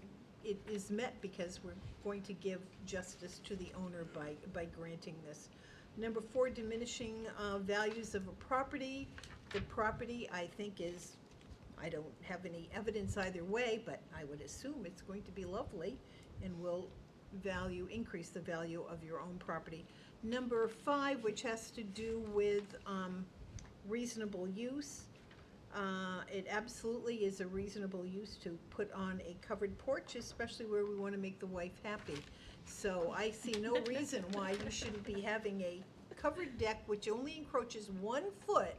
is met because we're going to give justice to the owner by granting this. Number 4, diminishing values of a property. The property, I think, is, I don't have any evidence either way, but I would assume it's going to be lovely and will increase the value of your own property. Number 5, which has to do with reasonable use. It absolutely is a reasonable use to put on a covered porch, especially where we want to make the wife happy. So I see no reason why you shouldn't be having a covered deck which only encroaches 1 foot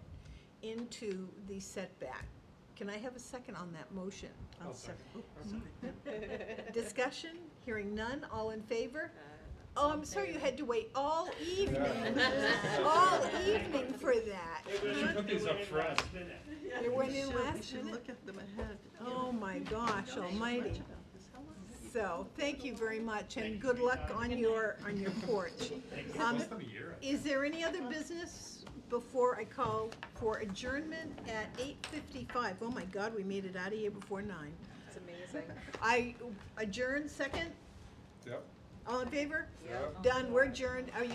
into the setback. Can I have a second on that motion? I'll second. Discussion? Hearing none, all in favor? Oh, I'm sorry you had to wait all evening, Yeah. all evening for that. You put these up front. They went in We last should minute? look at them ahead. Oh, my gosh almighty. So, thank you very much, and good luck on your porch. Less than a year. Is there any other business before I call for adjournment at 8:55? Oh, my God, we made it out of here before 9. It's amazing. I adjourn, second? Yep. All in favor? Yep. Done, we're adjourned. Are you